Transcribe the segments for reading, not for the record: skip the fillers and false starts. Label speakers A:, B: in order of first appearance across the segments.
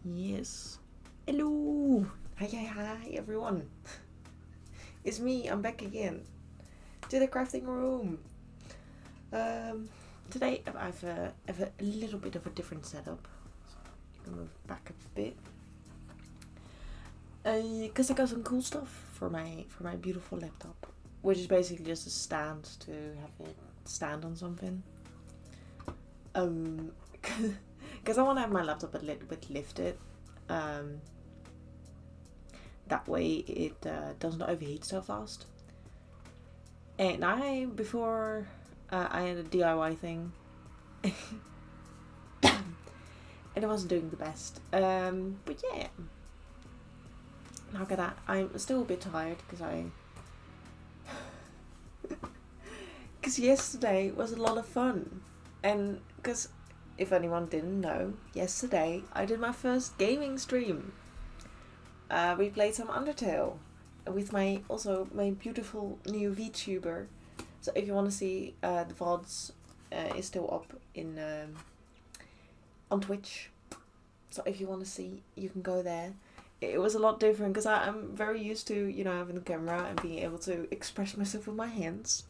A: Yes. Hello. Hi everyone. It's me. I'm back again to the crafting room. Today I've a little bit of a different setup. So you can move back a bit. Cause I got some cool stuff for my beautiful laptop, which is basically just a stand to have it stand on something. Because I want to have my laptop a little bit lifted. That way it doesn't overheat so fast. And before I had a DIY thing, and it wasn't doing the best. But yeah, look at that. I'm still a bit tired because yesterday was a lot of fun, and because if anyone didn't know, yesterday I did my first gaming stream. We played some Undertale with my beautiful new VTuber. So if you want to see the VODs, is still up in on Twitch. So if you want to see, you can go there. It was a lot different because I'm very used to having the camera and being able to express myself with my hands.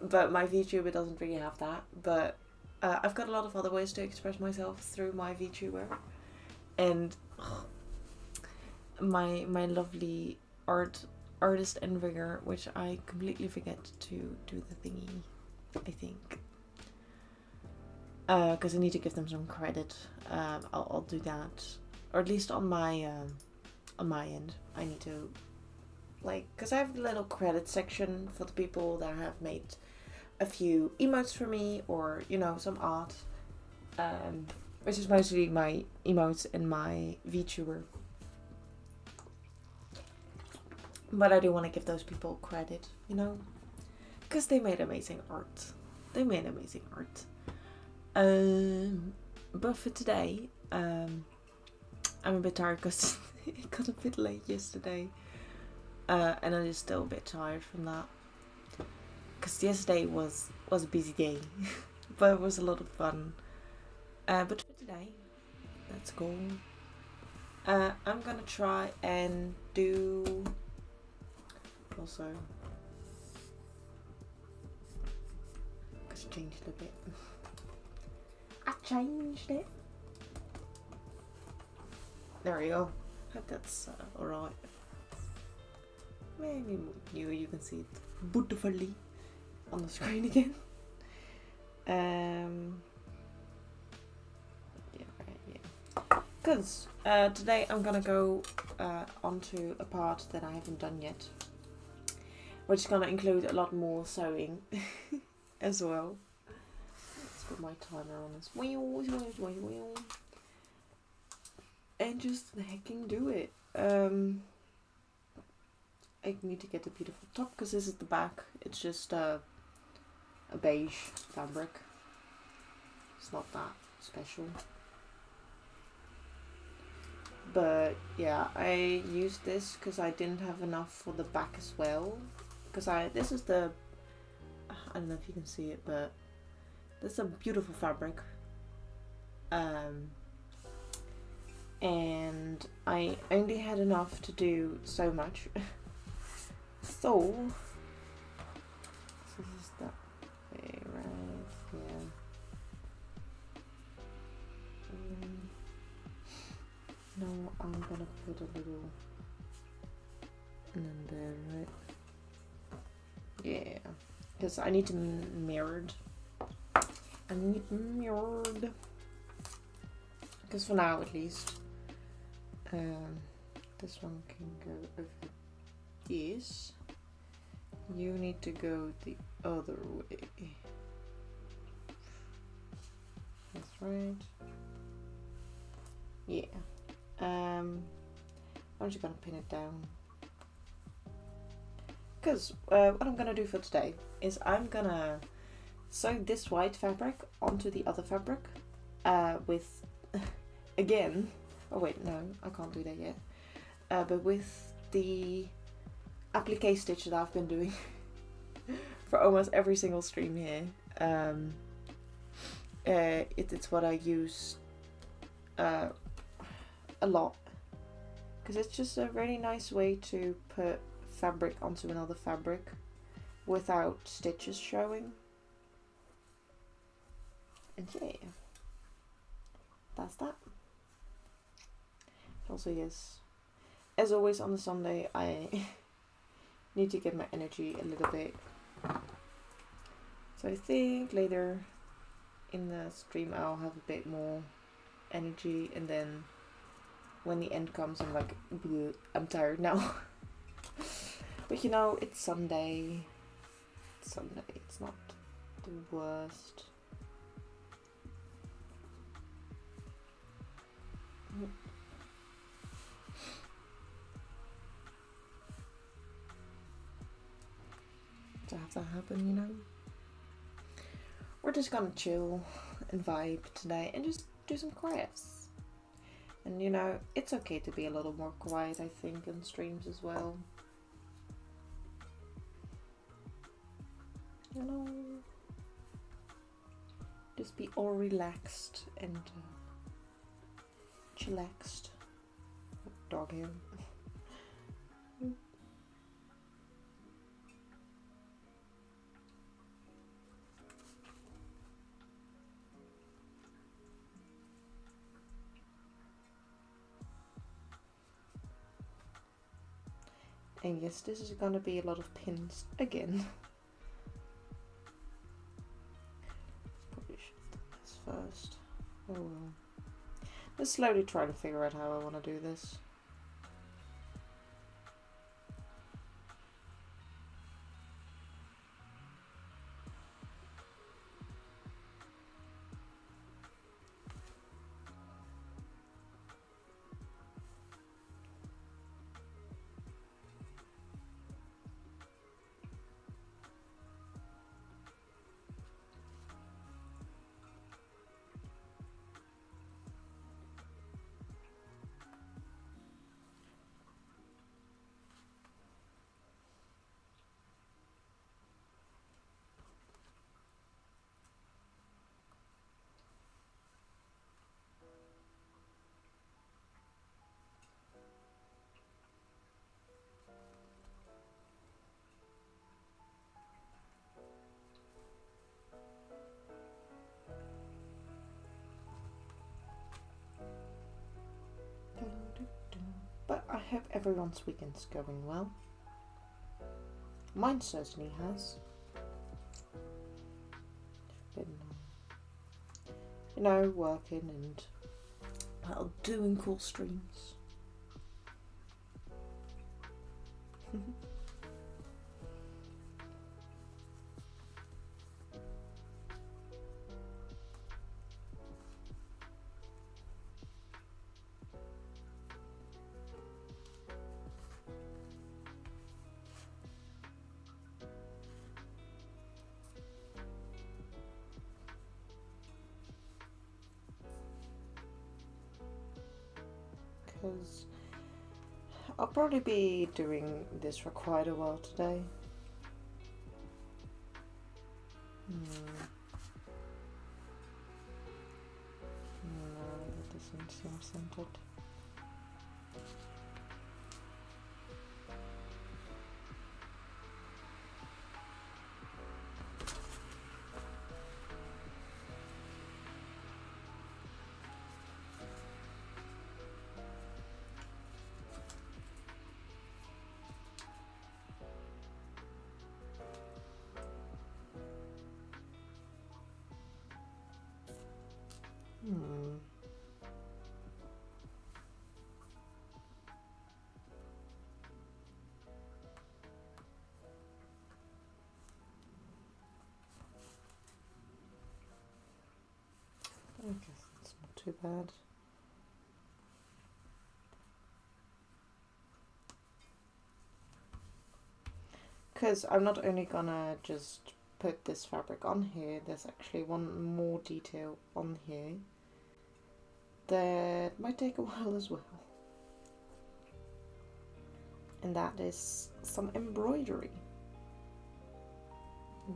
A: But my VTuber doesn't really have that. But I've got a lot of other ways to express myself through my VTuber, and my lovely artist Enviger, which I completely forget to do the thingy, I think, because I need to give them some credit. I'll do that, or at least on my end. I need to, because I have a little credit section for the people that have made a few emotes for me, or some art, which is mostly my emotes and my VTuber. But I do want to give those people credit, because they made amazing art. But for today, I'm a bit tired because it got a bit late yesterday, and I'm just still a bit tired from that. Because yesterday was a busy day, but it was a lot of fun. But for today, let's go. I'm gonna try and do. Also, because I changed a bit. I changed it. There we go. Hope that's alright. Maybe you can see it beautifully on the screen again. Yeah. Because today I'm gonna go onto a part that I haven't done yet, which is gonna include a lot more sewing as well. Let's put my timer on this. And just hecking do it. I need to get a beautiful top because this is the back. It's just a beige fabric. It's not that special. But yeah, I used this because I didn't have enough for the back as well. Because this is the, I don't know if you can see it, but this is a beautiful fabric. And I only had enough to do so much. So this is that way, right? Yeah. No, I'm gonna put a little in there, right? Yeah, because I need to mirrored. I need mirrored. Because for now, at least, this one can go over this. You need to go the other way. That's right. Yeah. I'm just gonna pin it down. Because what I'm gonna do for today is I'm gonna sew this white fabric onto the other fabric with, again, oh wait, no, I can't do that yet, but with the applique stitch that I've been doing for almost every single stream here. It's what I use a lot, because it's just a really nice way to put fabric onto another fabric without stitches showing. And yeah, that's that. Also, yes, as always on the Sunday, I need to get my energy a little bit. So I think later in the stream I'll have a bit more energy, and then when the end comes I'm like, I'm tired now. But you know, it's Sunday. It's Sunday, it's not the worst. To have that happen, you know. We're just gonna chill and vibe today and just do some crafts. And you know, it's okay to be a little more quiet, I think, in streams as well. You know, just be all relaxed and chillaxed. Dog hair. And yes, this is gonna be a lot of pins again. Probably should have done this first. Oh well. Just slowly try to figure out how I want to do this. But I hope everyone's weekend's going well. Mine certainly has. Been, you know, working and, well, doing cool streams. Because I'll probably be doing this for quite a while today. No, that doesn't seem centered. I guess that's not too bad. Because I'm not only gonna just put this fabric on here, there's actually one more detail on here that might take a while as well. And that is some embroidery.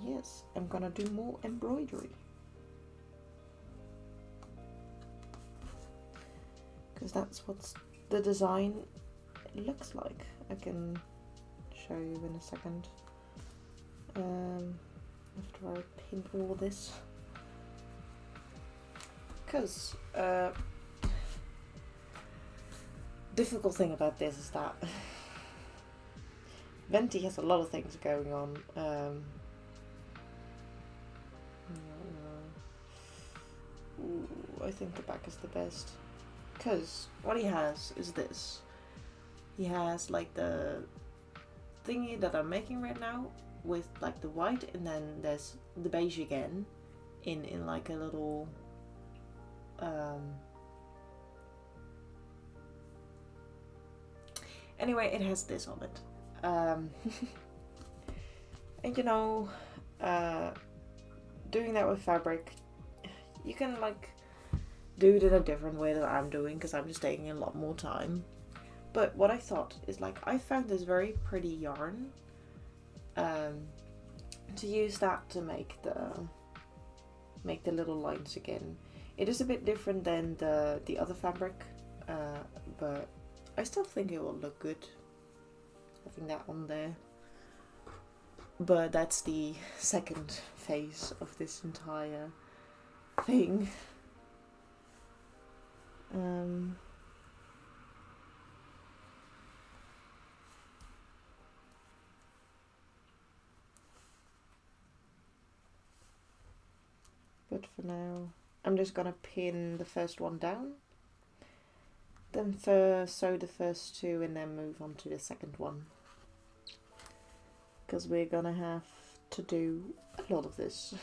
A: Yes, I'm gonna do more embroidery. because that's what the design looks like. I can show you in a second. After I pin all this, because difficult thing about this is that Venti has a lot of things going on. Ooh, I think the back is the best, because what he has is this. He has like the thingy that I'm making right now with like the white, and then there's the beige again in like a little anyway, it has this on it. And you know, doing that with fabric, you can like do it in a different way that I'm doing, because I'm just taking a lot more time. But what I thought is, like, I found this very pretty yarn to use that to make the little lines again. It is a bit different than the other fabric, but I still think it will look good having that on there. But that's the second phase of this entire thing. But for now, I'm just gonna pin the first one down, then sew the first two, and then move on to the second one, because we're gonna have to do a lot of this.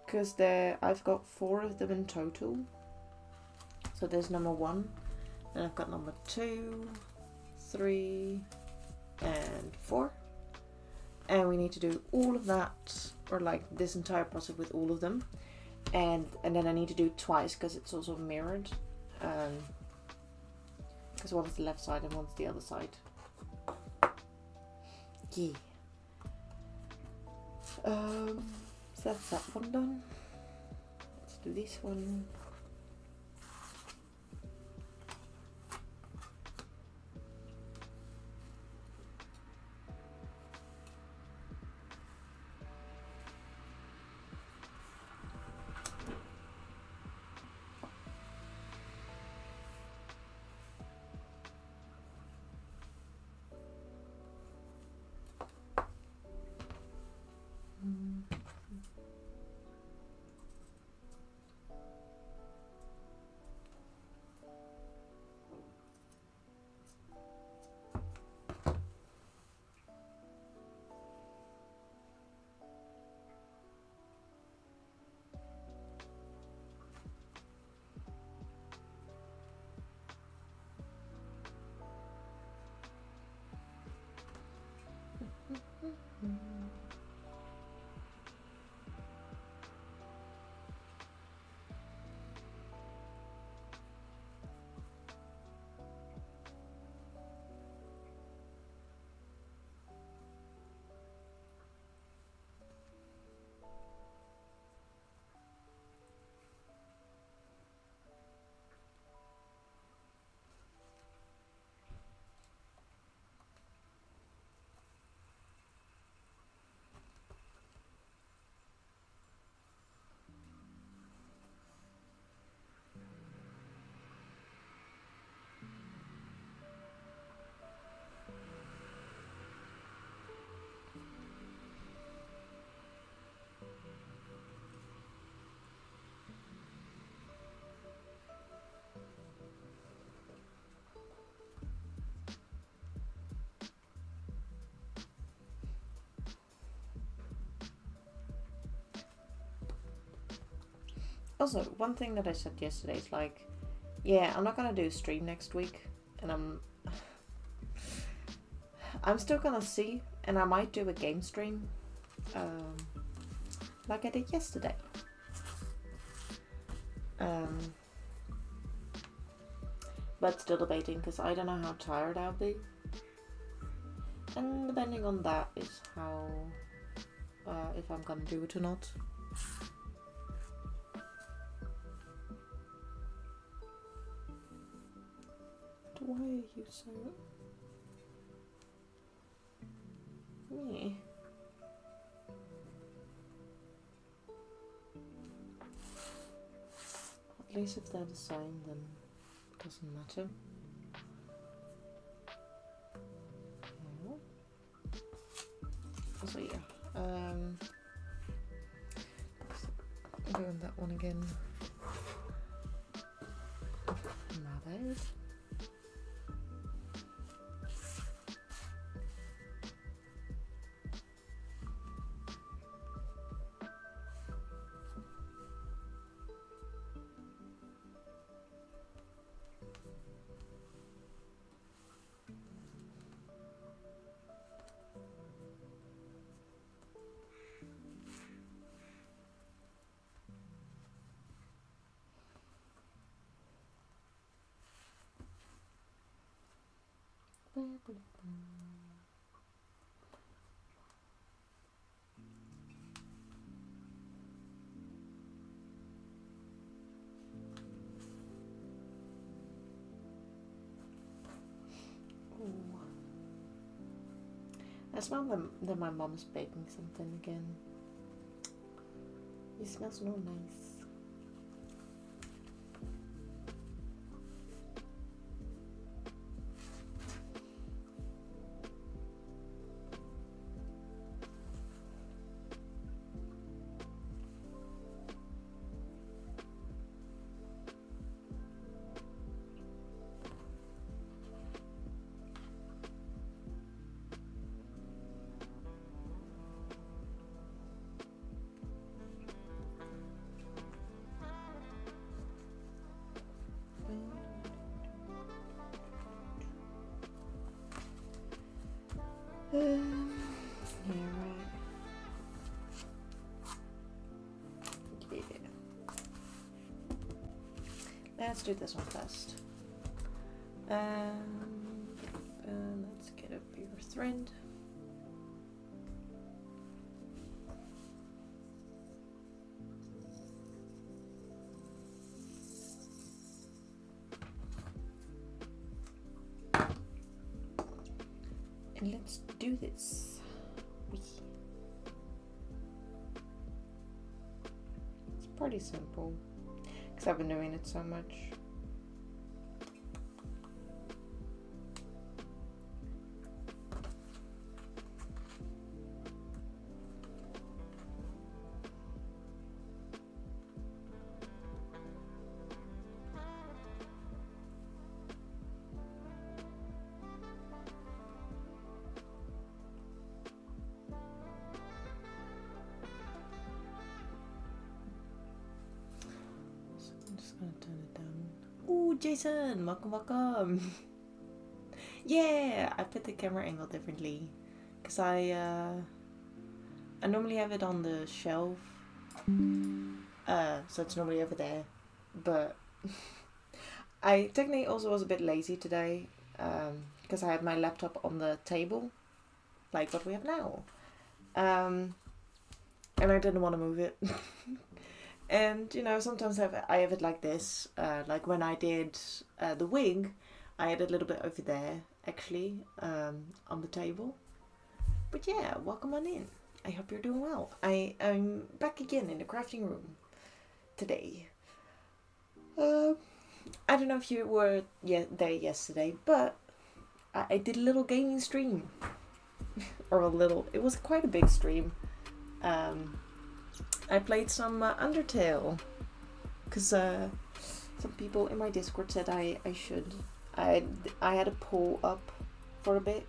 A: Because I've got 4 of them in total. So there's number 1, then I've got number 2, 3, and 4. And we need to do all of that, or like this entire process with all of them. And then I need to do it twice, because it's also mirrored. Because one's the left side and one's the other side. Yeah. So that's that one done. Let's do this one. Also, one thing that I said yesterday is like, yeah, I'm not gonna do a stream next week, and I'm still gonna see, and I might do a game stream, like I did yesterday. But still debating, because I don't know how tired I'll be, and depending on that is how, if I'm gonna do it or not. Why are you so... Me? At least if they're the same, then it doesn't matter. So yeah, I'm doing that one again. My bad. I smell that my mom's baking something again. It smells so nice. Yeah, right. Yeah. Let's do this one first. Let's get a bigger thread. And let's do this. It's pretty simple because I've been doing it so much. Gonna turn it down. Ooh, Jason, welcome. Yeah, I put the camera angle differently because I normally have it on the shelf, so it's normally over there, but I technically also was a bit lazy today because I had my laptop on the table like what we have now, and I didn't want to move it. And, you know, sometimes I have it like this, like when I did the wig, I had it a little bit over there, actually, on the table. But yeah, welcome on in. I hope you're doing well. I'm back again in the crafting room today. I don't know if you were there yesterday, but I did a little gaming stream. Or a little, it was quite a big stream. I played some Undertale, because some people in my Discord said I should. I had a poll up for a bit,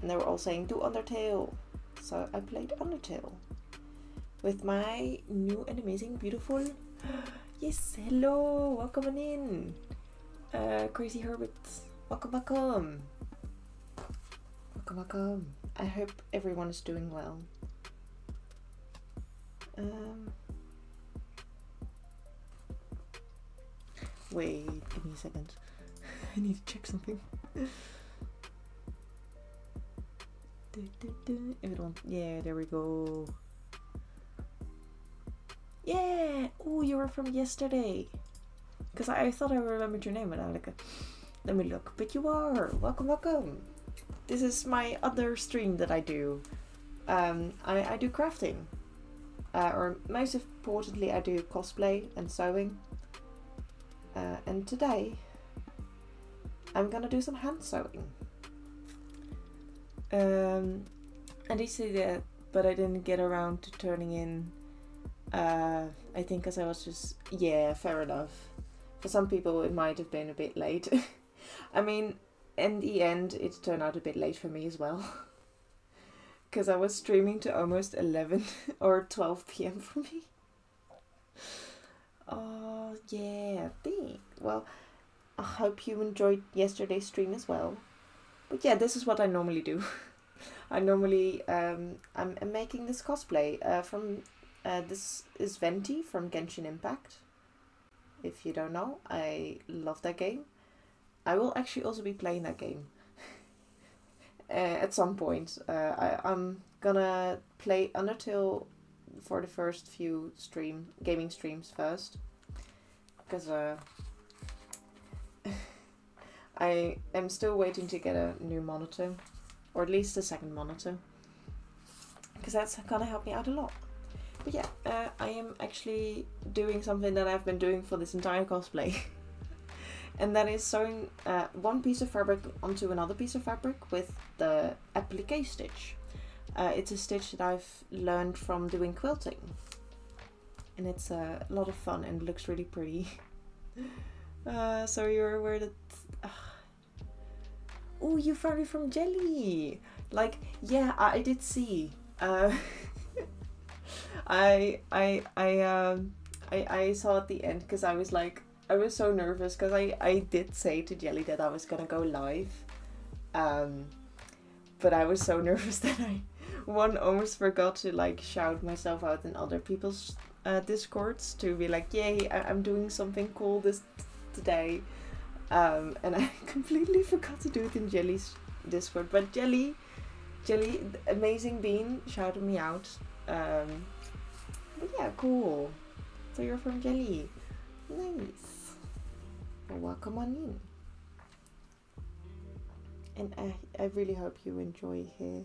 A: and they were all saying do Undertale, so I played Undertale with my new and amazing, beautiful. Yes, hello, welcome on in, Crazy Herbert, welcome. I hope everyone is doing well. Wait, give me a second. I need to check something. Everyone, yeah, there we go. Yeah! Oh, you were from yesterday. Because I thought I remembered your name, but I'm like, Let me look. But you are. Welcome, welcome. This is my other stream that I do. I do crafting. Or most importantly, I do cosplay and sewing. And today, I'm gonna do some hand sewing. I did see that, but I didn't get around to turning in. I think because I was just, yeah, fair enough. For some people, it might have been a bit late. I mean, in the end, it turned out a bit late for me as well. Because I was streaming to almost 11 or 12 p.m. for me. Oh, yeah, thanks. Well, I hope you enjoyed yesterday's stream as well. But yeah, this is what I normally do. I normally, I'm making this cosplay from, this is Venti from Genshin Impact. If you don't know, I love that game. I will actually also be playing that game at some point. I'm gonna play Undertale for the first few gaming streams first, because I am still waiting to get a new monitor, or at least a second monitor, because that's gonna help me out a lot. But yeah, I am actually doing something that I've been doing for this entire cosplay. And that is sewing one piece of fabric onto another piece of fabric with the applique stitch. It's a stitch that I've learned from doing quilting. And it's a lot of fun and looks really pretty. So you're aware that... Oh, you found it from Jelly! Like, yeah, I did see. I saw at the end because I was like, I was so nervous because I did say to Jelly that I was gonna go live, but I was so nervous that I almost forgot to like shout myself out in other people's discords to be like, yay, I'm doing something cool today, and I completely forgot to do it in Jelly's discord. But Jelly, Amazing Bean shouted me out. But yeah, cool. So you're from Jelly. Nice. Well, welcome on in. And I really hope you enjoy here.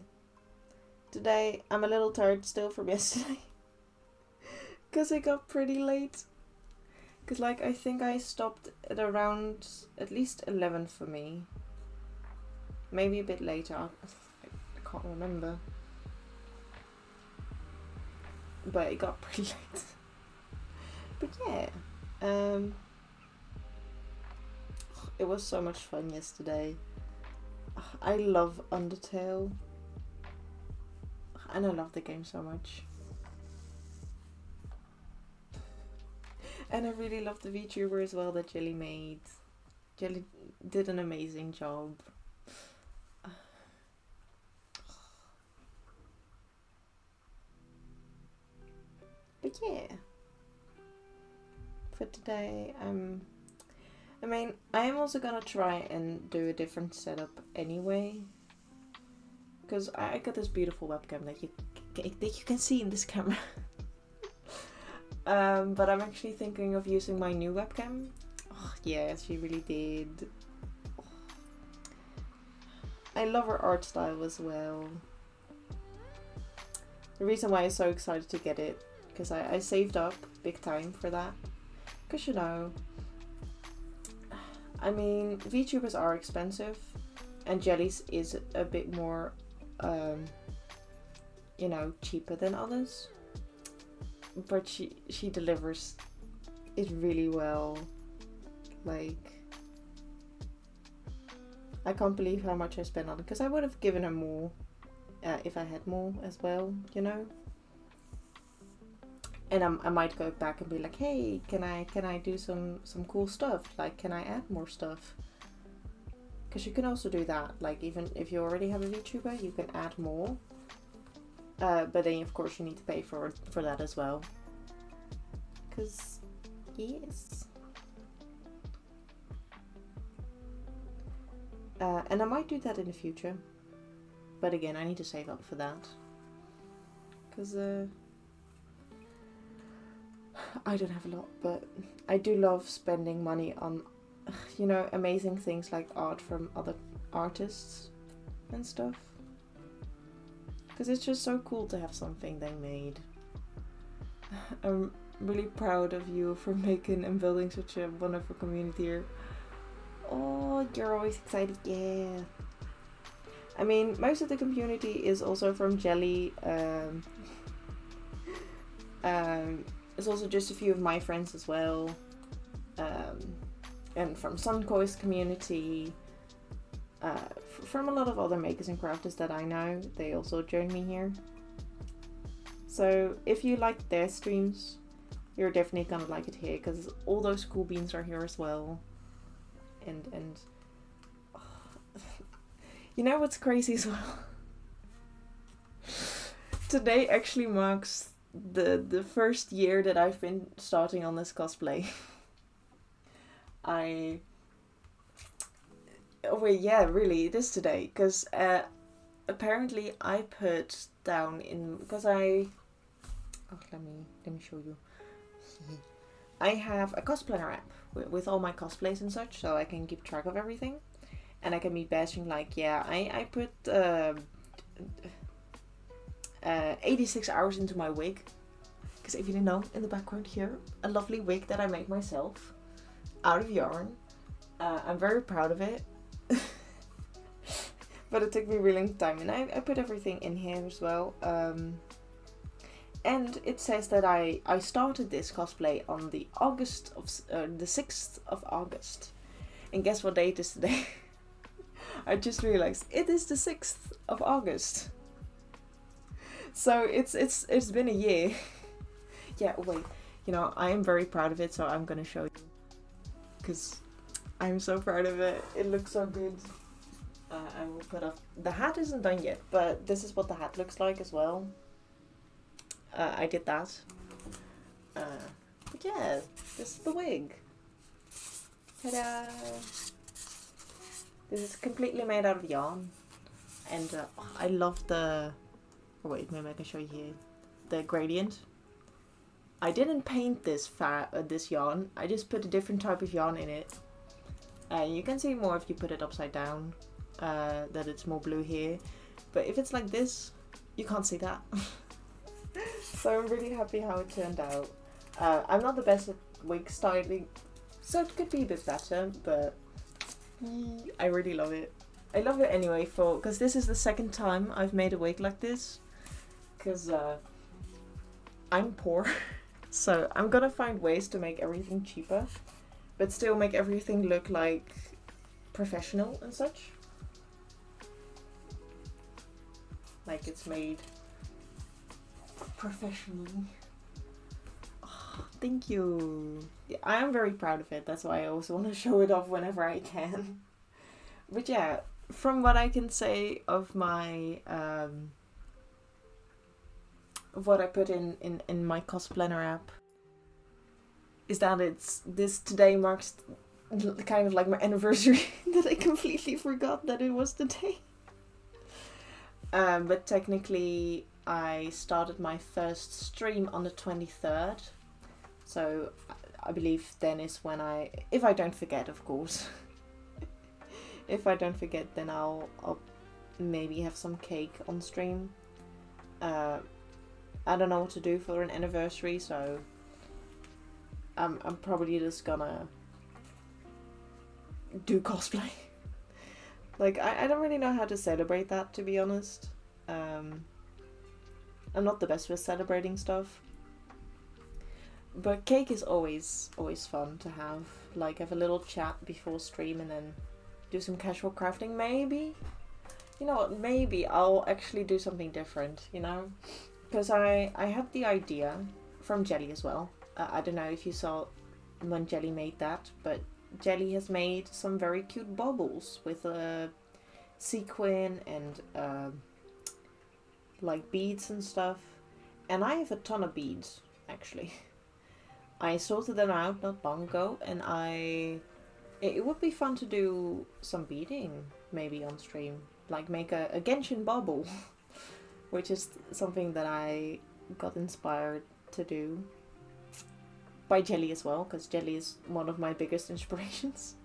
A: Today, I'm a little tired still from yesterday. Because it got pretty late. Because, like, I think I stopped at around at least 11 for me. Maybe a bit later. I can't remember. But it got pretty late. But yeah. It was so much fun yesterday. I love Undertale. And I love the game so much. And I really love the VTuber as well that Jelly made. Jelly did an amazing job. But yeah. For today, I mean, I am also gonna try and do a different setup anyway, because I got this beautiful webcam that you can see in this camera. But I'm actually thinking of using my new webcam. Oh, yeah, she really did. Oh. I love her art style as well. The reason why I'm so excited to get it, because I saved up big time for that. Because, you know, I mean, VTubers are expensive, and Jelly's is a bit more, you know, cheaper than others. But she delivers it really well. Like, I can't believe how much I spent on it, because I would have given her more if I had more as well, you know. And I might go back and be like, hey, can I do some cool stuff? Like, can I add more stuff? Because you can also do that. Like, even if you already have a VTuber, you can add more. But then, of course, you need to pay for that as well. Because, yes. And I might do that in the future. But again, I need to save up for that. Because, I don't have a lot, but I do love spending money on you know, amazing things like art from other artists and stuff. Because it's just so cool to have something they made. I'm really proud of you for making and building such a wonderful community here. Oh, you're always excited, yeah. I mean, most of the community is also from Jelly. It's also just a few of my friends as well. And from Suncoy's community. From a lot of other makers and crafters that I know, they also join me here. So if you like their streams, you're definitely gonna like it here, because all those cool beans are here as well. And you know what's crazy as well? Today actually marks the first year that I've been starting on this cosplay. Oh wait, yeah, really, it is today, because apparently I put down in, because let me show you. I have a cosplayer app with all my cosplays and such, so I can keep track of everything, and I can be bashing like, yeah, I put 86 hours into my wig, because if you didn't know, in the background here, a lovely wig that I made myself out of yarn. I'm very proud of it. But it took me a really long time, and I put everything in here as well. And it says that I started this cosplay on the 6th of August. And guess what date is today? I just realized it is the 6th of August. So it's been a year. Yeah, wait. You know, I am very proud of it, so I'm gonna show you. Because I'm so proud of it. It looks so good. I will put up. The hat isn't done yet, but this is what the hat looks like as well. I did that. But yeah, this is the wig. Ta-da! This is completely made out of yarn, and I love the. Oh wait, maybe I can show you here. The gradient. I didn't paint this this yarn. I just put a different type of yarn in it. You can see more if you put it upside down. That it's more blue here, but if it's like this, you can't see that. So I'm really happy how it turned out. I'm not the best at wig styling, so it could be a bit better, but I really love it. I love it anyway, because this is the second time I've made a wig like this, because I'm poor. So I'm gonna find ways to make everything cheaper, but still make everything look like professional and such. Like it's made professionally. Oh, thank you. Yeah, I am very proud of it. That's why I also want to show it off whenever I can. But yeah, from what I can say of my of what I put in my cosplanner app, is that today marks kind of like my anniversary. That I completely forgot that it was the day. But technically I started my first stream on the 23rd, so I believe then is when if I don't forget, of course. If I don't forget, then I'll maybe have some cake on stream. I don't know what to do for an anniversary, so I'm probably just gonna do cosplay. Like, I don't really know how to celebrate that, to be honest. I'm not the best with celebrating stuff. But cake is always fun to have. Like, have a little chat before stream and then do some casual crafting, maybe? You know what, maybe I'll actually do something different, you know? Because I had the idea from Jelly as well. I don't know if you saw when Jelly made that, but Jelly has made some very cute baubles with a sequin and like beads and stuff. And I have a ton of beads, actually. I sorted them out not long ago, and it would be fun to do some beading maybe on stream. Like make a Genshin bauble, which is something that I got inspired to do by Jelly as well, because Jelly is one of my biggest inspirations.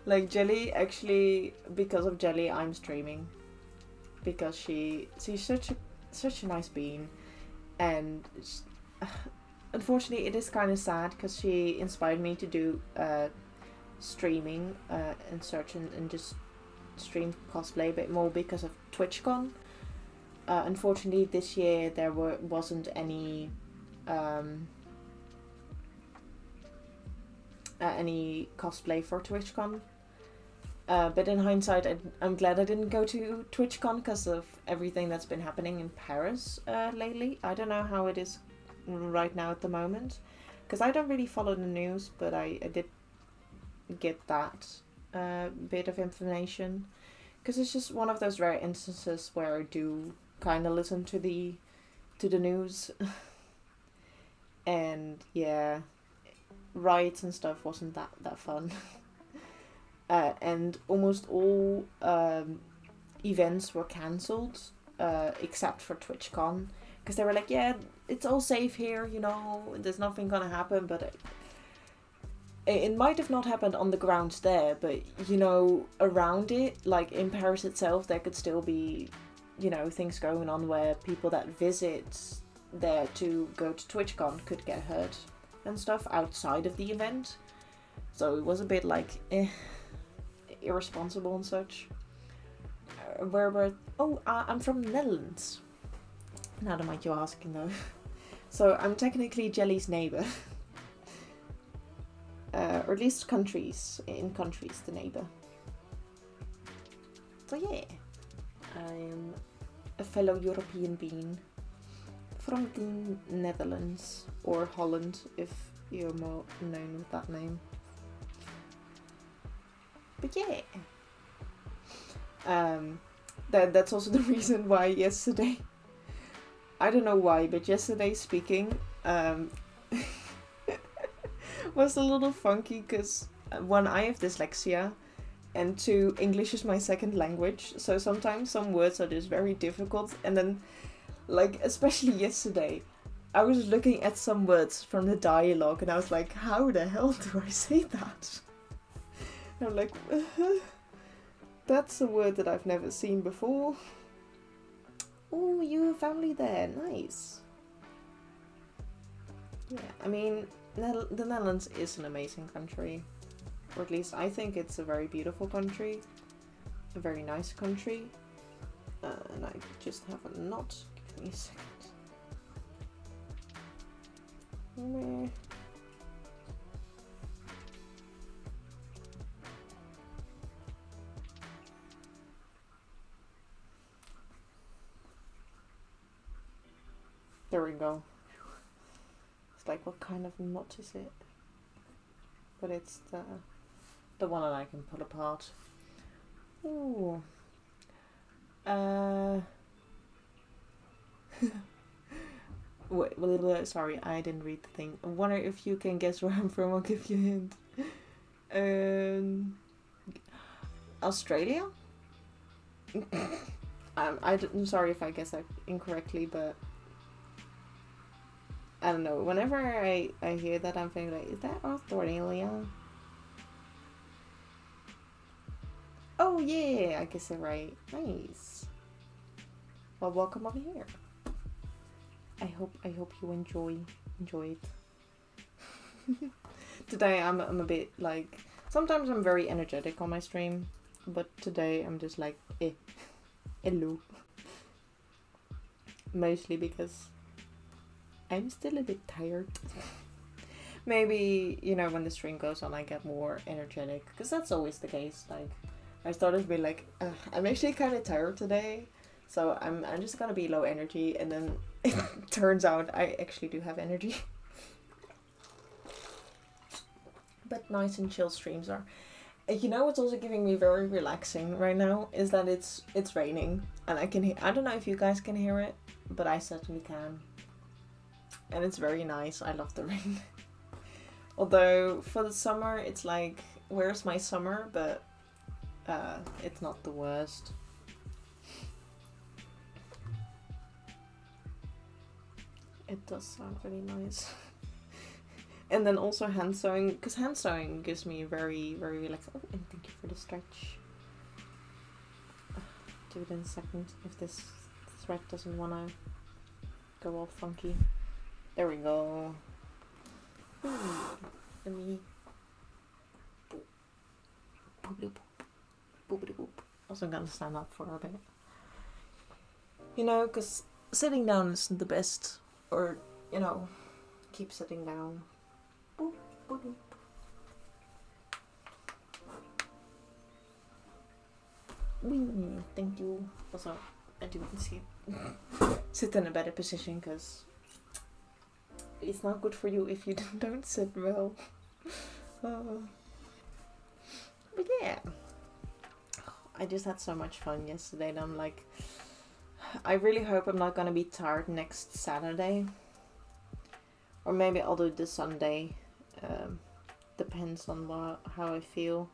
A: Like Jelly, actually, because of Jelly, I'm streaming. Because she's such a nice bean. And unfortunately, it is kind of sad because she inspired me to do streaming and search and just stream cosplay a bit more because of TwitchCon. Unfortunately, this year there wasn't any cosplay for TwitchCon. But in hindsight, I'm glad I didn't go to TwitchCon because of everything that's been happening in Paris lately. I don't know how it is right now at the moment, because I don't really follow the news, but I did get that bit of information, because it's just one of those rare instances where I do kind of listen to the news. And yeah, riots and stuff wasn't that fun. And almost all events were cancelled except for TwitchCon, because they were like, yeah, it's all safe here, you know, there's nothing gonna happen. But it might have not happened on the grounds there, but, you know, around it, like in Paris itself, there could still be, you know, things going on where people that visit there to go to TwitchCon could get hurt and stuff outside of the event. So it was a bit like, irresponsible and such. I'm from the Netherlands. Now that might you asking though. So I'm technically Jelly's neighbour. Or at least in countries, the neighbour. So yeah, I'm a fellow European being from the Netherlands, or Holland if you're more known with that name. But yeah, that's also the reason why yesterday, I don't know why, but yesterday speaking was a little funky, because one, I have dyslexia, and two, English is my second language, so sometimes some words are just very difficult. And then, like, especially yesterday, I was looking at some words from the dialogue and I was like, how the hell do I say that? And I'm like, that's a word that I've never seen before. Oh, you have family there, nice. Yeah, I mean, the Netherlands is an amazing country, or at least I think it's a very beautiful country, a very nice country, and I just have a knot. Give me a second. Meh. There we go. It's like, what kind of knot is it? But it's the one that I can pull apart. Ooh. Wait, sorry, I didn't read the thing. I wonder if you can guess where I'm from. I'll give you a hint. Australia? I'm sorry if I guess that incorrectly, but I don't know. Whenever I hear that, I'm thinking like, is that Australia? Oh yeah, I guess I'm right. Nice. Well, welcome over here. I hope you enjoy it. Today I'm a bit like, sometimes I'm very energetic on my stream, but today I'm just like, hello. Mostly because I'm still a bit tired. Maybe, you know, when the stream goes on I get more energetic, because that's always the case. Like, I started to be like, I'm actually kind of tired today, so I'm just gonna be low energy, and then it turns out I actually do have energy. But nice and chill streams are. You know what's also giving me very relaxing right now is that it's raining, and I can hear, I don't know if you guys can hear it, but I certainly can. And it's very nice. I love the rain. Although for the summer it's like, where's my summer? But it's not the worst. It does sound really nice. And then also hand sewing, because hand sewing gives me very, very relaxed. Oh, and thank you for the stretch. Do it in a second if this thread doesn't want to go all funky. There we go. Ooh, let me. Also, I'm gonna stand up for a bit. You know, because sitting down isn't the best, or, you know, keep sitting down. Boop, boop, boop. Wee, thank you. Also, I do see sit in a better position because it's not good for you if you don't sit well. But yeah, I just had so much fun yesterday, and I'm like, I really hope I'm not gonna be tired next Saturday, or maybe I'll do it this Sunday. Depends on how I feel.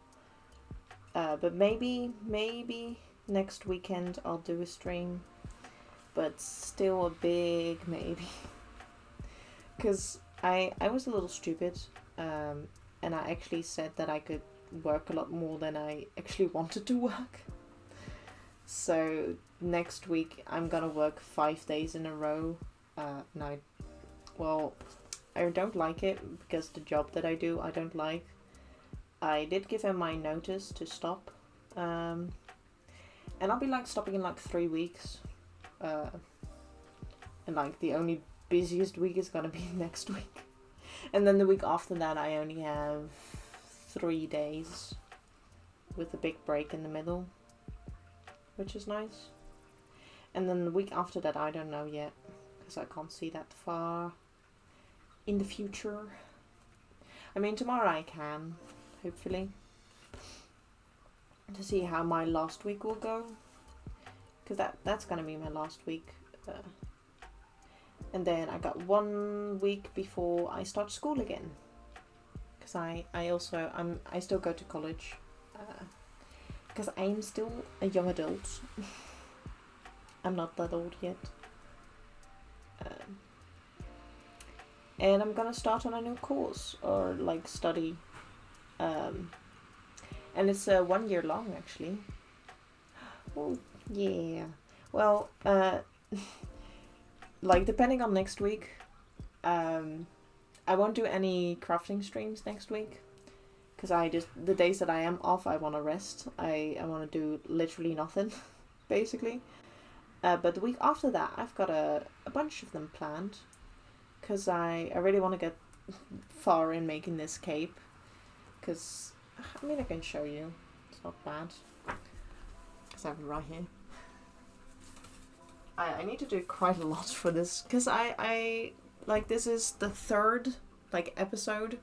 A: But maybe next weekend I'll do a stream, but still a big maybe. Because I was a little stupid, and I actually said that I could work a lot more than I actually wanted to work. So next week I'm gonna work 5 days in a row. Well, I don't like it because the job that I do I don't like. I did give him my notice to stop, and I'll be like stopping in like 3 weeks, and like the only busiest week is gonna be next week, and then the week after that I only have 3 days with a big break in the middle, which is nice. And then the week after that I don't know yet, because I can't see that far in the future. I mean, tomorrow I can, hopefully, to see how my last week will go, because that's gonna be my last week, and then I got 1 week before I start school again, because I still go to college, because I'm still a young adult. I'm not that old yet, and I'm gonna start on a new course, or like study. And it's 1 year long actually. Oh yeah. Well, like depending on next week, I won't do any crafting streams next week, because the days that I am off I want to rest. I want to do literally nothing basically. But the week after that I've got a bunch of them planned, because I really want to get far in making this cape. Because, I mean, I can show you. It's not bad. Because I have it right here. I need to do quite a lot for this. Because I like, this is the 3rd, like, episode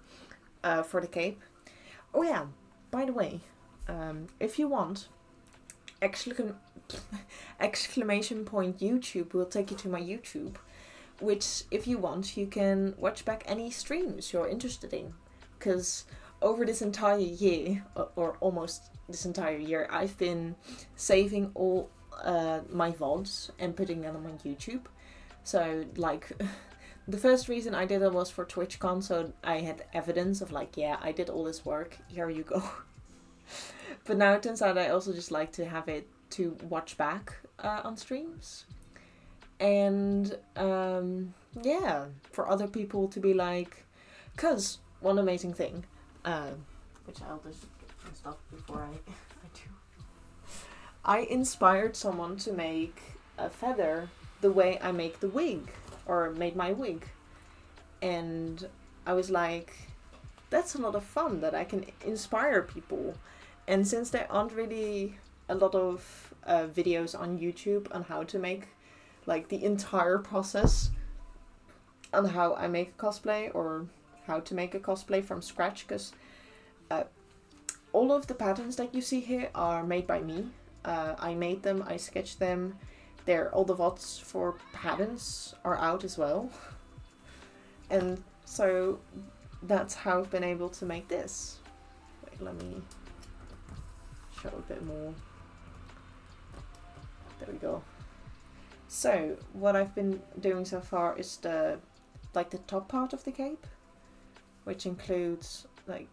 A: for the cape. Oh yeah, by the way, if you want, exclamation point YouTube will take you to my YouTube. Which, if you want, you can watch back any streams you're interested in. Because over this entire year, or almost this entire year, I've been saving all my VODs and putting them on YouTube. So, like, the first reason I did it was for TwitchCon, so I had evidence of, like, yeah, I did all this work, here you go. But now it turns out I also just like to have it to watch back on streams. And, yeah, for other people to be like, because one amazing thing, which I'll just get stuff before I do. I inspired someone to make a feather the way I make the wig, or made my wig. And I was like, that's a lot of fun that I can inspire people. And since there aren't really a lot of videos on YouTube on how to make like the entire process on how I make a cosplay, or how to make a cosplay from scratch, because all of the patterns that you see here are made by me. I made them, I sketched them. All the VODs for patterns are out as well. And so that's how I've been able to make this. Wait, let me show a bit more. There we go. So what I've been doing so far is the top part of the cape, which includes, like,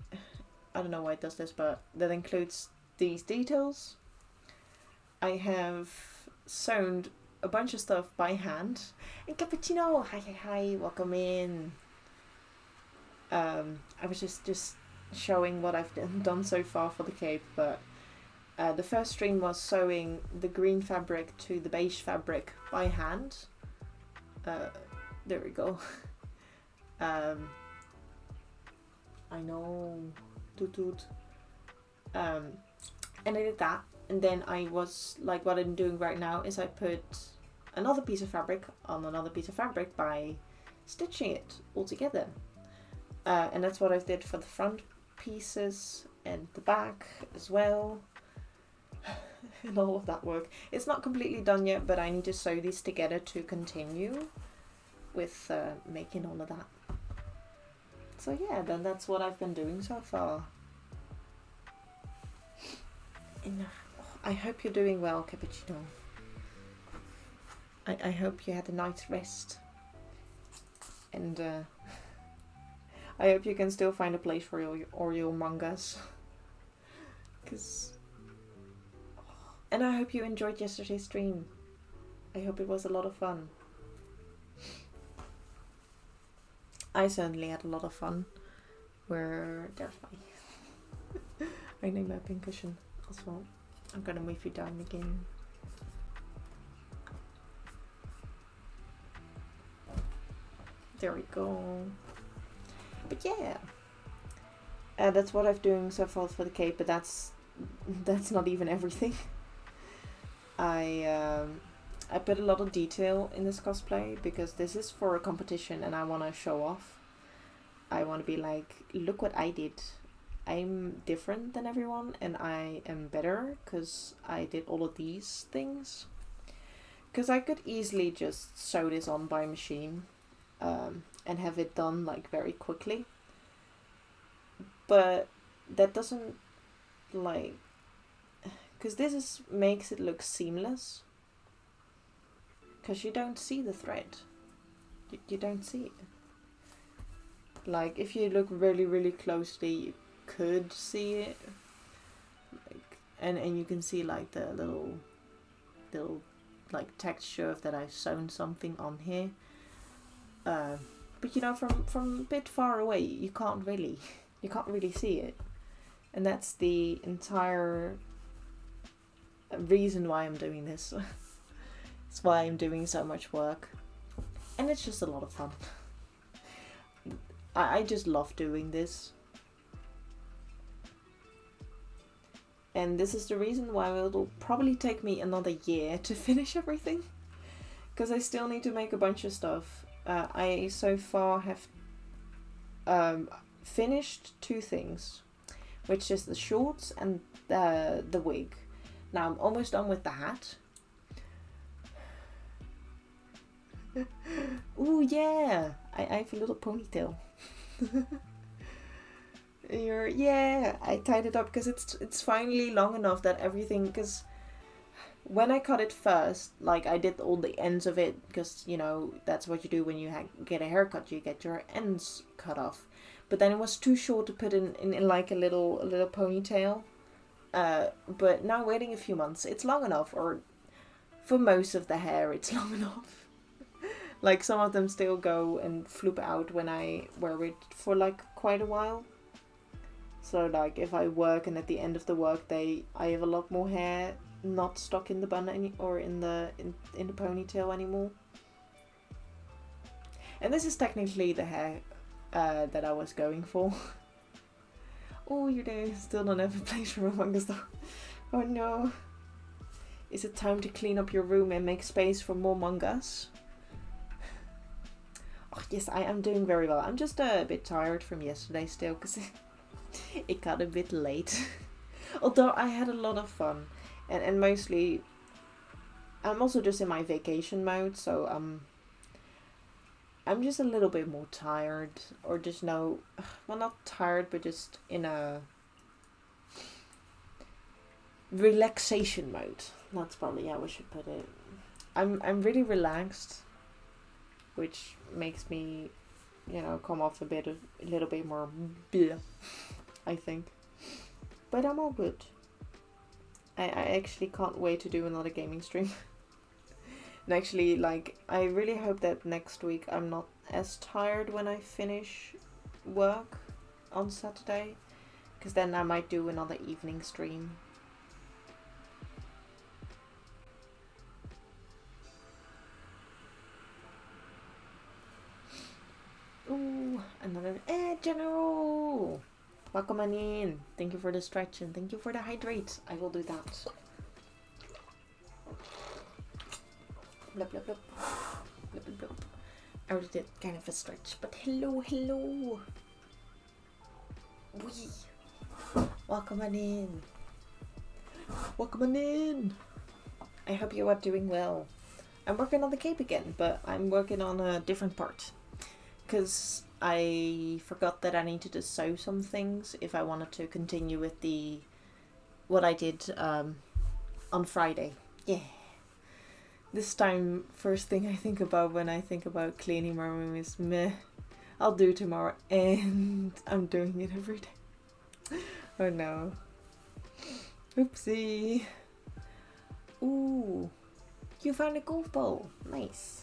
A: I don't know why it does this, but that includes these details. I have sewn a bunch of stuff by hand. And Cappuccino, hi, welcome in. I was just showing what I've done so far for the cape, but the first stream was sewing the green fabric to the beige fabric by hand. There we go. I know, toot toot. And I did that, and then I was like, what I'm doing right now is I put another piece of fabric on another piece of fabric by stitching it all together. And that's what I did for the front pieces and the back as well. And all of that work. It's not completely done yet, but I need to sew these together to continue with making all of that. So yeah, then that's what I've been doing so far. And I hope you're doing well, Cappuccino. I hope you had a night's rest. And I hope you can still find a place for your mangas. And I hope you enjoyed yesterday's stream. I hope it was a lot of fun. I certainly had a lot of fun. There's I need my pin cushion as well. I'm gonna move you down again. There we go. But yeah, that's what I've doing so far for the cape. But that's not even everything. I put a lot of detail in this cosplay because this is for a competition and I want to show off. I want to be like, look what I did. I'm different than everyone and I am better because I did all of these things. Because I could easily just sew this on by machine and have it done like very quickly. But that doesn't, like, because this makes it look seamless. Because you don't see the thread. You don't see it. Like, if you look really, really closely, you could see it. Like, and you can see like the little like texture of that I've sewn something on here. But you know, from a bit far away, you can't really see it. And that's the entire reason why I'm doing this. It's why I'm doing so much work. And it's just a lot of fun. I just love doing this. And this is the reason why it'll probably take me another year to finish everything. Because I still need to make a bunch of stuff. I so far have finished 2 things. Which is the shorts and the wig. Now I'm almost done with the hat. Ooh yeah! I have a little ponytail. Yeah, I tied it up because it's finally long enough that everything, because when I cut it first, like I did all the ends of it because, you know, that's what you do when you get a haircut, you get your ends cut off. But then it was too short to put in like a little ponytail. But now waiting a few months, it's long enough, or for most of the hair it's long enough. Like some of them still go and floop out when I wear it for like quite a while. So like if I work and at the end of the work day I have a lot more hair not stuck in the bun or in the ponytail anymore. And this is technically the hair that I was going for. Oh, you're there. Still don't have a place for a manga store. Oh no. Is it time to clean up your room and make space for more mangas? Oh yes, I am doing very well. I'm just a bit tired from yesterday still because it got a bit late. Although I had a lot of fun. And mostly I'm also just in my vacation mode, so I'm just a little bit more tired, or just well, not tired, but just in a relaxation mode. That's probably how I should put it. I'm really relaxed, which makes me you know, come off a little bit more bleh, I think. But I'm all good. I actually can't wait to do another gaming stream. And actually, like, I really hope that next week I'm not as tired when I finish work on Saturday, because then I might do another evening stream. Ooh, another general! Welcome on in. Thank you for the stretch and thank you for the hydrate. I will do that. Blup, blup, blup. Blup, blup, blup. I already did kind of a stretch, but hello, hello. Wee. Welcome on in. Welcome on in. I hope you are doing well. I'm working on the cape again, but I'm working on a different part. Because I forgot that I needed to sew some things if I wanted to continue with what I did on Friday. Yeah. This time, first thing I think about when I think about cleaning my room is meh. I'll do tomorrow, and I'm doing it every day. Oh no. Oopsie. Ooh. You found a golf ball. Nice.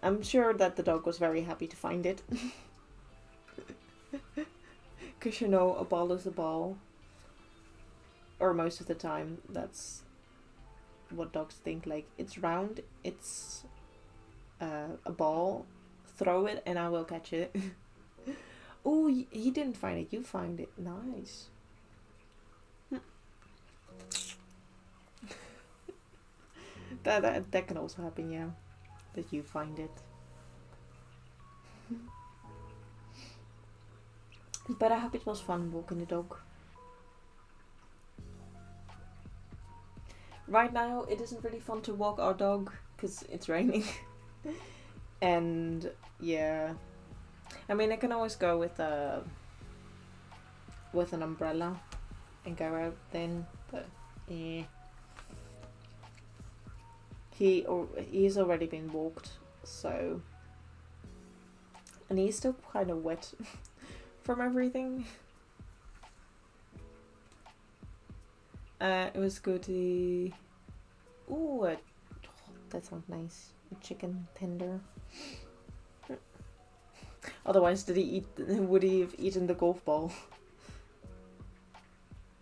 A: I'm sure that the dog was very happy to find it. Because you know, a ball is a ball. Or most of the time, that's what dogs think. Like, it's round, it's a ball, throw it and I will catch it. Oh, he didn't find it, you find it. Nice. That can also happen, yeah. That you find it. But I hope it was fun walking the dog. Right now, it isn't really fun to walk our dog because it's raining. And yeah, I mean, I can always go with an umbrella and go out then, but yeah. He's already been walked, so, and he's still kind of wet from everything. It was good to... Ooh, that sounds nice. A chicken tender. Otherwise, would he have eaten the golf ball?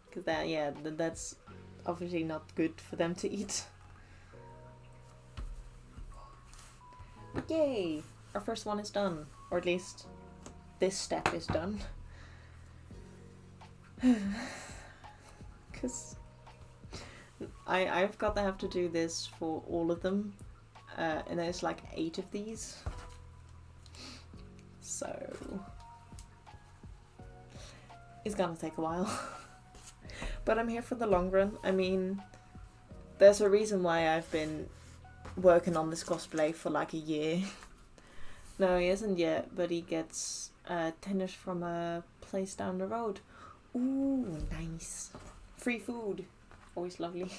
A: Because that's obviously not good for them to eat. Yay! Our first one is done. Or at least this step is done. Because I've got to have to do this for all of them. And there's like 8 of these. So it's gonna take a while. But I'm here for the long run. I mean, there's a reason why I've been working on this cosplay for like a year. No, he isn't yet, but he gets tennis from a place down the road. Ooh, nice. Free food. Always lovely.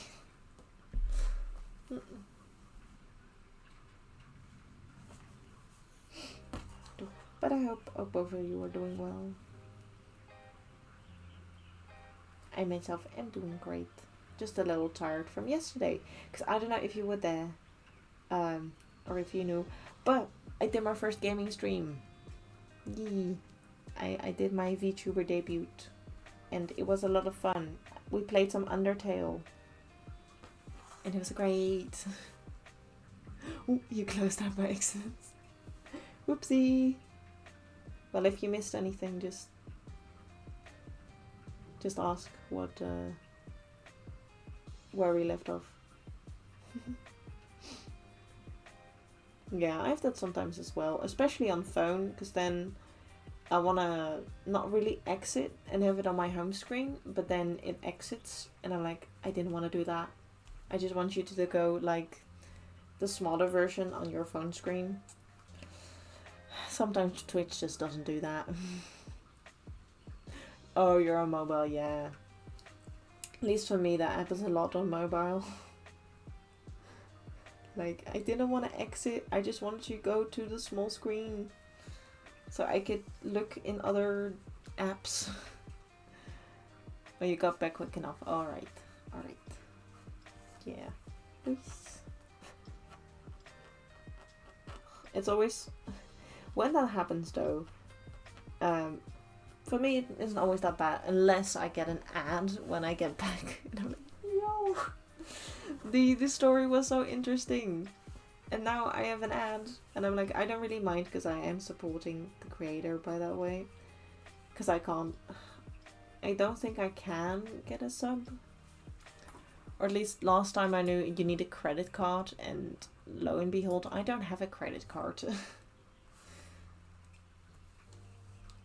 A: But I hope both of you are doing well. I myself am doing great. Just a little tired from yesterday. Because I don't know if you were there. Or if you knew. But I did my first gaming stream. Yee. I did my VTuber debut. And it was a lot of fun. We played some Undertale. And it was great. Ooh, you closed that by accident. Whoopsie. Well, if you missed anything, just ask where we left off. Yeah, I have that sometimes as well, especially on phone, because then I want to not really exit and have it on my home screen, but then it exits and I'm like, I didn't want to do that. I just want you to go like the smaller version on your phone screen. Sometimes Twitch just doesn't do that. Oh, you're on mobile, yeah. At least for me, that happens a lot on mobile. Like, I didn't want to exit. I just wanted to go to the small screen so I could look in other apps. Oh, you got back quick enough. Alright. Alright. Yeah. Oops. It's always... When that happens though, for me it isn't always that bad unless I get an ad when I get back. And I'm like, yo! The story was so interesting. And now I have an ad. And I'm like, I don't really mind because I am supporting the creator by that way. Because I can't... I don't think I can get a sub. Or at least last time I knew you need a credit card, and lo and behold, I don't have a credit card.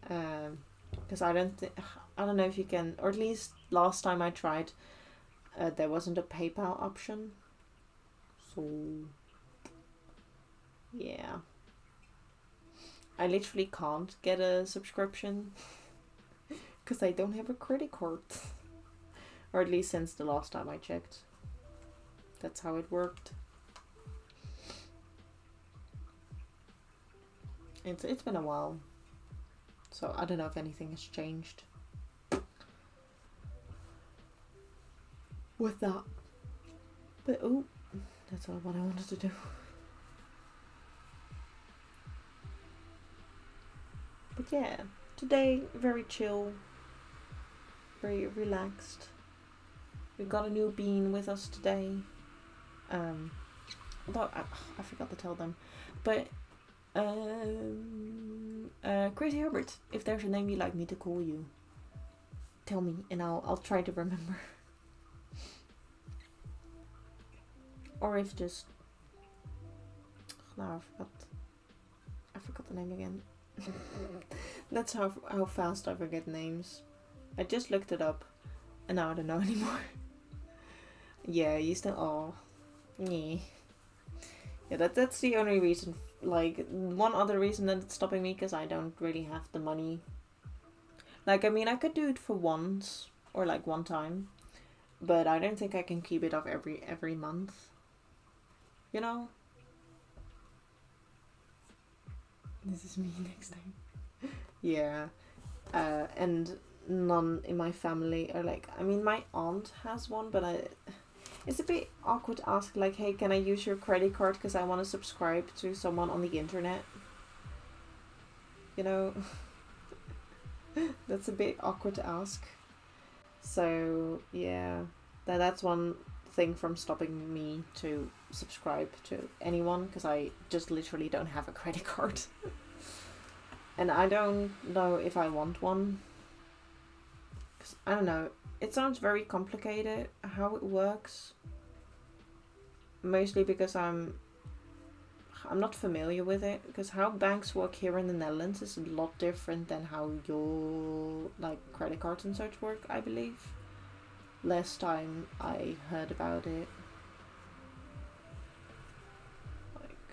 A: Because I don't know if you can, or at least last time I tried, there wasn't a PayPal option. So, yeah. I literally can't get a subscription. Because I don't have a credit card. Or at least since the last time I checked. That's how it worked. It's been a while. So I don't know if anything has changed. With that. But oh, that's all what I wanted to do. But yeah, today very chill. Very relaxed. We got a new bean with us today. Although I forgot to tell them. But Crazy Herbert, if there's a name you'd like me to call you, tell me and I'll try to remember. Or if just no, I forgot the name again. That's how fast I forget names. I just looked it up, and now I don't know anymore. Yeah, you still... Oh. Yeah. Yeah, that's the only reason. Like, one other reason that it's stopping me, because I don't really have the money. Like, I mean, I could do it for once, or like one time. But I don't think I can keep it up every month. You know? This is me next time. Yeah. And... none in my family are like, I mean, my aunt has one, but it's a bit awkward to ask, like, hey, can I use your credit card because I want to subscribe to someone on the internet, you know? That's a bit awkward to ask. So yeah, that's one thing from stopping me to subscribe to anyone, because I just literally don't have a credit card. And I don't know if I want one. I don't know, it sounds very complicated how it works. Mostly because I'm not familiar with it, because how banks work here in the Netherlands is a lot different than how your like credit cards and such work, I believe. Last time I heard about it. Like,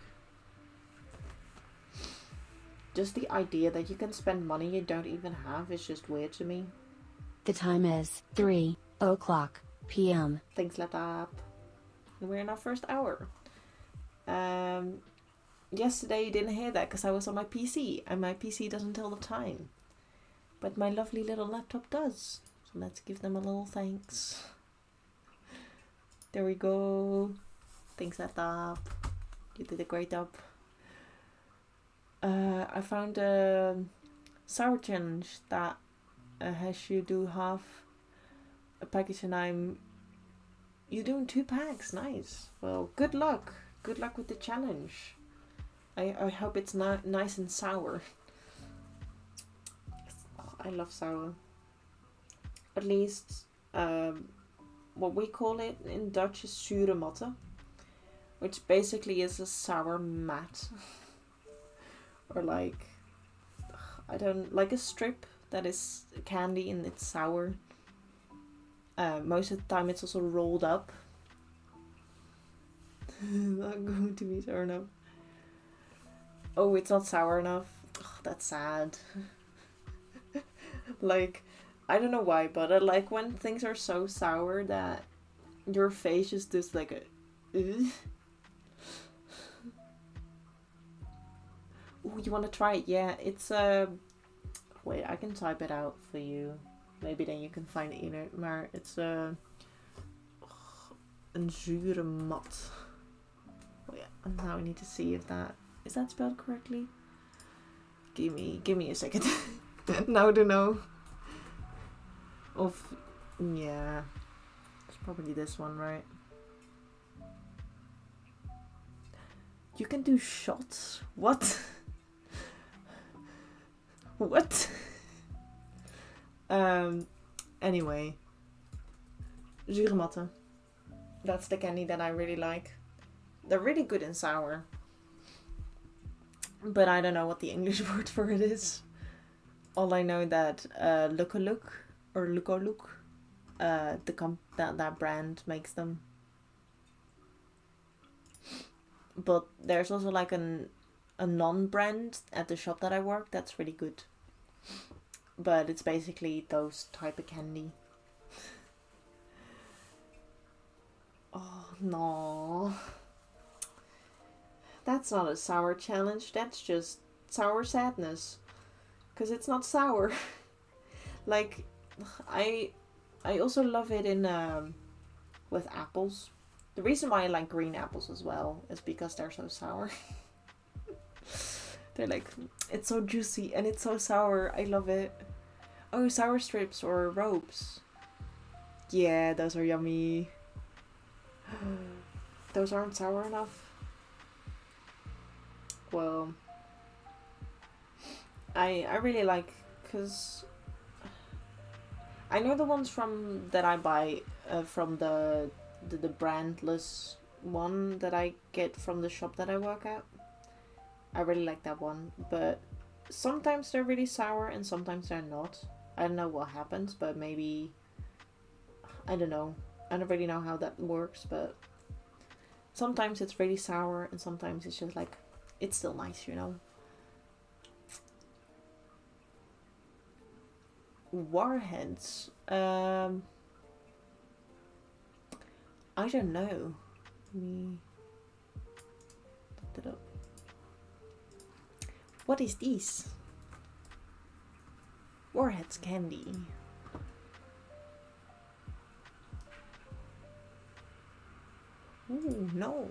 A: just the idea that you can spend money you don't even have is just weird to me.
B: The time is 3:00 p.m.
A: Thanks, laptop. And we're in our first hour. Yesterday you didn't hear that because I was on my PC, and my PC doesn't tell the time. But my lovely little laptop does. So let's give them a little thanks. There we go. Thanks, laptop. You did a great job. I found a sour challenge that has you do half a package, and you're doing 2 packs. Nice. Well, good luck. Good luck with the challenge. I hope it's not nice and sour. I love sour. At least what we call it in Dutch is zure matte, which basically is a sour mat. Or like, I don't like a strip that is candy and it's sour. Most of the time it's also rolled up. Not going to be sour enough. Oh, it's not sour enough. Oh, that's sad. Like, I don't know why, but I like when things are so sour that your face is just like a... Ooh, you want to try it? Yeah, it's wait, I can type it out for you. Maybe then you can find it in it. Maar it's een zure mat. Oh yeah, and now I need to see if that is that spelled correctly. Give me a second. Now to know. Of yeah, it's probably this one, right? You can do shots? What? What? Anyway. Zurematten. That's the candy that I really like. They're really good and sour. But I don't know what the English word for it is. All I know that Look or Look, that brand makes them. But there's also like a non-brand at the shop that I work that's really good. But it's basically those type of candy. Oh no. That's not a sour challenge, that's just sour sadness. Because it's not sour. Like, I also love it in with apples. The reason why I like green apples as well is because they're so sour. They're like, it's so juicy and it's so sour. I love it. Oh, sour strips or ropes. Yeah, those are yummy. Those aren't sour enough. Well, I really like, because I know the ones from that I buy from the brandless one that I get from the shop that I work at. I really like that one, but sometimes they're really sour and sometimes they're not. I don't know what happens, but maybe, I don't know. I don't really know how that works, but sometimes it's really sour and sometimes it's just like, it's still nice, you know. Warheads. I don't know. Let me look it up. What is this? Warheads candy. Ooh, no.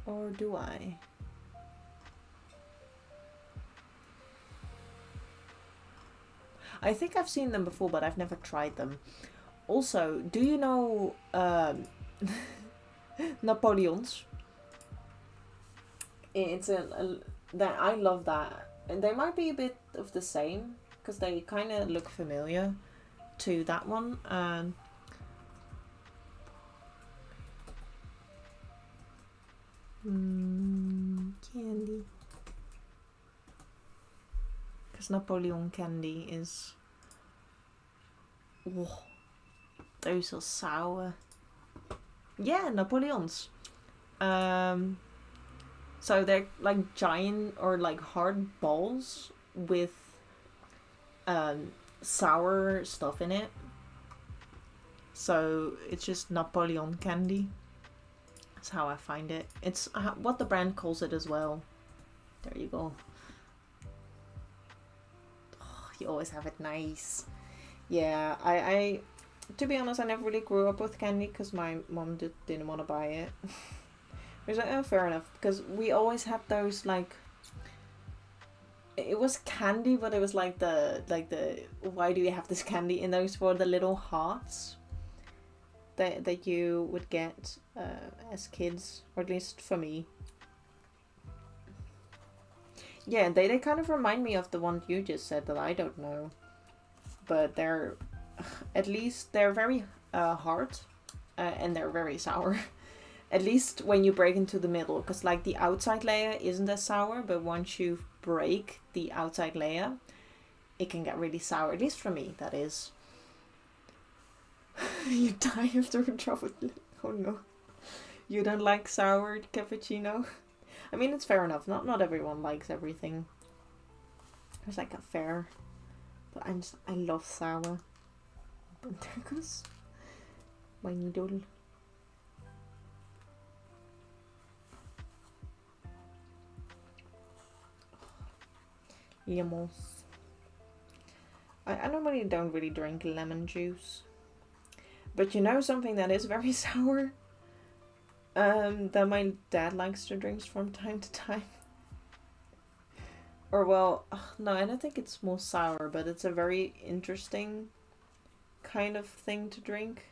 A: Or do I? I think I've seen them before, but I've never tried them. Also, do you know Napoleons? It's that I love that, and they might be a bit of the same because they kind of look familiar to that one. Candy. Because Napoleon candy is... Oh, those are sour. Yeah, Napoleons. So they're like giant or like hard balls with sour stuff in it. So it's just Napoleon candy. That's how I find it. It's what the brand calls it as well. There you go. Oh, you always have it nice. Yeah, I to be honest, I never really grew up with candy because my mom didn't want to buy it. I was like, oh, fair enough, because we always had those, like, it was candy, but it was like the why do you have this candy? And those were the little hearts that you would get as kids, or at least for me. Yeah, they kind of remind me of the one you just said that I don't know, but they're, at least they're very hard, and they're very sour. At least when you break into the middle, because like the outside layer isn't as sour, but once you break the outside layer, it can get really sour. At least for me, that is. You die after a drop of... Oh no. You don't like sour cappuccino? I mean, it's fair enough. Not everyone likes everything. There's like a fair... But I love sour. But there goes my noodle. Lemons. I normally don't really drink lemon juice. But you know something that is very sour? That my dad likes to drink from time to time. Or well, no, I don't think it's more sour, but it's a very interesting kind of thing to drink.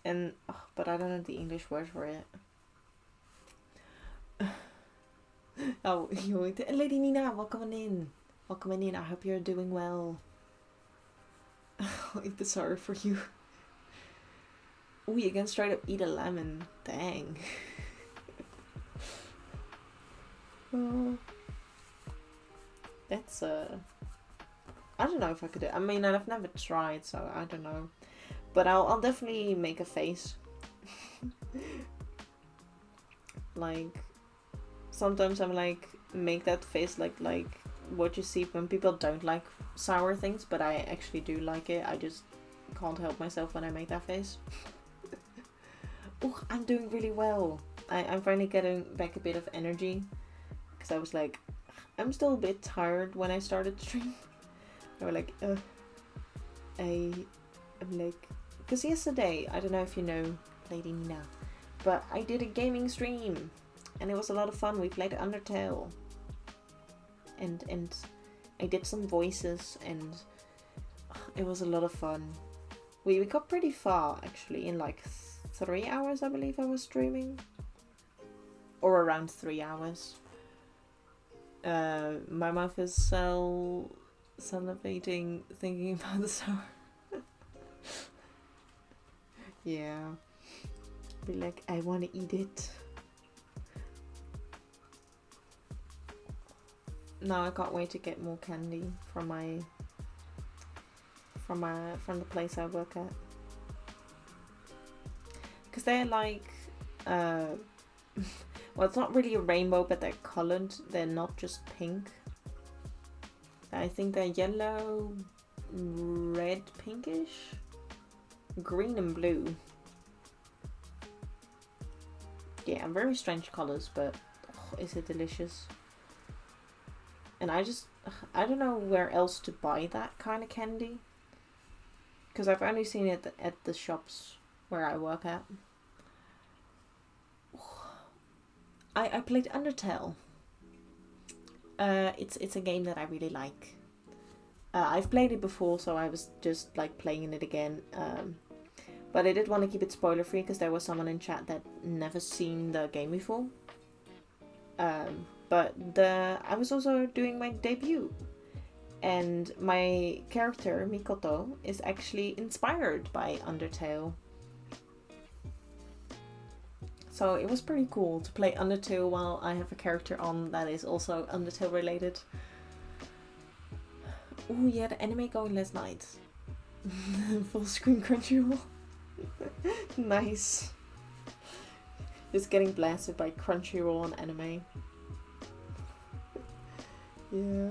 A: And, but I don't know the English word for it. Oh, Lady Nina, welcome in. Welcome in, I hope you're doing well. I'll eat the sour for you. Ooh, you can straight up eat a lemon. Dang. Oh. That's, I don't know if I could do it. I mean, I've never tried, so I don't know. But I'll definitely make a face. Like, sometimes I'm like, make that face like what you see when people don't like sour things, but I actually do like it. I just can't help myself when I make that face. Oh, I'm doing really well. I'm finally getting back a bit of energy. Because I was like, I'm still a bit tired when I started to stream. I was like, I'm like, because yesterday, I don't know if you know Lady Nina, but I did a gaming stream. And it was a lot of fun. We played Undertale. And I did some voices and it was a lot of fun. We got pretty far actually in like 3 hours, I believe I was streaming. Or around 3 hours. My mouth is salivating thinking about the sour. Yeah. Be like, I want to eat it. No, I can't wait to get more candy from the place I work at. Because they're like, well, it's not really a rainbow, but they're colored. They're not just pink. I think they're yellow, red, pinkish, green and blue. Yeah, very strange colors, but is it delicious? And I don't know where else to buy that kind of candy. Because I've only seen it at the shops where I work at. I played Undertale. It's a game that I really like. I've played it before, so I was just like playing it again. But I did want to keep it spoiler free because there was someone in chat that never seen the game before. But I was also doing my debut, and my character Mikoto is actually inspired by Undertale. So it was pretty cool to play Undertale while I have a character on that is also Undertale related. Oh yeah, the anime going last night. Full screen Crunchyroll. Nice. Just getting blasted by Crunchyroll on anime. Yeah.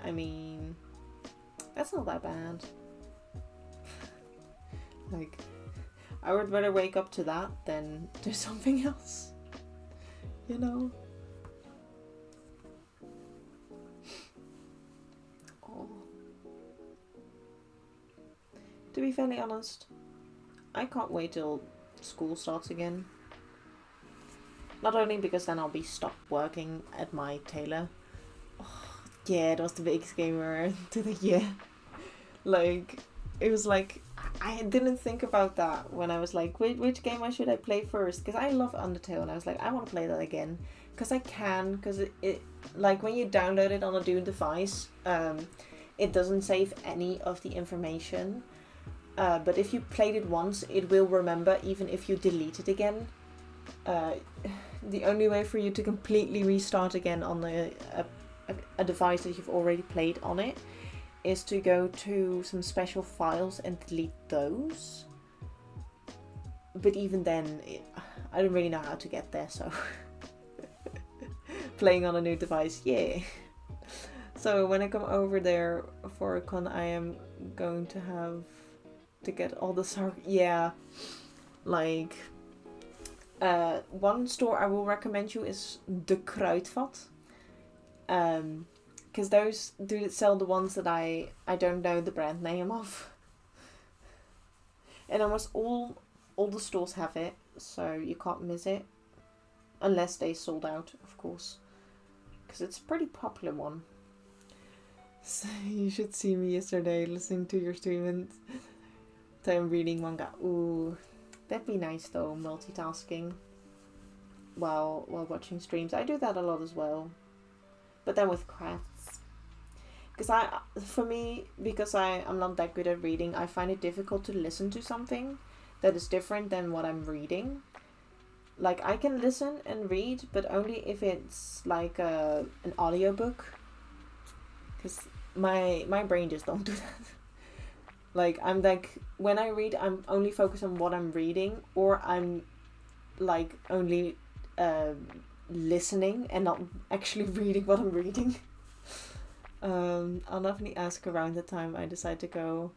A: I mean, that's not that bad. Like, I would rather wake up to that than do something else. You know? Oh. To be fairly honest, I can't wait till school starts again. Not only because then I'll be stopped working at my tailor. Oh, yeah, it was the biggest game to the year. Like, it was like, I didn't think about that when I was like, which game should I play first? Because I love Undertale and I was like, I want to play that again. Because I can, because it like when you download it on a new device, it doesn't save any of the information. But if you played it once, it will remember even if you delete it again. The only way for you to completely restart again on a device that you've already played on it is to go to some special files and delete those. But even then, I don't really know how to get there, so playing on a new device, yeah. So when I come over there for a con, I am going to have to get all the yeah, like One store I will recommend you is De Kruidvat. Because those do sell the ones that I don't know the brand name of. And almost all the stores have it, so you can't miss it. Unless they sold out, of course. Because it's a pretty popular one. So you should see me yesterday listening to your stream and I'm reading manga. Ooh, that'd be nice though, multitasking while watching streams. I do that a lot as well. But then with crafts. Because I'm not that good at reading, I find it difficult to listen to something that is different than what I'm reading. Like, I can listen and read, but only if it's like an audiobook. Because my brain just don't do that. Like, I'm like, when I read, I'm only focused on what I'm reading, or I'm like only listening and not actually reading what I'm reading. I'll definitely ask around the time I decide to go.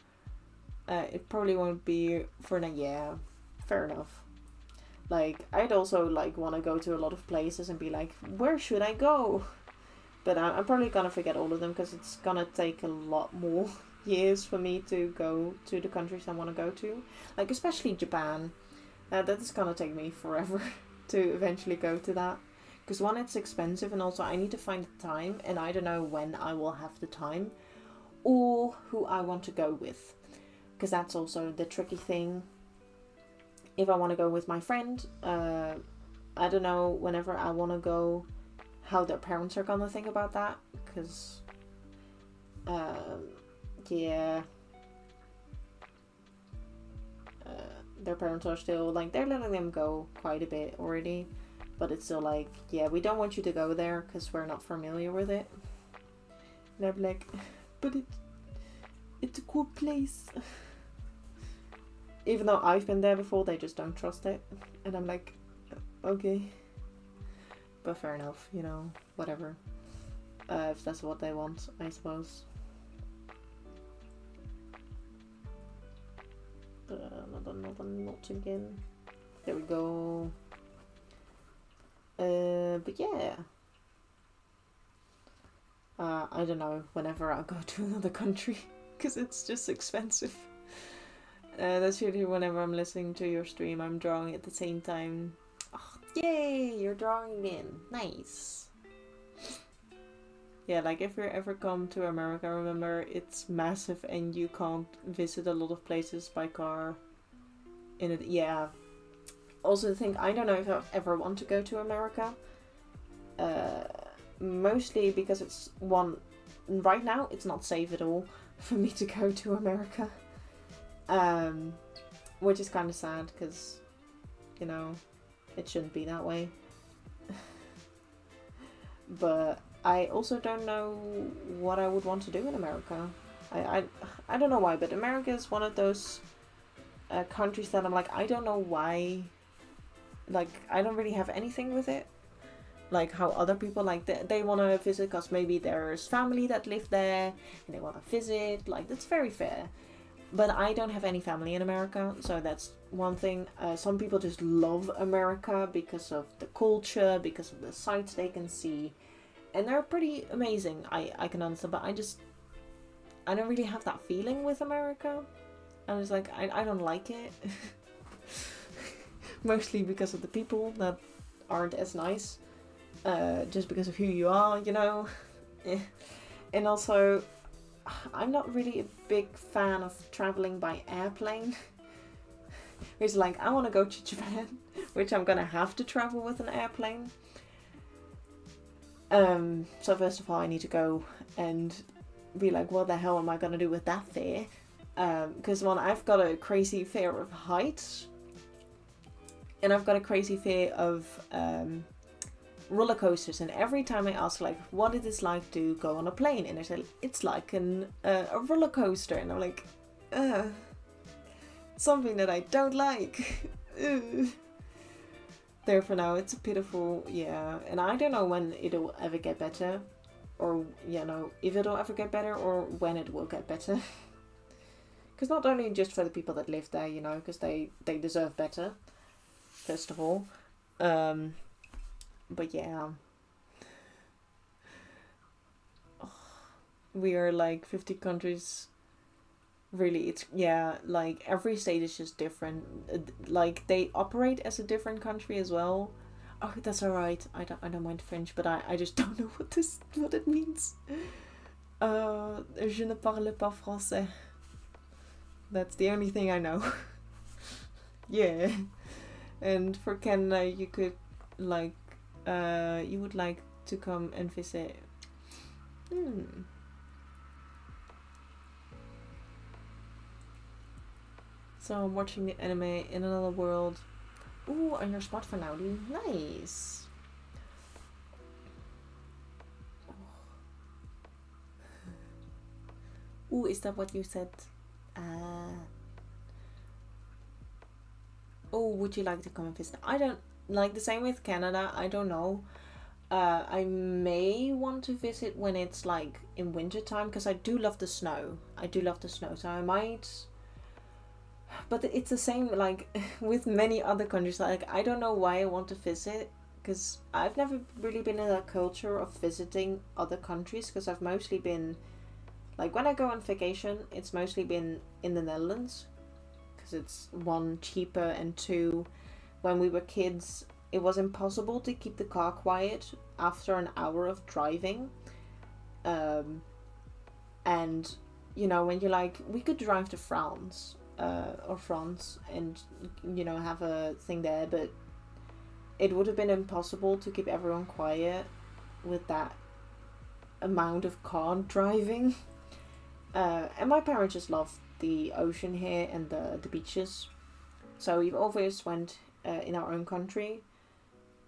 A: It probably won't be for now. Yeah, fair enough. Like, I'd also like want to go to a lot of places and be like, where should I go? But I'm probably gonna forget all of them because it's gonna take a lot more years for me to go to the countries I want to go to. Like, especially Japan. That is gonna take me forever to eventually go to that. Because one, it's expensive, and also I need to find the time, and I don't know when I will have the time or who I want to go with. Because that's also the tricky thing. If I want to go with my friend, I don't know whenever I want to go how their parents are gonna think about that. Because, yeah. Their parents are still, like, they're letting them go quite a bit already. But it's still like, yeah, we don't want you to go there because we're not familiar with it. And I'm like, but it's a cool place. Even though I've been there before, they just don't trust it. And I'm like, okay. But fair enough, you know, whatever. If that's what they want, I suppose. Another not again. There we go. But yeah. I don't know, whenever I go to another country. Because it's just expensive. That's usually whenever I'm listening to your stream, I'm drawing at the same time. Oh, yay! You're drawing in. Nice. Yeah, like if you ever come to America, remember it's massive and you can't visit a lot of places by car. Yeah. Also the thing, I don't know if I ever want to go to America. Mostly because it's right now it's not safe at all for me to go to America. Which is kind of sad because, you know, it shouldn't be that way. But I also don't know what I would want to do in America. I don't know why, but America is one of those countries that I'm like, I don't know why. Like, I don't really have anything with it. Like how other people, like, they want to visit because maybe there's family that live there and they want to visit. Like, that's very fair. But I don't have any family in America, so that's one thing. Some people just love America because of the culture, because of the sights they can see. And they're pretty amazing, I can understand. But I don't really have that feeling with America. I was like, I don't like it. Mostly because of the people that aren't as nice. Just because of who you are, you know. And also, I'm not really a big fan of traveling by airplane. It's like, I want to go to Japan, which I'm gonna have to travel with an airplane. So first of all, I need to go and be like, what the hell am I gonna do with that fear? Because one, I've got a crazy fear of heights. And I've got a crazy fear of roller coasters. And every time I ask, like, what it is like to go on a plane, and they say it's like a roller coaster, and I'm like, something that I don't like. There for now, it's a pitiful, yeah. And I don't know when it'll ever get better, or you know, if it'll ever get better, or when it will get better. Because not only just for the people that live there, you know, because they deserve better, first of all. But yeah. We are like 50 countries. Really, it's, yeah, like every state is just different. Like they operate as a different country as well. Oh, that's alright. I don't mind French, but I just don't know what it means. Je ne parle pas français. That's the only thing I know. Yeah. And for Canada, you could like you would like to come and visit. So I'm watching the anime in another world. Ooh, on your smartphone now, dude. Nice. Ooh, is that what you said? Oh, would you like to come and visit? I don't, like the same with Canada, I don't know. I may want to visit when it's like in winter time, because I do love the snow. So I might. But it's the same like with many other countries. Like I don't know why I want to visit, because I've never really been in a culture of visiting other countries, because I've mostly been like, when I go on vacation, it's mostly been in the Netherlands, because it's one, cheaper, and two, when we were kids it was impossible to keep the car quiet after an hour of driving. And you know, when you're like, we could drive to France and you know, have a thing there, but it would have been impossible to keep everyone quiet with that amount of car driving. And my parents just love the ocean here and the beaches, so we've always went in our own country,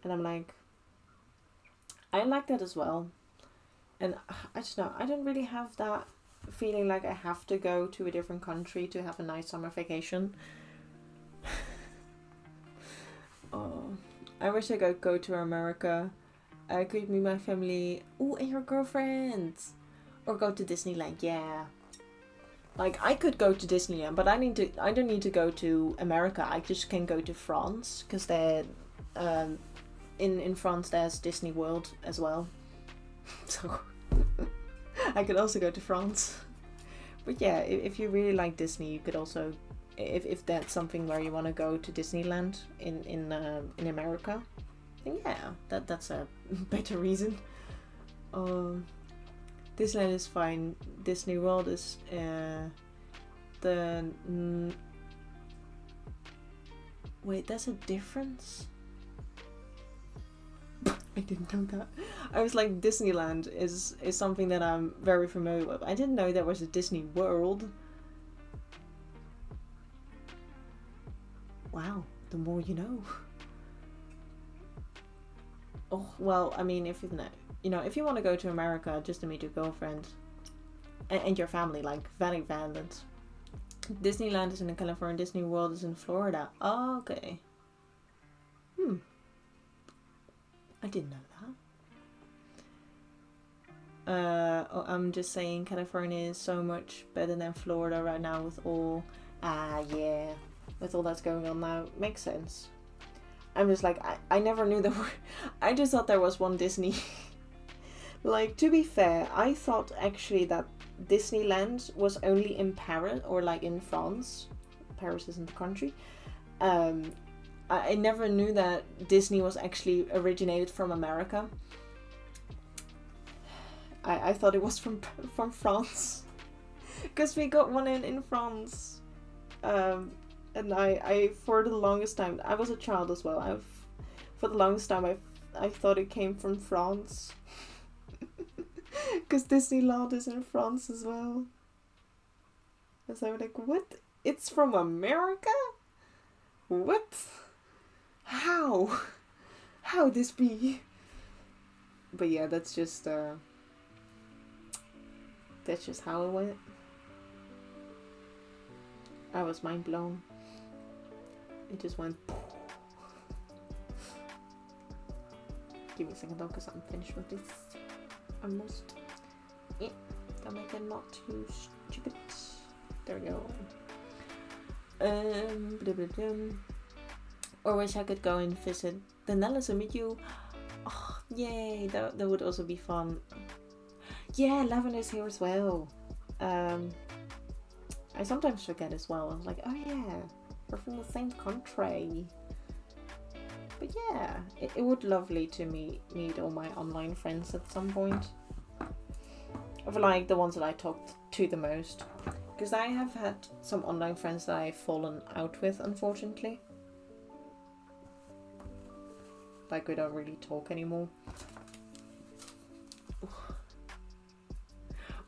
A: and I'm like, I like that as well. And I just know, I don't really have that feeling like I have to go to a different country to have a nice summer vacation. Oh, I wish I could go to America. I could meet my family. Ooh, and your girlfriend. Or go to Disneyland, yeah. Like, I could go to Disneyland, but I don't need to go to America. I just can go to France, because they're, in France there's Disney World as well. So, I could also go to France. But yeah, if you really like Disney, you could also, if that's something where you want to go to Disneyland in America, then yeah, that's a better reason. Disneyland is fine. Disney World is wait, there's a difference? I didn't know that. I was like, Disneyland is something that I'm very familiar with. I didn't know there was a Disney World. Wow, the more you know. Oh, well, I mean, if you know, if you want to go to America just to meet your girlfriend and your family, like, very valid. Disneyland is in California, Disney World is in Florida. Oh, okay. I didn't know that. Oh, I'm just saying California is so much better than Florida right now with all, yeah, with all that's going on now. Makes sense. I'm just like, I never knew there were, I just thought there was one Disney. Like, to be fair, I thought actually that Disneyland was only in Paris, or like in France. Paris isn't the country. I never knew that Disney was actually originated from America. I thought it was from France. Because we got one in France. And I for the longest time, I was a child as well, for the longest time I thought it came from France. Because Disneyland is in France as well. And so I'm like, what? It's from America? What? How? How this be? But yeah, that's just how it went. I was mind blown. It just went. Give me a second though, because I'm finished with this. Almost. Yeah, gotta make it not too stupid. There we go. Or wish I could go and visit the Netherlands and meet you. Oh, yay, that would also be fun. Yeah, Levin is here as well. I sometimes forget as well. I was like, oh yeah, we're from the same country. But yeah, it would be lovely to meet all my online friends at some point. Of like the ones that I talked to the most. Because I have had some online friends that I've fallen out with, unfortunately. Like, we don't really talk anymore.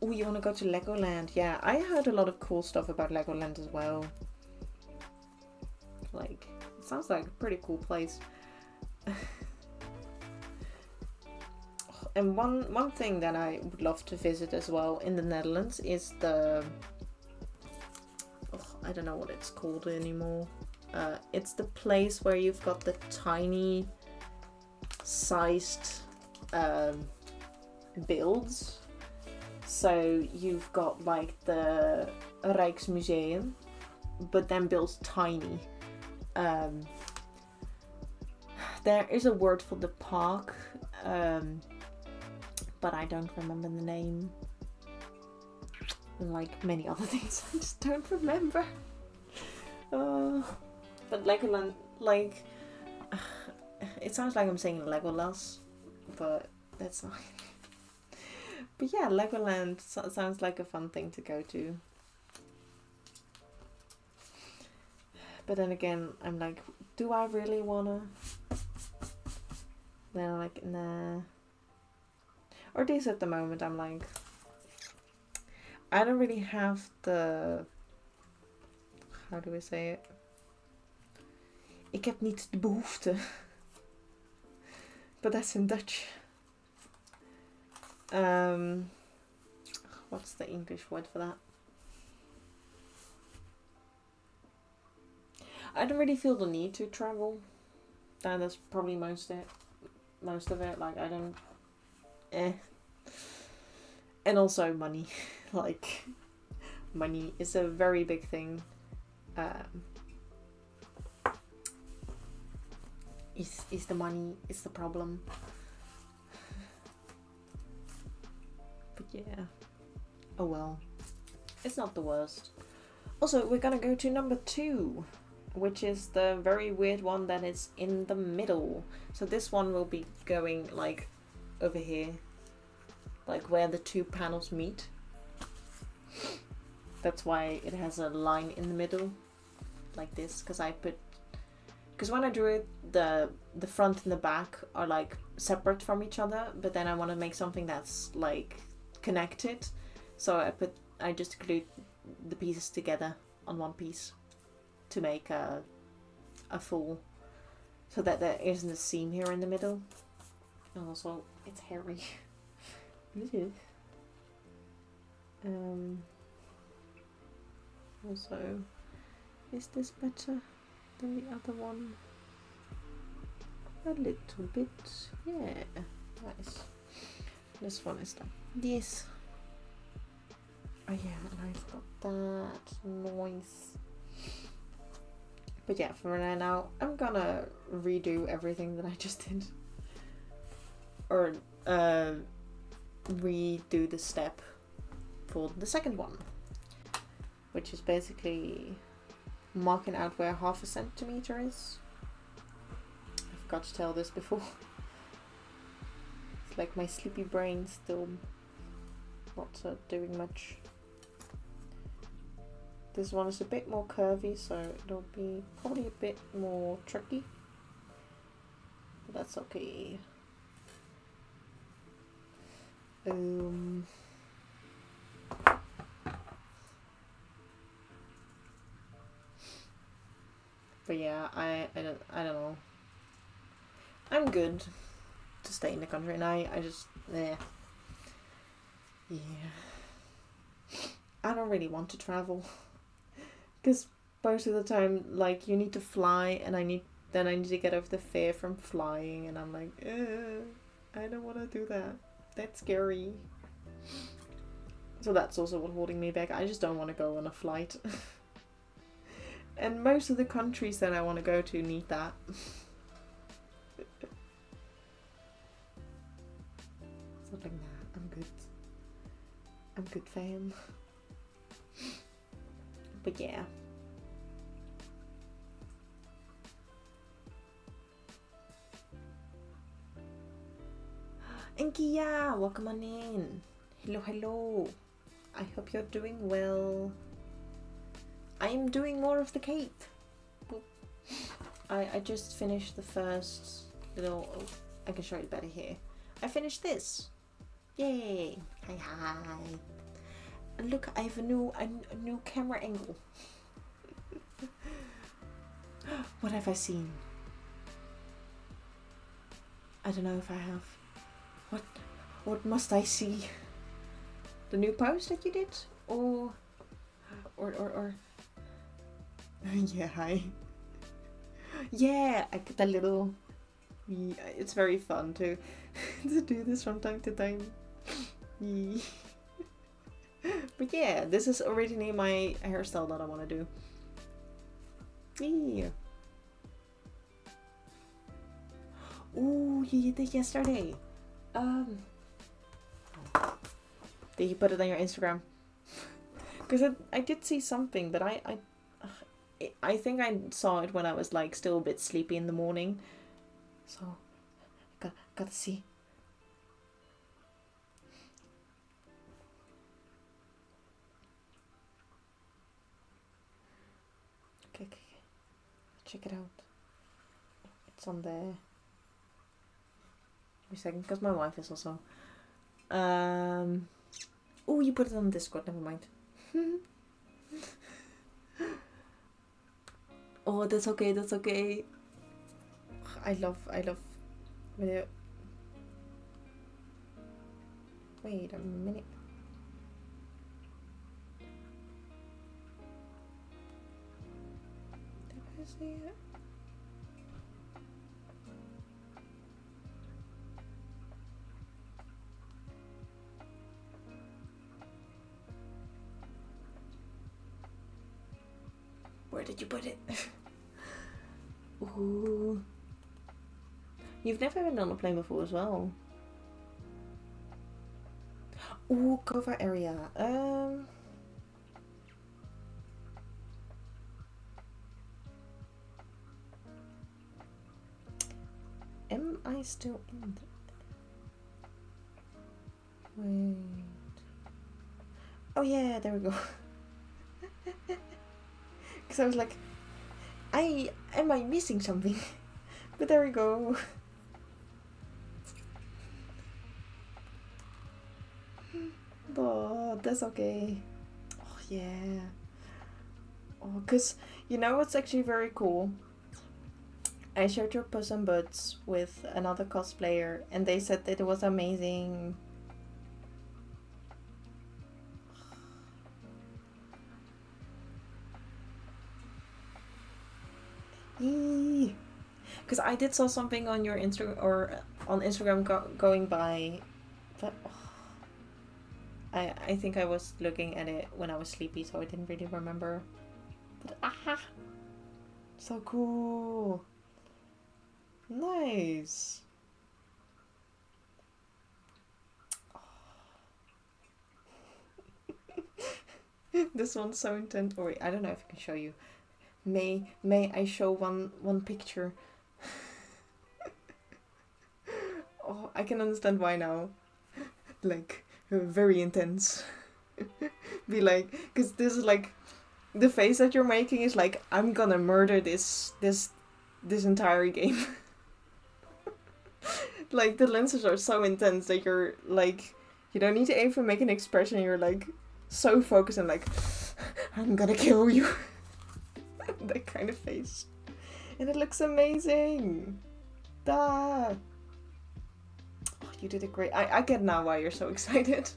A: Oh, you want to go to Legoland? Yeah, I heard a lot of cool stuff about Legoland as well. Like, it sounds like a pretty cool place. And one thing that I would love to visit as well in the Netherlands is the... Oh, I don't know what it's called anymore. It's the place where you've got the tiny sized builds. So you've got like the Rijksmuseum, but then built tiny. There is a word for the park, but I don't remember the name. Like many other things, I just don't remember. But Legoland, like, it sounds like I'm saying Legolas, but that's not. But yeah, Legoland sounds like a fun thing to go to. But then again, I'm like, do I really wanna? Then I'm like, nah. Or at least at the moment, I'm like, I don't really have the... How do we say it? Ik heb niet de behoefte. But that's in Dutch. What's the English word for that? I don't really feel the need to travel. That's probably most of it. Like, I don't... And also money. Like, money is a very big thing. Is the money is the problem. But yeah. Oh well. It's not the worst. Also, we're gonna go to number 2, which is the very weird one that is in the middle. So this one will be going like over here. Like where the 2 panels meet. That's why it has a line in the middle. Like this, because when I drew it, the front and the back are like separate from each other, but then I want to make something that's like connected, so I just glued the pieces together on one piece to make a full, so that there isn't a seam here in the middle. And also it's hairy. Also, is this better than the other one? A little bit, yeah, nice. This one is like this. Oh yeah, and I've got that noise. But yeah, for right now, I'm gonna redo everything that I just did. Or redo the step for the second one. Which is basically marking out where 1/2 centimeter is. I forgot to tell this before. It's like my sleepy brain still not doing much. This one is a bit more curvy, so it'll be probably a bit more tricky. But that's okay. But yeah, I don't know. I'm good to stay in the country, and I just yeah. I don't really want to travel, because most of the time, like, you need to fly, and I need to get over the fear from flying, and I'm like, I don't want to do that. That's scary. So that's also what's holding me back. I just don't want to go on a flight. And most of the countries that I want to go to need that. was like, nah, I'm good. I'm good, fam. But yeah. And Kia, welcome on in. Hello, hello. I hope you're doing well. I am doing more of the cape. I just finished the first little... Oh, I can show you better here. I finished this. Yay! Hi, hi. And look, I have a new camera angle. What have I seen? I don't know if I have. What must I see? The new post that you did? Or yeah, hi. Yeah, I get a little... Yeah, it's very fun to do this from time to time. Yeah. But yeah, this is originally my hairstyle that I want to do. Yeah. Ooh, you did yesterday. Did you put it on your Instagram? Because I did see something, but I think I saw it when I was like still a bit sleepy in the morning. So, gotta see. Okay. Check it out. It's on there. Wait a second, because my wife is also... Oh, you put it on Discord, never mind. Oh, that's okay, that's okay. I love video. Wait a minute. Did I see it? Where did you put it? Ooh. You've never been on a plane before as well. Ooh, cover area. Am I still in the... Wait. Oh yeah, there we go. Because I was like, am I missing something? But there we go. But that's okay. Oh yeah. Oh, cause you know what's actually very cool? I shared your Puss in Boots with another cosplayer, and they said that it was amazing. Because I did saw something on your Instagram or on Instagram going by, but I think I was looking at it when I was sleepy, so I didn't really remember. But aha, so cool, nice. This one's so intense. Oh wait, I don't know if I can show you. May I show one picture? Oh, I can understand why now. Like, very intense. Be like, because this is like, the face that you're making is like, I'm gonna murder this entire game. Like, the lenses are so intense that you're like, you don't need to even make an expression. You're like, so focused and like, I'm gonna kill you. That kind of face. And it looks amazing. Da. Oh, you did it great. I get now why you're so excited.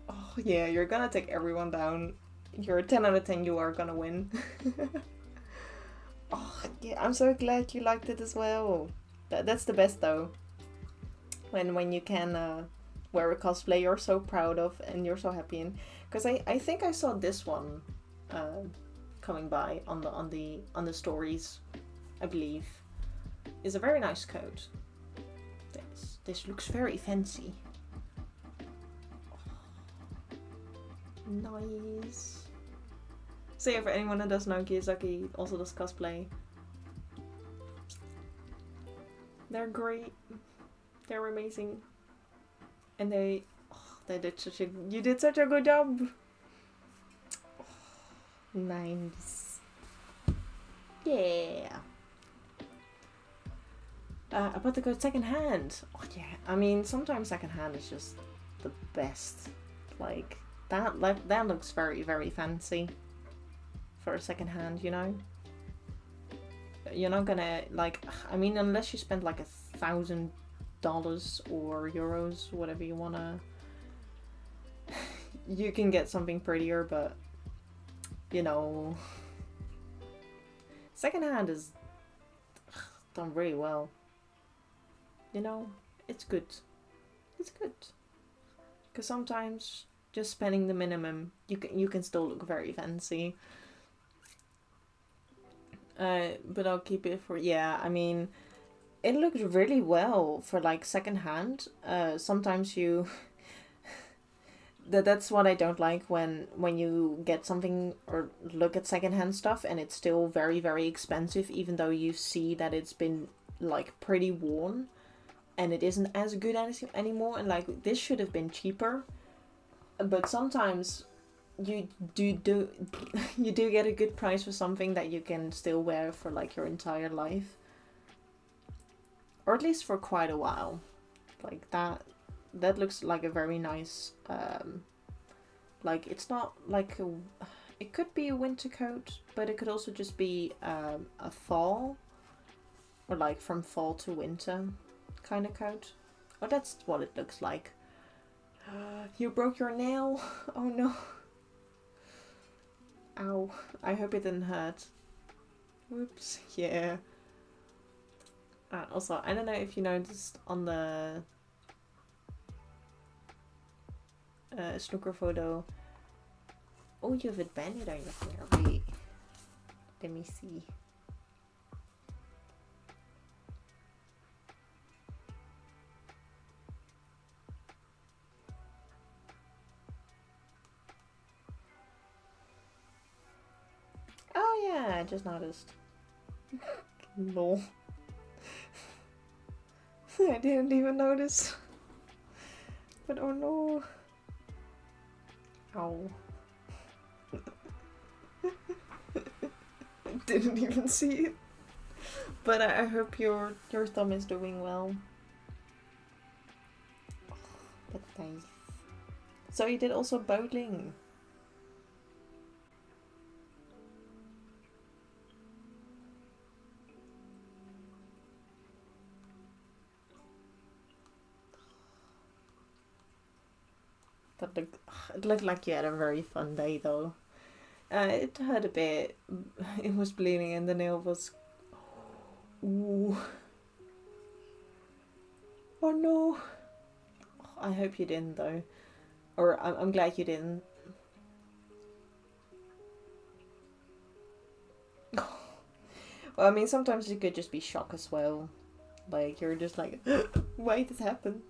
A: Oh yeah, you're gonna take everyone down. You're a 10 out of 10, you are gonna win. Oh yeah, I'm so glad you liked it as well. That's the best though. When you can wear a cosplay you're so proud of and you're so happy in. Because I think I saw this one coming by on the stories, I believe. Is a very nice coat. this looks very fancy. Nice. So yeah, for anyone that doesn't know, Kiyosaki also does cosplay. They're great. They're amazing. And they did you did such a good job. Nice. Yeah. About to go second hand. Oh yeah. I mean, sometimes second hand is just the best. Like that looks very, very fancy for a second hand, you know? You're not gonna, like, I mean, unless you spend like $1,000 or euros, whatever you wanna, you can get something prettier, but, you know, second hand is done really well. You know, it's good. It's good. Because sometimes just spending the minimum, you can still look very fancy. But I'll keep it for, yeah, I mean, it looks really well for like second hand. Sometimes you that's what I don't like when you get something or look at secondhand stuff and it's still very, very expensive, even though you see that it's been like pretty worn and it isn't as good as anymore, and like this should have been cheaper. But sometimes you do you do get a good price for something that you can still wear for like your entire life, or at least for quite a while. Like that looks like a very nice like, it's not like it could be a winter coat, but it could also just be a fall, or like from fall to winter kind of coat. Oh, that's what it looks like. You broke your nail. Oh no. Ow. I hope it didn't hurt. Whoops. Yeah. Also, I don't know if you noticed on the snooker photo. Oh, you have a bandit on your finger. Wait. Let me see. Oh yeah, I just noticed. Lol. I didn't even notice. But oh no. Ow. Didn't even see it. But I hope your thumb is doing well. Oh, that's nice. So you did also bowling. It looked like you had a very fun day though. It hurt a bit. It was bleeding and the nail was... Ooh. Oh no. I hope you didn't though. Or I'm glad you didn't. Well, I mean, sometimes it could just be shock as well. Like, you're just like, why did this happen?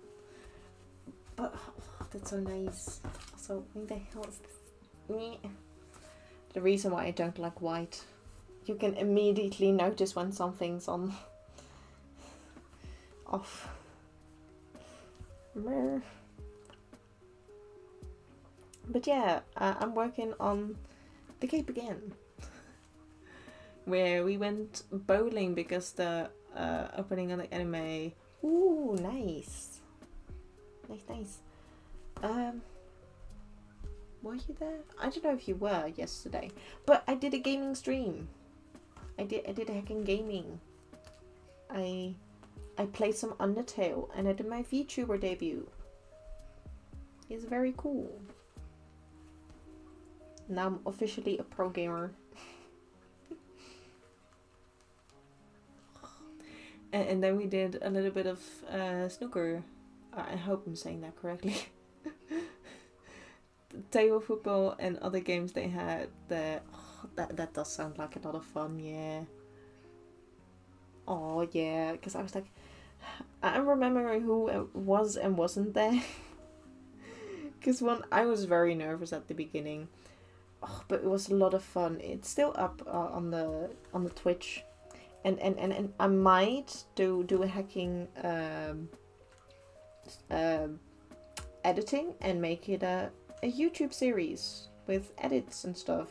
A: But, oh, that's so nice. So, what the hell is this? The reason why I don't like white. You can immediately notice when something's on. Off. But yeah, I'm working on the Cape again. Where we went bowling because the opening of the anime. Ooh, nice. Nice. Were you there? I don't know if you were yesterday, but I did a gaming stream. I did a hacking gaming. I played some Undertale and I did my VTuber debut. It's very cool. Now I'm officially a pro gamer. And then we did a little bit of snooker. I hope I'm saying that correctly. Table football and other games they had there. Oh, that does sound like a lot of fun, yeah. Oh yeah, because I was like, I'm remembering who was and wasn't there. Because I was very nervous at the beginning. Oh, but it was a lot of fun. It's still up on the Twitch. And I might do a hacking editing and make it a YouTube series with edits and stuff.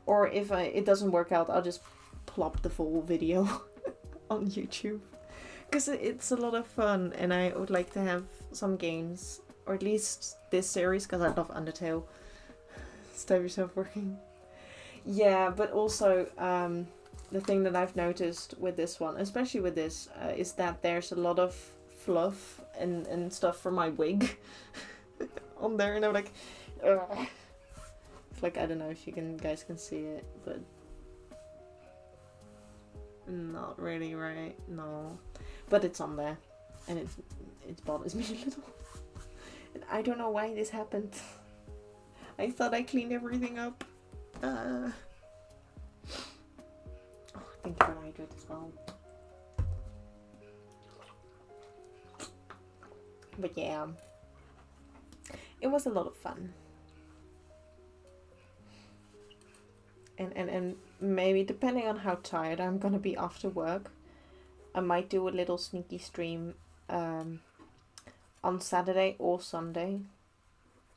A: Or if it doesn't work out, I'll just plop the full video on YouTube. Because it's a lot of fun, and I would like to have some games, or at least this series, because I love Undertale. Stab yourself working. Yeah, but also the thing that I've noticed with this one, especially with this, is that there's a lot of fluff and stuff for my wig on there, and I'm like, ugh. It's like, I don't know if you guys can see it, but not really, right? No, but it's on there, and it bothers me a little, and I don't know why this happened. I thought I cleaned everything up. Oh, I think you're hydrated as well. But yeah, it was a lot of fun. And maybe depending on how tired I'm gonna be after work, I might do a little sneaky stream on Saturday or Sunday,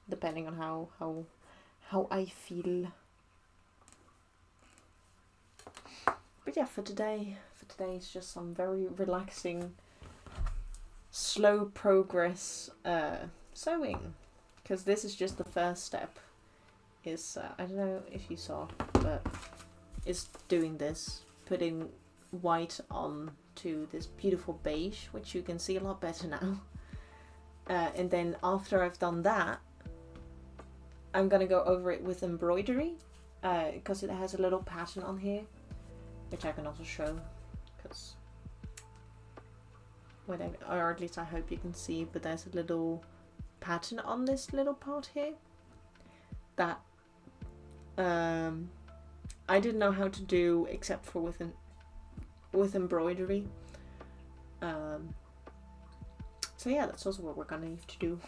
A: depending on how I feel. But yeah, for today it's just some very relaxing, slow progress sewing, because this is just the first step. Is I don't know if you saw, but is doing this, putting white on to this beautiful beige, which you can see a lot better now. And then after I've done that, I'm gonna go over it with embroidery, because it has a little pattern on here, which I can also show, because whatever, or at least I hope you can see, but there's a little pattern on this little part here that I didn't know how to do except for with embroidery. So yeah, that's also what we're gonna need to do.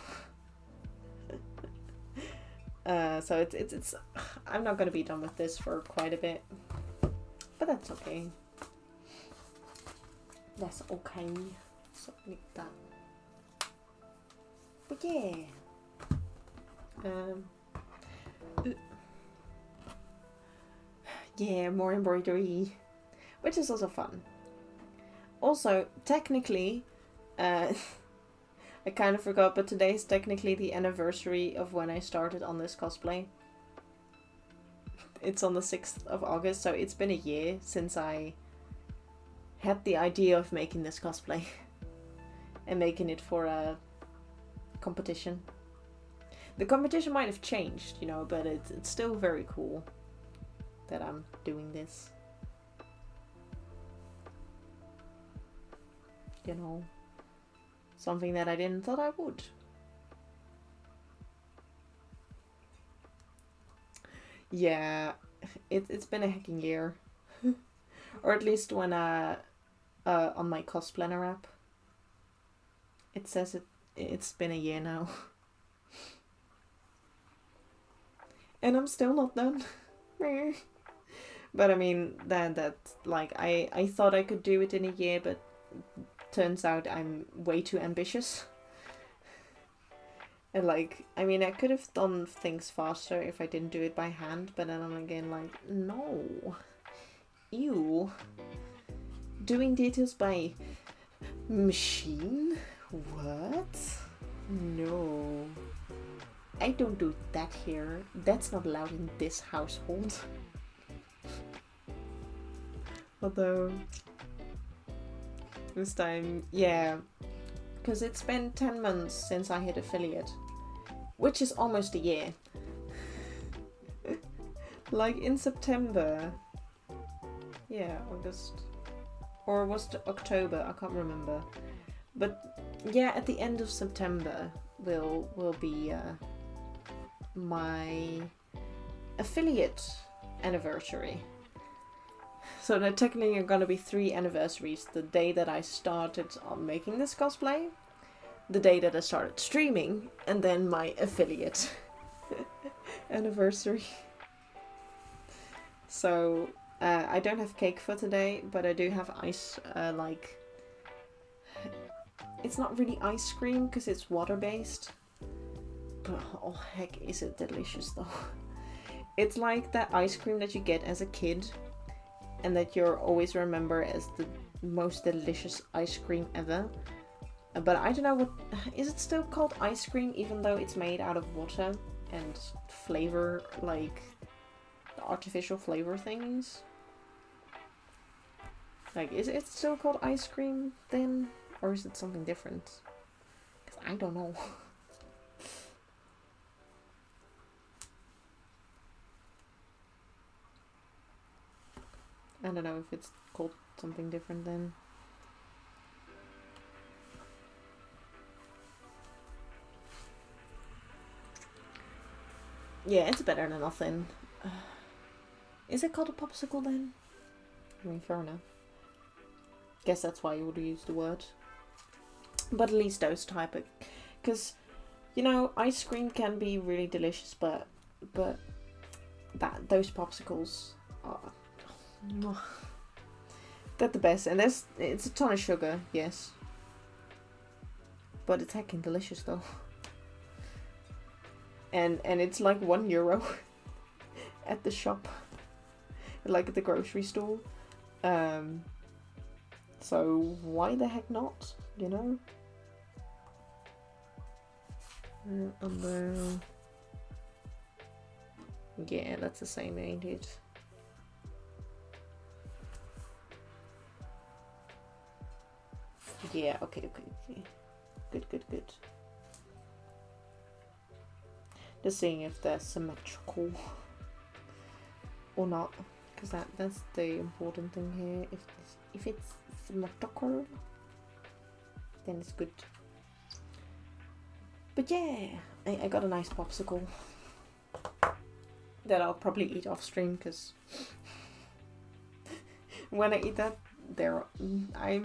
A: So it's I'm not gonna be done with this for quite a bit, but that's okay. That's okay. So like that. But yeah. Yeah, more embroidery, which is also fun. Also, technically, I kind of forgot, but today is technically the anniversary of when I started on this cosplay. It's on the 6th of August, so it's been a year since I had the idea of making this cosplay and making it for a competition. The competition might have changed, you know, but it's still very cool that I'm doing this. You know, something that I didn't thought I would. Yeah, it's been a heckin' year. Or at least when on my Cosplanner app it says it's been a year now. And I'm still not done. But I mean, that like I thought I could do it in a year, but turns out I'm way too ambitious. And like, I mean, I could have done things faster if I didn't do it by hand, but then I'm again like, no. Ew. Doing details by machine? What? No. I don't do that here. That's not allowed in this household. Although, this time, yeah. Because it's been 10 months since I hit affiliate. Which is almost a year. Like in September. Yeah, August. Or was it October? I can't remember. But yeah, at the end of September will be my affiliate anniversary. So there technically are gonna be 3 anniversaries. The day that I started on making this cosplay, the day that I started streaming, and then my affiliate anniversary. So I don't have cake for today, but I do have ice, like, it's not really ice cream because it's water based, but oh heck is it delicious though. It's like that ice cream that you get as a kid and that you'll always remember as the most delicious ice cream ever. But I don't know what, is it still called ice cream even though it's made out of water and flavor, like artificial flavor things? Like, is it still called ice cream then? Or is it something different? Because I don't know. I don't know if it's called something different then. Yeah, it's better than nothing. Is it called a popsicle then? I mean, fair enough. Guess that's why you would use the word. But at least those type of... Because, you know, ice cream can be really delicious, but those popsicles are... They're the best. And it's a ton of sugar, yes. But it's heckin' delicious though. And it's like €1 at the shop. Like at the grocery store. So why the heck not, you know? Yeah, that's the same, ain't it? Yeah, okay. Good. Just seeing if they're symmetrical or not, because that's the important thing here. If it's symmetrical, then it's good. But yeah, I got a nice popsicle that I'll probably eat off stream, because when I eat that, I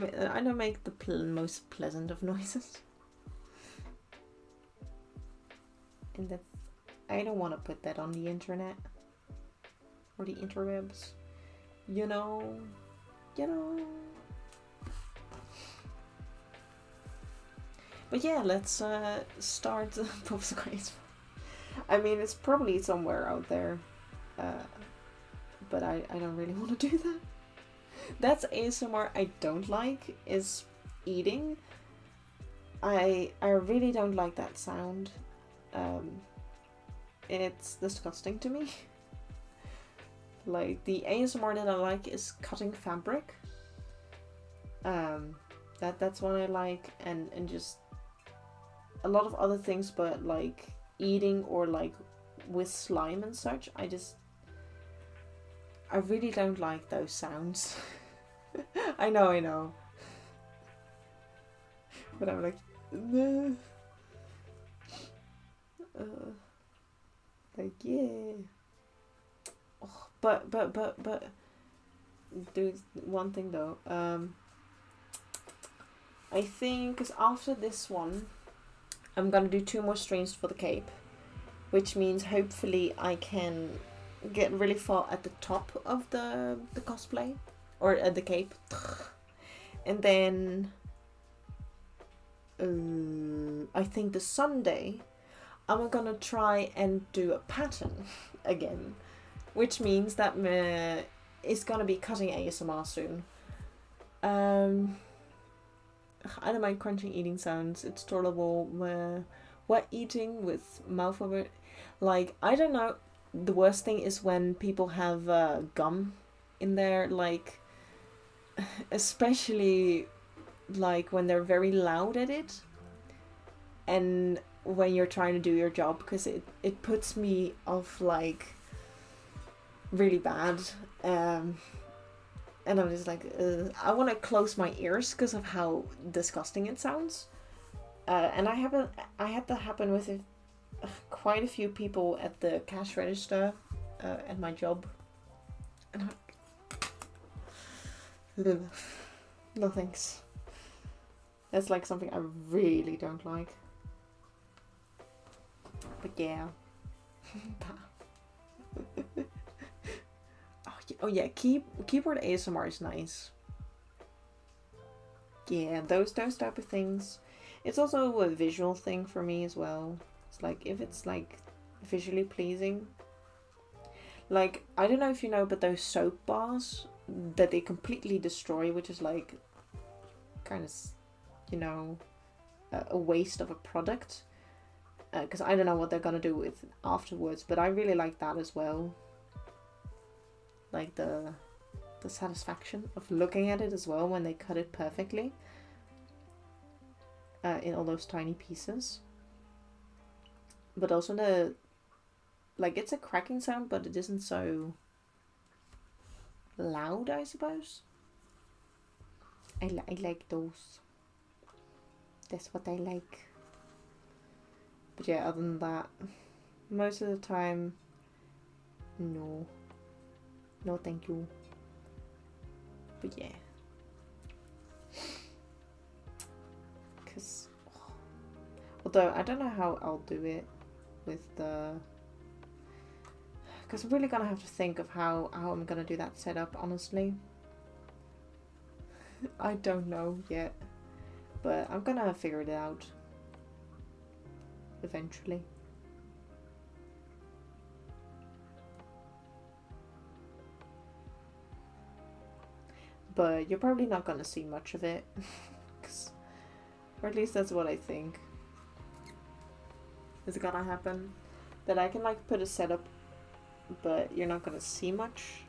A: don't make the most pleasant of noises, and that's, I don't want to put that on the internet or the interwebs, you know. But yeah, let's start popsicles. I mean, it's probably somewhere out there, but I don't really want to do that. That's ASMR I don't like, is eating. I really don't like that sound. It's disgusting to me. Like, the ASMR that I like is cutting fabric. That's what I like, and just a lot of other things, but like eating or like with slime and such, I really don't like those sounds. I know. But I'm like, nah. Like, yeah. Oh, but do one thing though. I think, because after this one, I'm gonna do 2 more streams for the cape, which means hopefully I can get really far at the top of the cosplay, or at the cape, and then I think the Sunday I'm gonna try and do a pattern again, which means that it's gonna be cutting ASMR soon. I don't mind crunching eating sounds. It's tolerable. Wet eating with mouth over. Like, I don't know. The worst thing is when people have gum in there. Like, especially like when they're very loud at it, and when you're trying to do your job, because it puts me off like really bad. And I'm just like, I want to close my ears because of how disgusting it sounds. And I had that happen with quite a few people at the cash register at my job. And No thanks. That's like something I really don't like. But yeah. Oh yeah, keyboard ASMR is nice. Yeah, those type of things. It's also a visual thing for me as well. It's like if it's like visually pleasing. Like, I don't know if you know, but those soap bars that they completely destroy, which is like kind of, you know, a waste of a product. Because I don't know what they're gonna do with it afterwards, but I really like that as well. Like the satisfaction of looking at it as well when they cut it perfectly in all those tiny pieces. But also the, like, it's a cracking sound, but it isn't so loud, I suppose. I like those. That's what I like. But yeah, other than that, most of the time, no. No thank you. But yeah. Because, although I don't know how I'll do it with the... Because I'm really gonna have to think of how I'm gonna do that setup, honestly. I don't know yet. But I'm gonna figure it out. Eventually. But you're probably not gonna see much of it. Or at least that's what I think is gonna happen. That I can like put a setup, but you're not gonna see much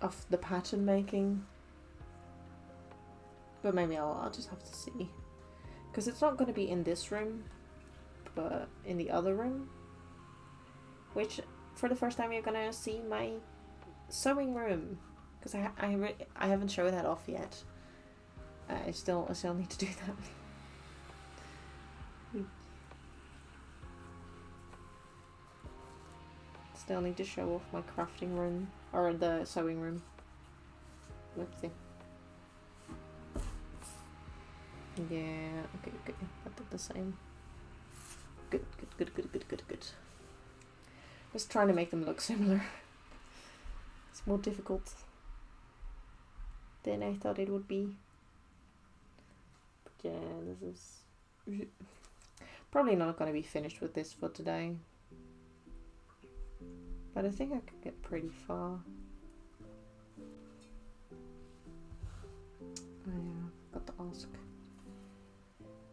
A: of the pattern making. But maybe I'll just have to see. Because it's not gonna be in this room, but in the other room. Which, for the first time, you're gonna see my sewing room. Because I haven't shown that off yet. I still need to do that. Still need to show off my crafting room, or the sewing room. Whoopsie. Yeah, okay, I did the same. Good. Just trying to make them look similar. It's more difficult than I thought it would be. But yeah, this is probably not going to be finished with this for today. But I think I could get pretty far. Oh yeah, got to ask.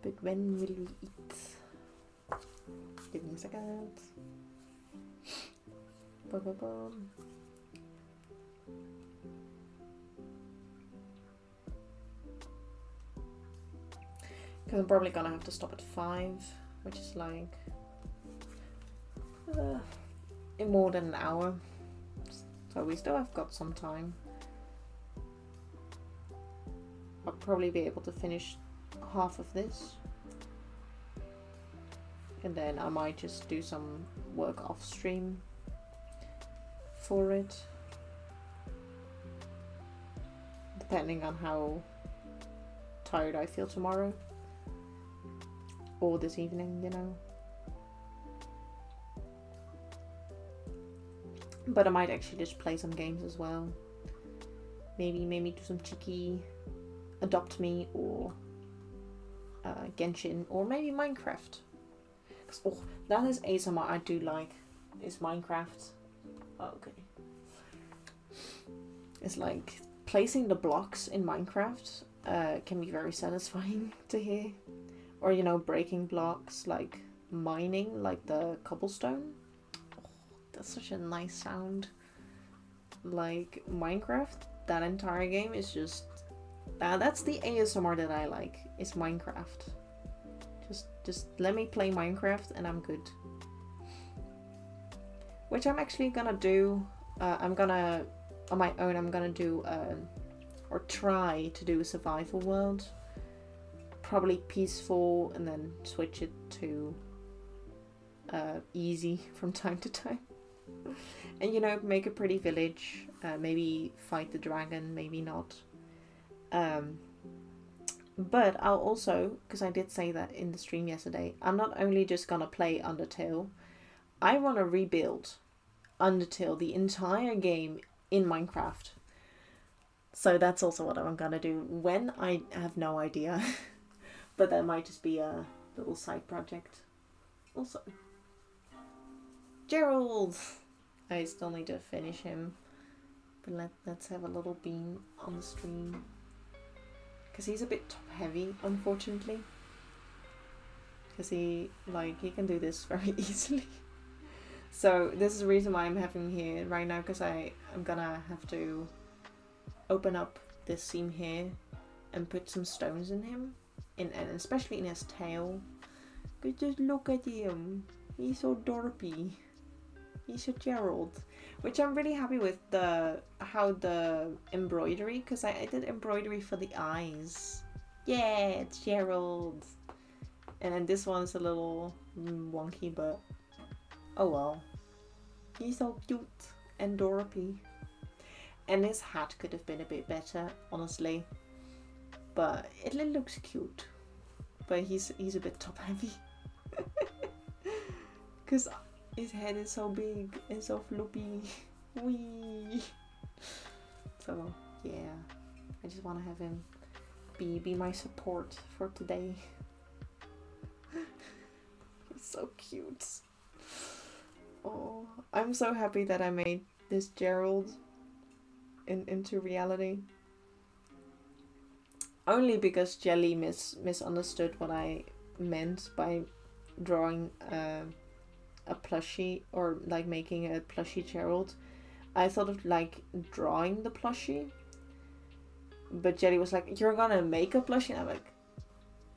A: But when will we eat? Give me a second. Ba-ba-bum. Because I'm probably gonna have to stop at 5, which is like in more than an hour. So we still have got some time. I'll probably be able to finish half of this. And then I might just do some work off stream for it. Depending on how tired I feel tomorrow. Or this evening, you know. But I might actually just play some games as well. Maybe do some cheeky Adopt Me or Genshin or maybe Minecraft. Oh, that is ASMR I do like. Is Minecraft. Oh, okay. It's like placing the blocks in Minecraft can be very satisfying to hear. Or, you know, breaking blocks, like mining, like the cobblestone. Oh, that's such a nice sound. Like Minecraft, that entire game is just... that's the ASMR that I like, is Minecraft. Just let me play Minecraft and I'm good. Which I'm actually gonna do. I'm gonna, on my own, I'm gonna do, or try to do a survival world. Probably peaceful, and then switch it to easy from time to time. And you know, make a pretty village, maybe fight the dragon, maybe not. But I'll also, because I did say that in the stream yesterday, I'm not only just gonna play Undertale, I want to rebuild Undertale, the entire game, in Minecraft. So that's also what I'm gonna do. When, I have no idea. But that might just be a little side project. Also, Gerald! I still need to finish him. But let's have a little beam on the stream. Because he's a bit top heavy, unfortunately. Because he can do this very easily. So this is the reason why I'm having him here right now, because I'm gonna have to open up this seam here and put some stones in him. And especially in his tail. Because just look at him. He's so dorpy. He's a Gerald. Which I'm really happy with how the embroidery, because I did embroidery for the eyes. Yeah, it's Gerald. And then this one's a little wonky, but oh well. He's so cute and dorpy. And his hat could have been a bit better, honestly. But it looks cute. But he's a bit top heavy. Because his head is so big and so floppy. Wee. So yeah, I just want to have him be my support for today. He's so cute. Oh, I'm so happy that I made this Gerald into reality. Only because Jelly misunderstood what I meant by drawing a plushie, or like making a plushie Gerald. I thought of like drawing the plushie, but Jelly was like, "You're gonna make a plushie?" And I'm like,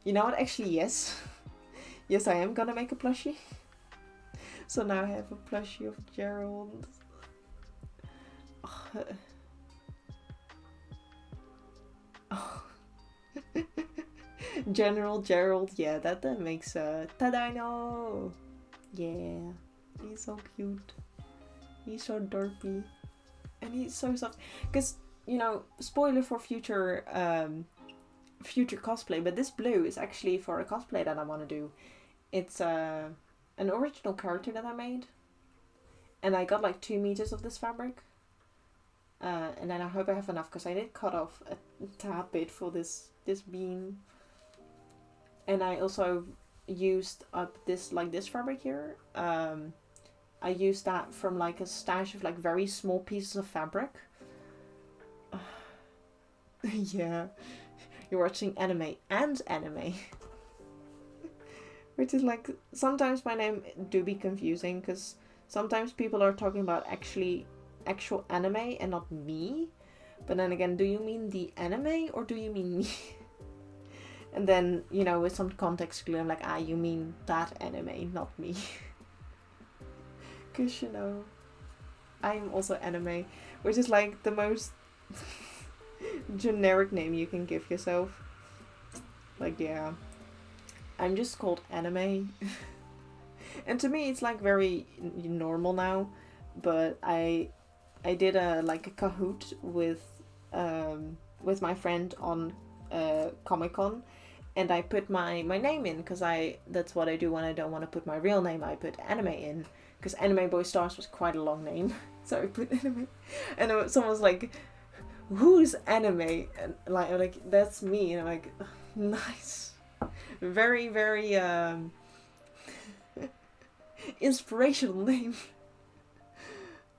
A: you know what, actually yes. Yes, I am gonna make a plushie. So now I have a plushie of Gerald. Oh. General Gerald, yeah, that makes Tadino. Yeah, he's so cute. He's so derpy. And he's so soft. Because, you know, spoiler for future cosplay, but this blue is actually for a cosplay that I want to do. It's an original character that I made. And I got like 2 meters of this fabric. And then I hope I have enough, because I did cut off a tad bit for this beam. And I also used up this fabric here. I used that from like a stash of like very small pieces of fabric. Yeah, you're watching anime and anime. Which is like, sometimes my name do be confusing, because sometimes people are talking about actual anime and not me. But then again, do you mean the anime or do you mean me? And then, you know, with some context clue, I'm like, you mean that anime, not me. Because, you know, I'm also anime, which is like the most generic name you can give yourself. Like, yeah, I'm just called anime. And to me, it's like very normal now. But I did a Kahoot with my friend on Comic-Con, and I put my name in, because that's what I do when I don't want to put my real name. I put anime in, because Anime Boy Stars was quite a long name. So I put anime, and someone was like, "Who's anime?" And like that's me. And I'm like, nice, very very inspirational name.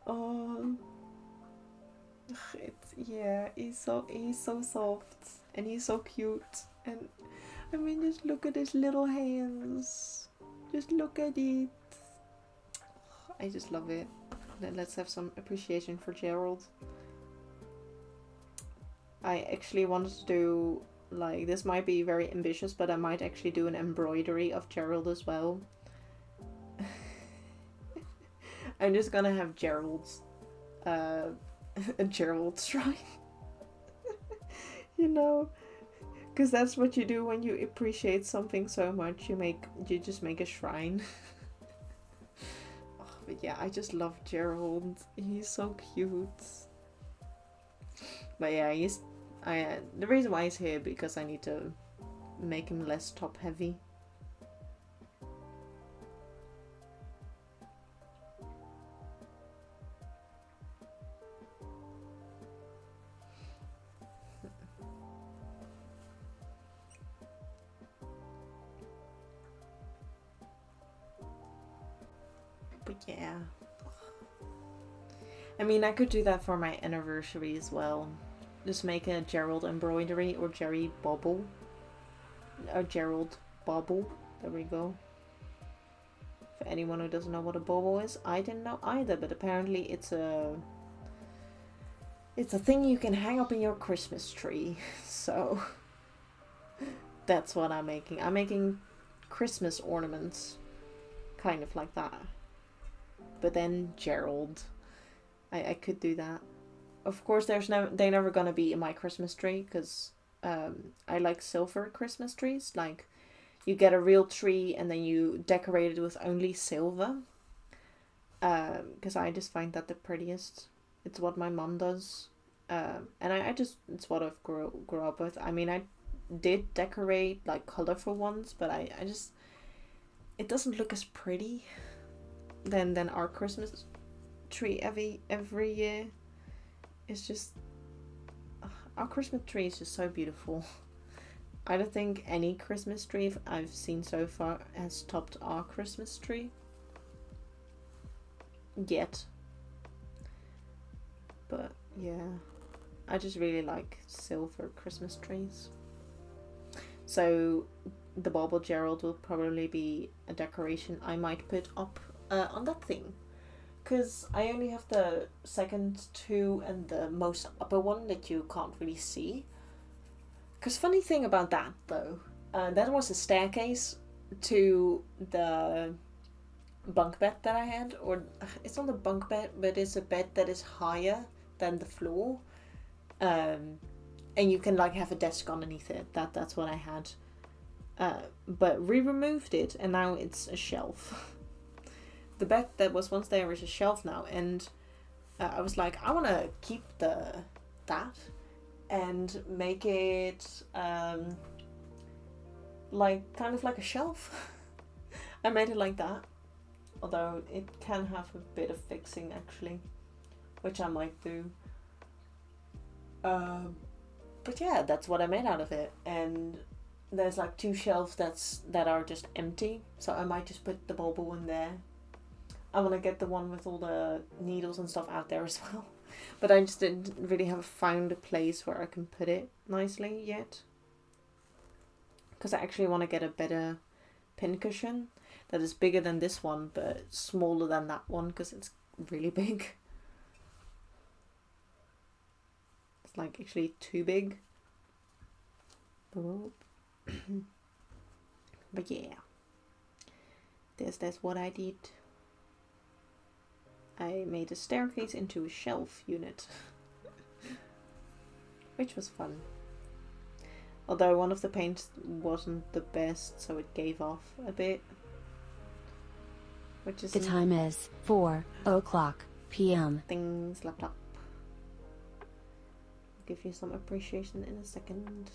A: Oh, he's so soft, and he's so cute, and I mean, just look at his little hands. Just look at it. I just love it. Let's have some appreciation for Gerald. I actually wanted to do, like, this might be very ambitious, but I might actually do an embroidery of Gerald as well. I'm just gonna have Gerald's, a Gerald shrine. You know, because that's what you do when you appreciate something so much. You just make a shrine. But yeah, I just love Gerald. He's so cute. But yeah, the reason why he's here because I need to make him less top heavy. But yeah, I mean, I could do that for my anniversary as well. Just make a Gerald embroidery or Jerry bobble. Or Gerald bobble. There we go. For anyone who doesn't know what a bobble is, I didn't know either, but apparently it's a thing you can hang up in your Christmas tree. So that's what I'm making. I'm making Christmas ornaments, kind of like that. But then Gerald, I could do that. Of course, they're never gonna be in my Christmas tree because I like silver Christmas trees. Like, you get a real tree and then you decorate it with only silver. Because I just find that the prettiest. It's what my mom does. And it's what I've grew up with. I mean, I did decorate like colorful ones, but I just, it doesn't look as pretty than our Christmas tree every year. It's just, our Christmas tree is just so beautiful. I don't think any Christmas tree I've seen so far has topped our Christmas tree yet. But yeah, I just really like silver Christmas trees. So the Bauble Gerald will probably be a decoration I might put up on that thing. Because I only have the second two and the most upper one that you can't really see. Because funny thing about that though, that was a staircase to the bunk bed that I had. Or it's not a bunk bed, but it's a bed that is higher than the floor. And you can like have a desk underneath it. That's what I had. But we removed it and now it's a shelf. The bed that was once there is a shelf now, and I was like, I want to keep that and make it like kind of like a shelf. I made it like that, although it can have a bit of fixing actually, which I might do. But yeah, that's what I made out of it, and there's like two shelves that are just empty, so I might just put the Bauble in there. I want to get the one with all the needles and stuff out there as well. But I just didn't really have found a place where I can put it nicely yet. Because I actually want to get a better pincushion that is bigger than this one, but smaller than that one because it's really big. It's like actually too big. But yeah. That's what I did. I made a staircase into a shelf unit. Which was fun. Although one of the paints wasn't the best, so it gave off a bit. Which is...
B: The time is 4:00 p.m.
A: Things laptop. I'll give you some appreciation in a second.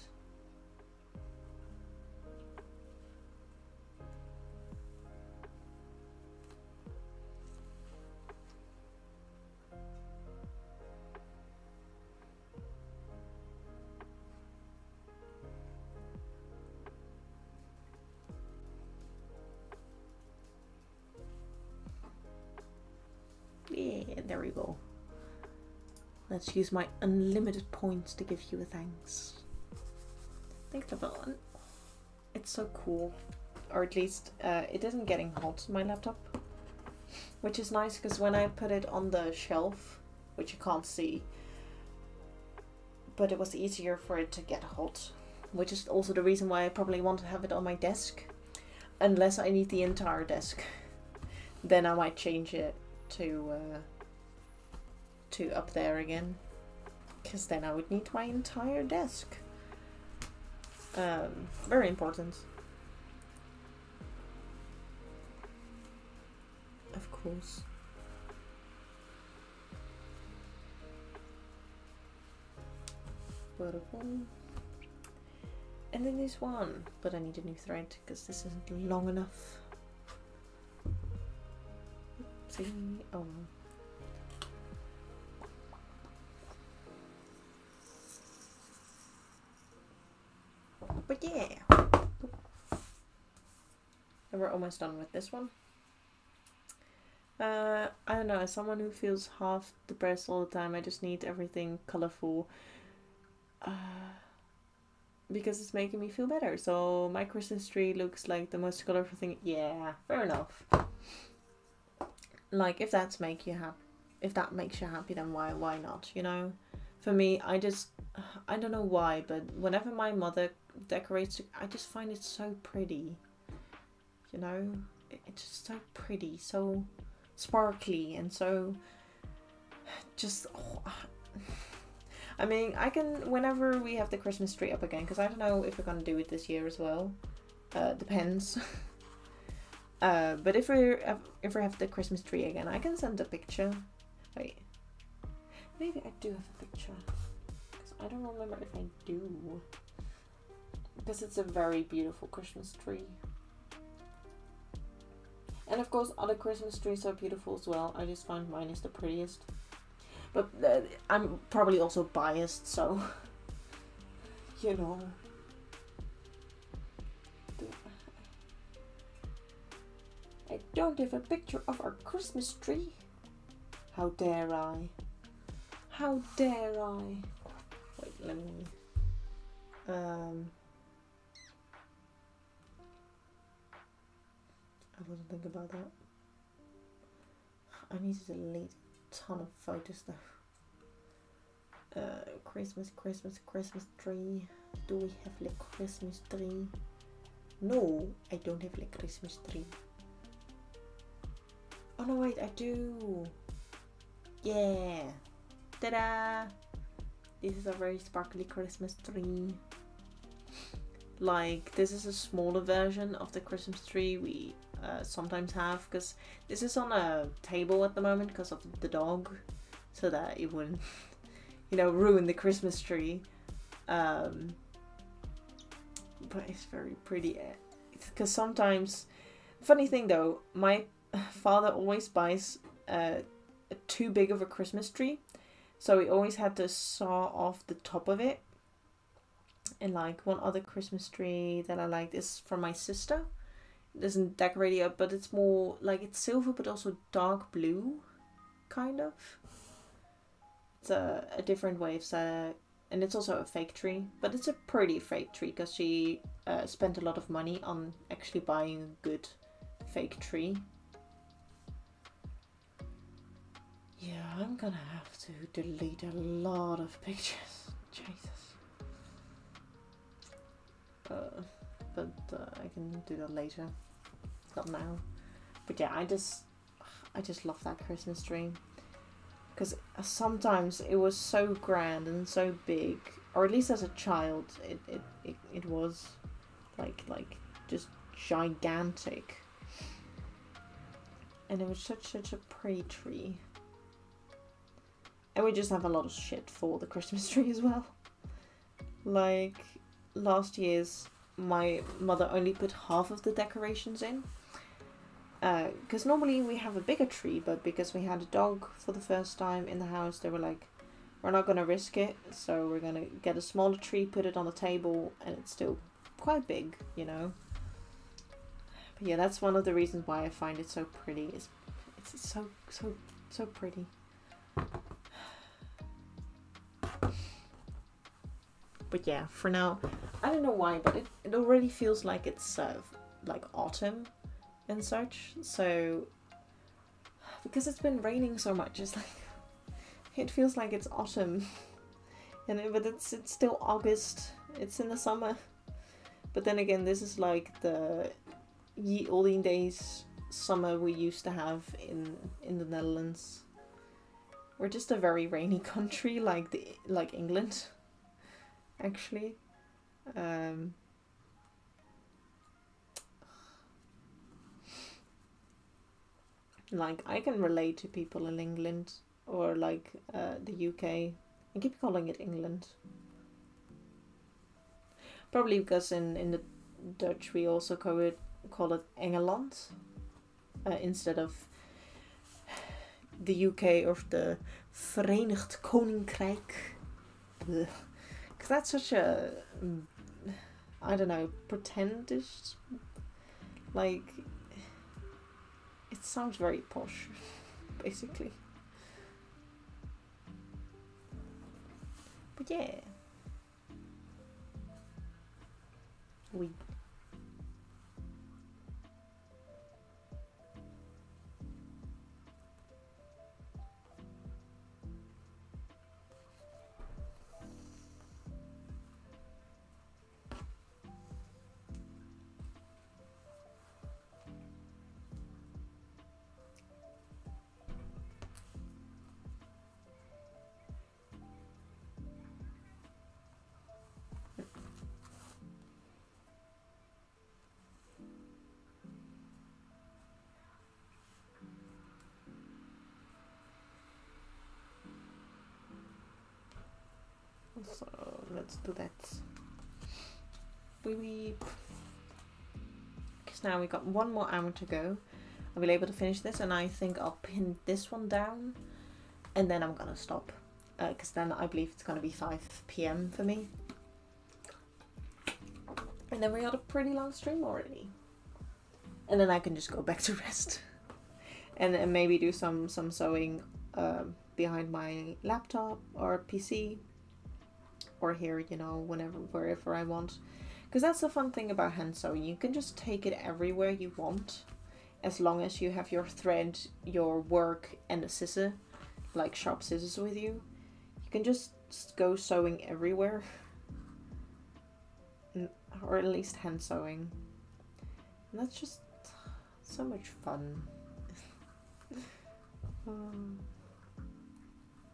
A: Yeah, there we go. Let's use my unlimited points to give you a thanks. Thanks, everyone. It's so cool. Or at least it isn't getting hot, my laptop. Which is nice, because when I put it on the shelf, which you can't see, but it was easier for it to get hot. Which is also the reason why I probably want to have it on my desk. Unless I need the entire desk. Then I might change it to up there again, because then I would need my entire desk. Very important, of course. beautiful. And then this one, but I need a new thread because this isn't long enough. See, oh. But yeah, and we're almost done with this one. I don't know, as someone who feels half depressed all the time, I just need everything colorful. Because it's making me feel better. So my Christmas tree looks like the most colorful thing. Yeah, fair enough. Like if that makes you happy, then why not? You know, for me, I don't know why, but whenever my mother decorates, I just find it so pretty. You know, it's just so pretty, so sparkly, and so just. Oh, I mean, I can, whenever we have the Christmas tree up again, because I don't know if we're going to do it this year as well. Depends. But if we have the Christmas tree again, I can send a picture. Wait. Maybe I do have a picture. Because I don't remember if I do. Because it's a very beautiful Christmas tree. And of course, other Christmas trees are beautiful as well. I just find mine is the prettiest. But I'm probably also biased, so, you know. I don't have a picture of our Christmas tree. How dare I? How dare I? Wait, let me... I wasn't thinking about that. I need to delete ton of photos though. Christmas tree. Do we have like Christmas tree? No, I don't have like Christmas tree. Oh no, wait, I do. Yeah. Ta-da! This is a very sparkly Christmas tree. Like, this is a smaller version of the Christmas tree we sometimes have, because this is on a table at the moment because of the dog, so that it wouldn't, you know, ruin the Christmas tree. But it's very pretty, because sometimes, funny thing though, my father always buys too big of a Christmas tree, so we always had to saw off the top of it. And like one other Christmas tree that I liked is from my sister. It isn't decorated up, but it's more like it's silver but also dark blue, kind of. It's a different way of saying, and it's also a fake tree, but it's a pretty fake tree because she spent a lot of money on actually buying a good fake tree. Yeah, I'm gonna have to delete a lot of pictures. Jesus. But I can do that later. Not now. But yeah, I just love that Christmas tree. Because sometimes it was so grand and so big, or at least as a child, it was like just gigantic. And it was such a pretty tree. And we just have a lot of shit for the Christmas tree as well. Like last year's, my mother only put half of the decorations in. Because normally we have a bigger tree, but because we had a dog for the first time in the house, they were like, we're not going to risk it, so we're going to get a smaller tree, put it on the table, and it's still quite big, you know. But yeah, that's one of the reasons why I find it so pretty. It's so pretty. But yeah, for now, I don't know why, but it already feels like it's like autumn and such. So because it's been raining so much, it's like it feels like it's autumn, but it's still August. It's in the summer. But then again, this is like the ye olden days summer we used to have in the Netherlands. We're just a very rainy country, like England. Actually, like I can relate to people in England or like the UK. I keep calling it England. Probably because in the Dutch we also call it Engeland instead of the UK or the Verenigd Koninkrijk. Because that's such a, I don't know, pretentious, like, it sounds very posh, basically. But yeah. We. So let's do that. Because now we got 1 more hour to go. I'll be able to finish this, and I think I'll pin this one down, and then I'm gonna stop. Because then I believe it's gonna be 5 PM for me. And then we got a pretty long stream already. And then I can just go back to rest. and maybe do some sewing behind my laptop or PC. Or here, you know, wherever I want. Because that's the fun thing about hand sewing. You can just take it everywhere you want. As long as you have your thread, your work, and a scissor. Like sharp scissors with you. You can just go sewing everywhere. Or at least hand sewing. And that's just so much fun.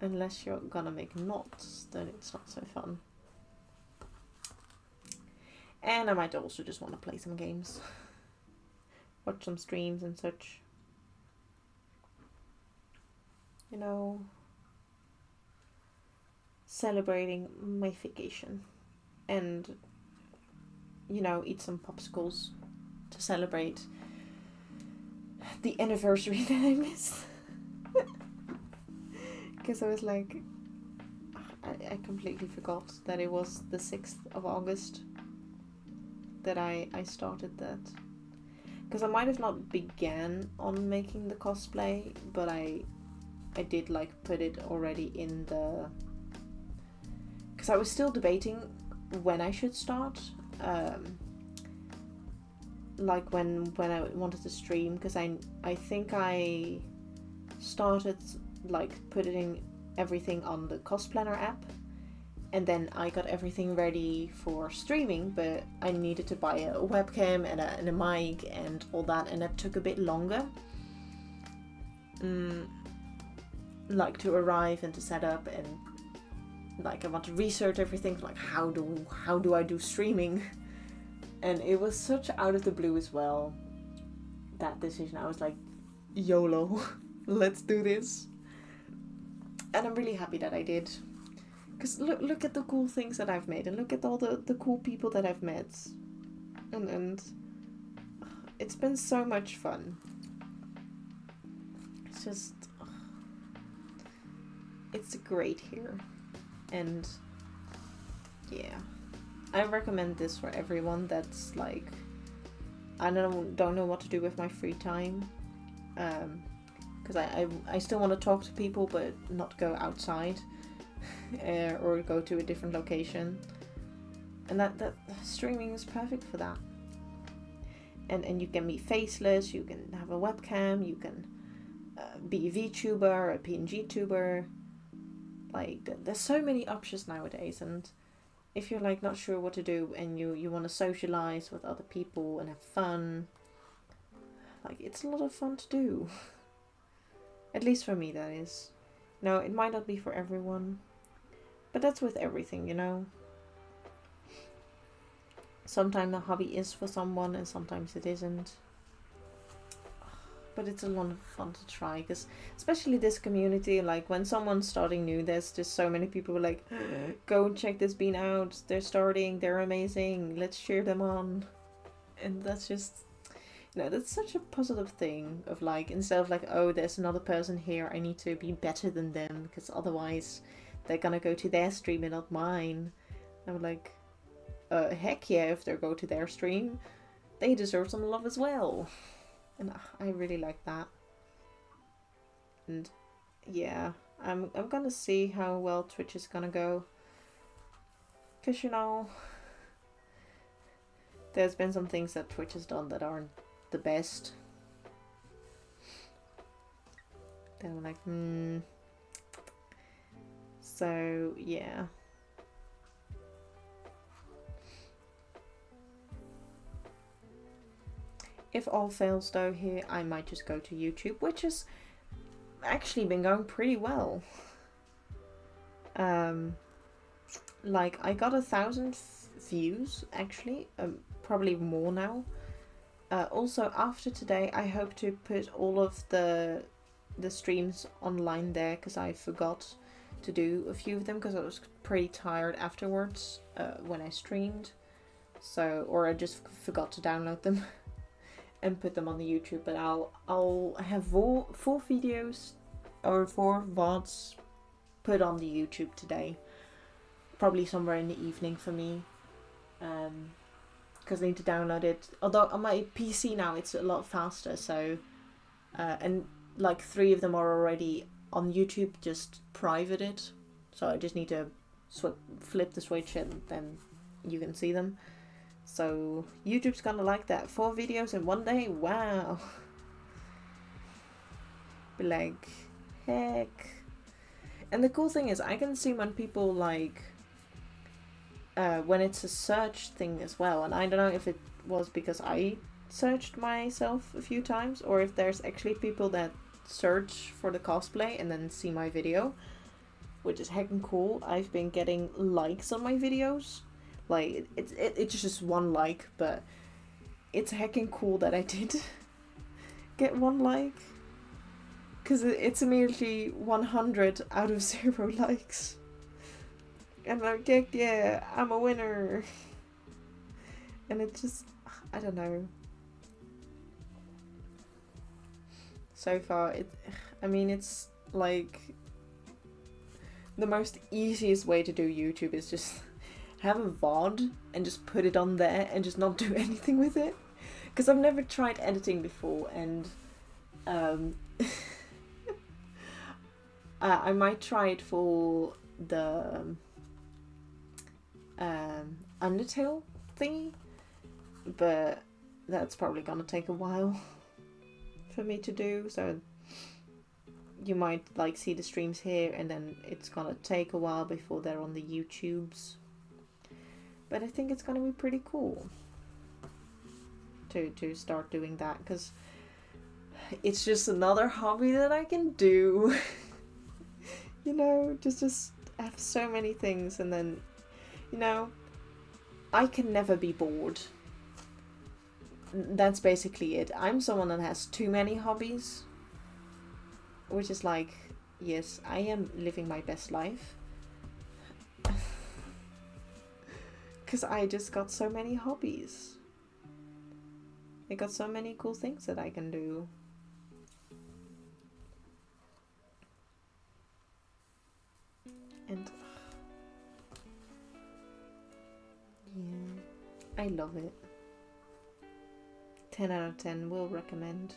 A: Unless you're gonna make knots, then it's not so fun. And I might also just want to play some games. Watch some streams and such. You know, celebrating my vacation. And, you know, eat some popsicles to celebrate the anniversary that I missed. Because I was like, I completely forgot that it was the 6th of August that I started that. Because I might have not began on making the cosplay, but I did like put it already in the... Because I was still debating when I should start. Like when I wanted to stream, because I think I started like putting everything on the Cosplanner app, and then I got everything ready for streaming, but I needed to buy a webcam and a mic and all that, and that took a bit longer like to arrive and to set up, and like I want to research everything, like how do I do streaming. And it was such out of the blue as well, that decision. I was like, YOLO, let's do this. And I'm really happy that I did. Because look at the cool things that I've made, and look at all the cool people that I've met. And it's been so much fun. It's just... it's great here. And yeah. I recommend this for everyone that's like... I don't know what to do with my free time. Because I still want to talk to people, but not go outside or go to a different location, and that streaming is perfect for that. And you can be faceless, you can have a webcam, you can be a VTuber, a PNG tuber. Like there's so many options nowadays, and if you're like not sure what to do and you want to socialize with other people and have fun, like it's a lot of fun to do. At least for me, that is. No, it might not be for everyone. But that's with everything, you know. Sometimes a hobby is for someone and sometimes it isn't. but it's a lot of fun to try, because especially this community, like when someone's starting new, there's just so many people who are like, go and check this bean out, they're starting, they're amazing, let's cheer them on. And that's just, you know, that's such a positive thing of like, instead of like, oh, there's another person here, I need to be better than them because otherwise they're gonna go to their stream and not mine. I'm like, heck yeah, if they go to their stream, they deserve some love as well. And I really like that. And yeah, I'm gonna see how well Twitch is gonna go. Because, you know, there's been some things that Twitch has done that aren't the best. Then I'm like, So, yeah. If all fails though here, I might just go to YouTube, which has actually been going pretty well. Like, I got 1,000 views, actually, probably more now. Also, after today, I hope to put all of the streams online there, because I forgot to do a few of them, because I was pretty tired afterwards when I streamed. So, or I just forgot to download them and put them on the YouTube. But I'll have four videos or 4 VODs put on the YouTube today. Probably somewhere in the evening for me. Because I need to download it. Although on my PC now it's a lot faster, so and like 3 of them are already on YouTube, just privated. So I just need to flip the switch and then you can see them. So YouTube's gonna like that. 4 videos in one day? Wow. Be like, heck. And the cool thing is I can see when people like when it's a search thing as well, and I don't know if it was because I searched myself a few times or if there's actually people that search for the cosplay and then see my video, which is heckin' cool. I've been getting likes on my videos. Like, it's just 1 like, but it's heckin' cool that I did get 1 like. Because it's immediately 100 out of 0 likes. And I'm like, yeah, I'm a winner. And it just, I don't know. So far, I mean, it's like the most easiest way to do YouTube is just have a VOD and just put it on there and just not do anything with it. Because I've never tried editing before, and I might try it for the Undertale thingy, but that's probably gonna take a while for me to do, so you might like see the streams here and then it's gonna take a while before they're on the YouTubes. But I think it's gonna be pretty cool to start doing that, because it's just another hobby that I can do. You know, just have so many things, and then, you know, I can never be bored. That's basically it. I'm someone that has too many hobbies, which is like, yes, I am living my best life. Because I just got so many hobbies. I got so many cool things that I can do. And yeah, I love it. 10 out of 10, will recommend.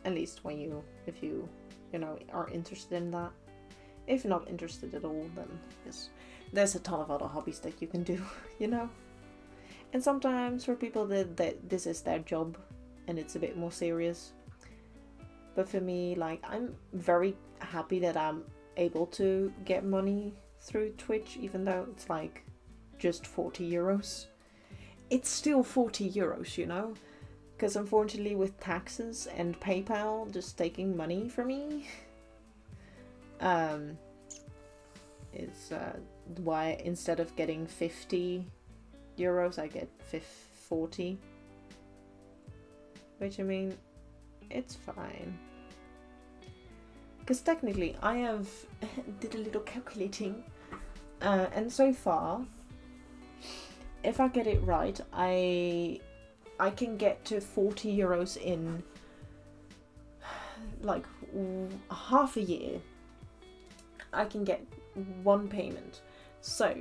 A: At least when if you know, are interested in that. If not interested at all, then yes, there's a ton of other hobbies that you can do, you know? And sometimes for people that this is their job and it's a bit more serious. But for me, like, I'm very happy that I'm able to get money through Twitch, even though it's like just 40 euros. It's still 40 euros, you know? Because unfortunately with taxes and PayPal just taking money from me, is why instead of getting 50 euros, I get 40. Which, I mean, it's fine. Because technically, I have did a little calculating, and so far, if I get it right, I can get to 40 euros in like half a year. I can get one payment. So,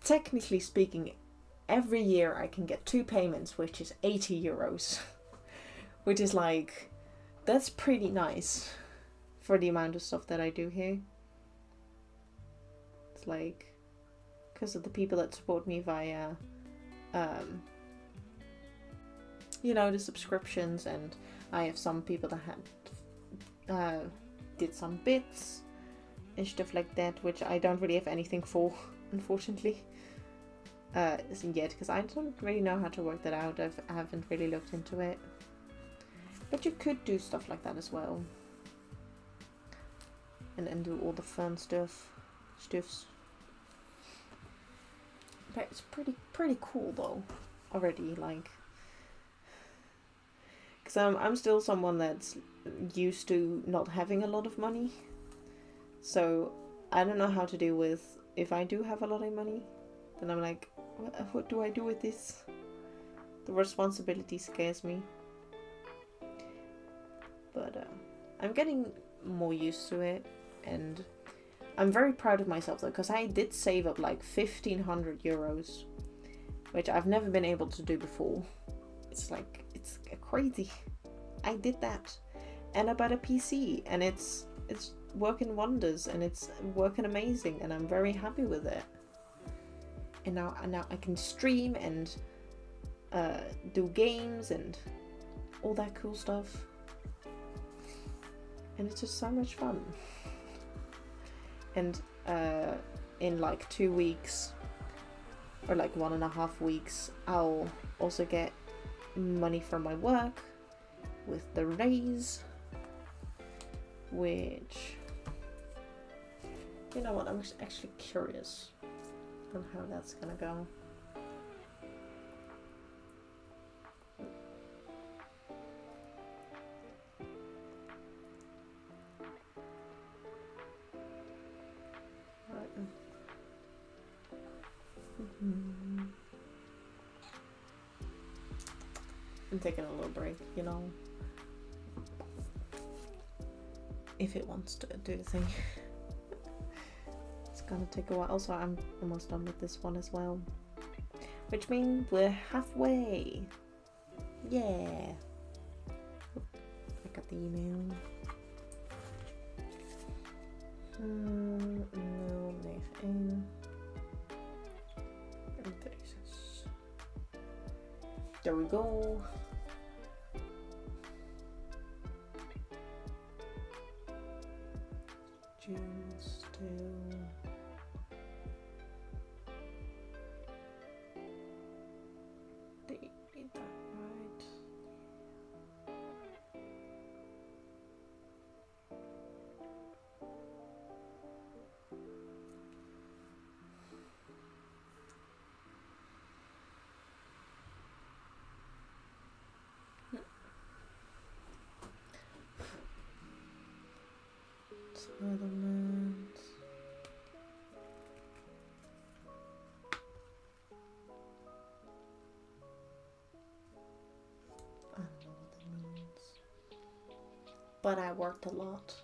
A: technically speaking, every year I can get 2 payments, which is 80 euros. Which is like, that's pretty nice for the amount of stuff that I do here. It's like, because of the people that support me via, you know, the subscriptions, and I have some people that had did some bits and stuff like that, which I don't really have anything for, unfortunately, yet, because I don't really know how to work that out. I haven't really looked into it, but you could do stuff like that as well, and do all the fun stuffs. But it's pretty cool though, already, like, because I'm still someone that's used to not having a lot of money, so I don't know how to deal with if I do have a lot of money. Then I'm like, what do I do with this? The responsibility scares me. But I'm getting more used to it, and I'm very proud of myself though, because I did save up like 1,500 euros, which I've never been able to do before. It's like, it's crazy. I did that, and I bought a PC, and it's working wonders, and it's working amazing, and I'm very happy with it. And now I can stream and do games and all that cool stuff, and it's just so much fun. And in like 2 weeks, or like 1.5 weeks, I'll also get money from my work with the raise, which, you know what, I'm actually curious on how that's gonna go. I'm taking a little break, you know, if it wants to do the thing. It's gonna take a while. Also, I'm almost done with this one as well, which means we're halfway. Yeah. I got the email. No, in. There we go. June still. They did that right. Settlement. I don't know what that means, but I worked a lot,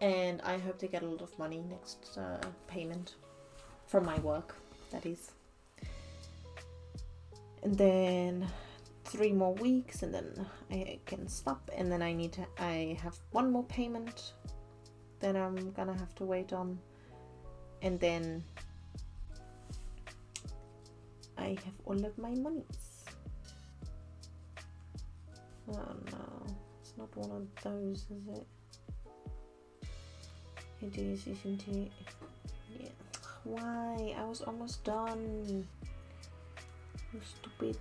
A: and I hope to get a lot of money next payment from my work, that is. And then 3 more weeks, and then I can stop, and then I have 1 more payment that I'm gonna have to wait on, and then I have all of my monies. Oh no, it's not one of those, is it? It is, isn't it? Yeah. Why? I was almost done. You stupid.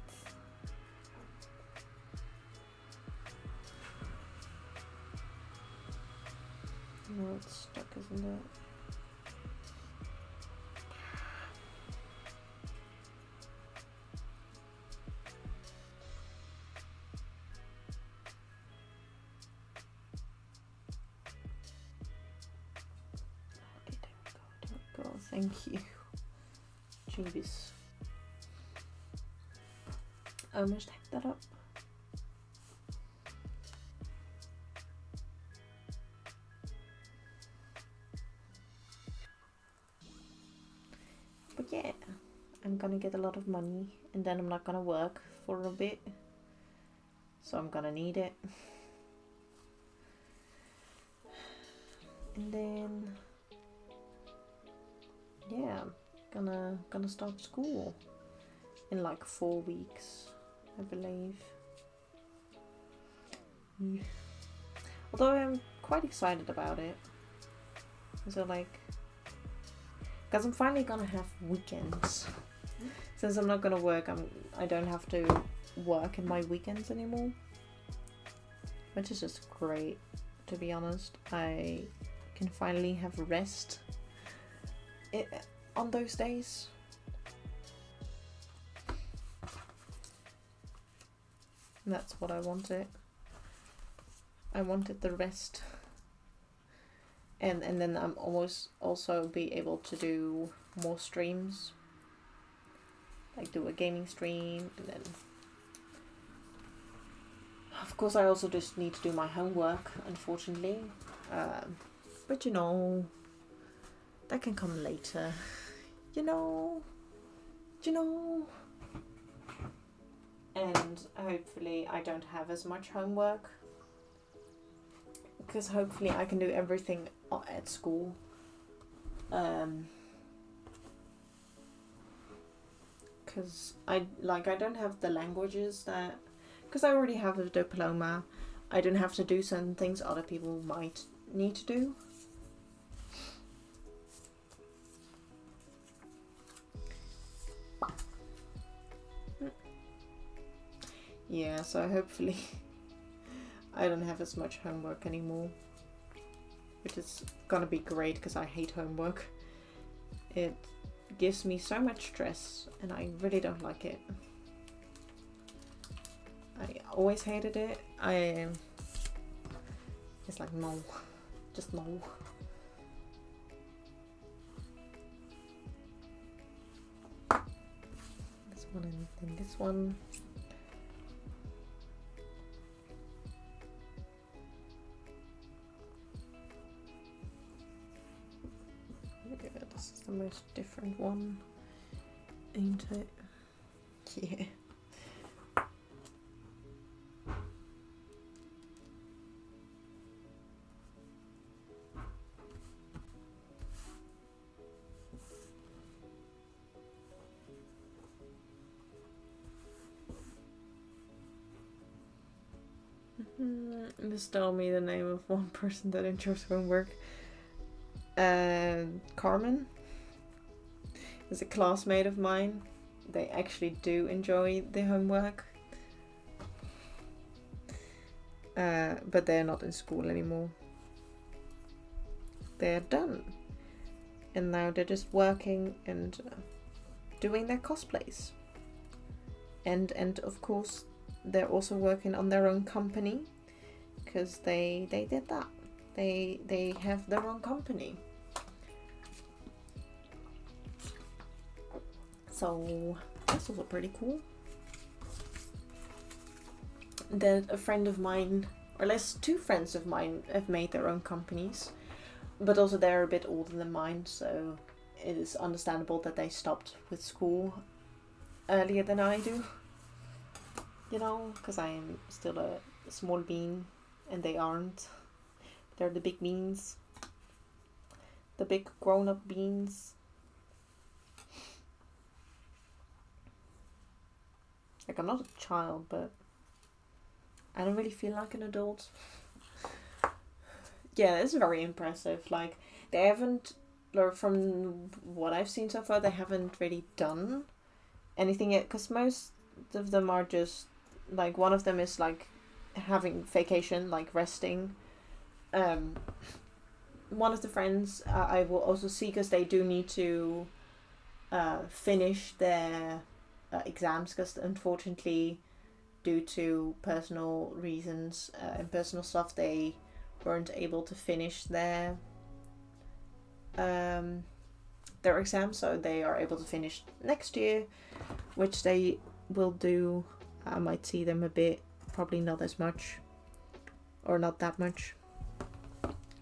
A: No, it's stuck, isn't it? Okay, there we go. Thank you. Jeebus. Almost hacked that up. But yeah, I'm gonna get a lot of money and then I'm not gonna work for a bit. So I'm gonna need it. And then yeah, gonna start school in like 4 weeks, I believe. Yeah. Although I'm quite excited about it. So like, because I'm finally gonna have weekends. Since I'm not gonna work, I don't have to work in my weekends anymore. Which is just great, to be honest. I can finally have rest on those days. And that's what I wanted. I wanted the rest. And then I'm almost also be able to do more streams. Like do a gaming stream, and then of course I also just need to do my homework, unfortunately. But you know, that can come later. You know. And hopefully I don't have as much homework. Because hopefully I can do everything at school. Because I don't have the languages that... Because I already have a diploma. I don't have to do certain things other people might need to do. Yeah, so hopefully I don't have as much homework anymore. Which is gonna be great because I hate homework. It gives me so much stress and I really don't like it. I always hated it. It's like no. Just no. This one and then this one. Okay, this is the most different one, ain't it? Yeah. Just tell me the name of one person that enjoys homework. Carmen is a classmate of mine. They actually do enjoy the homework. But they're not in school anymore. They're done. And now they're just working and doing their cosplays. And of course they're also working on their own company. Because they did that. They have their own company. So that's also pretty cool. That a friend of mine, or at least two friends of mine, have made their own companies. But also they're a bit older than mine, so it is understandable that they stopped with school earlier than I do. You know, because I am still a small bean and they aren't. They're the big beans. The big grown-up beans. Like, I'm not a child, but I don't really feel like an adult. Yeah, it's very impressive. Like, they haven't, from what I've seen so far, they haven't really done anything yet. Because most of them are just, like, one of them is, like, having vacation, like, resting. one of the friends I will also see, because they do need to finish their exams, because unfortunately, due to personal reasons and personal stuff, they weren't able to finish their exams, so they are able to finish next year, which they will do. I might see them a bit, probably not as much, or not that much,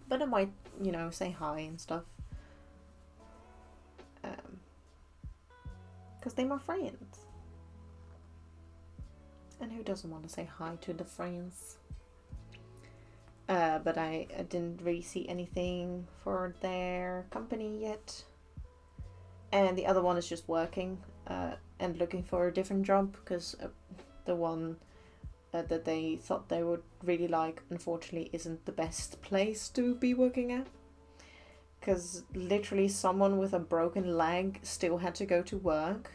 A: but I might, you know, say hi and stuff, because they're my friends, and who doesn't want to say hi to the friends? But I didn't really see anything for their company yet. And the other one is just working and looking for a different job, because the one that they thought they would really like, unfortunately, isn't the best place to be working at. Because literally someone with a broken leg still had to go to work.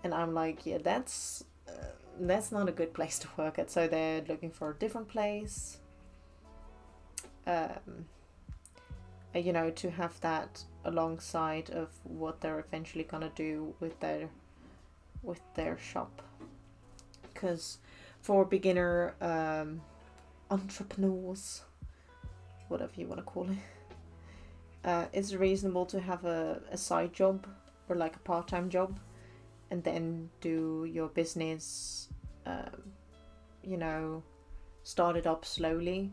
A: And I'm like, yeah, that's not a good place to work at. So they're looking for a different place. You know, to have that alongside of what they're eventually gonna do with their shop. Because for beginner entrepreneurs, whatever you want to call it, it's reasonable to have a side job, or like a part-time job, and then do your business, you know, start it up slowly,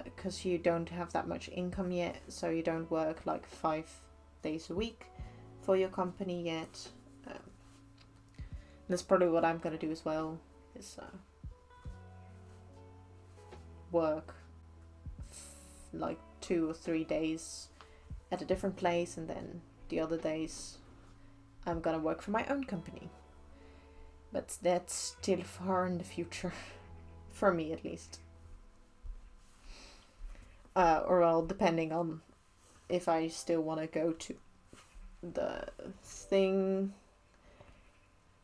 A: because you don't have that much income yet, so you don't work like 5 days a week for your company yet. That's probably what I'm gonna do as well, is work like 2 or 3 days at a different place, and then the other days I'm gonna work for my own company. But that's still far in the future, for me at least. Or well, depending on if I still want to go to the thing.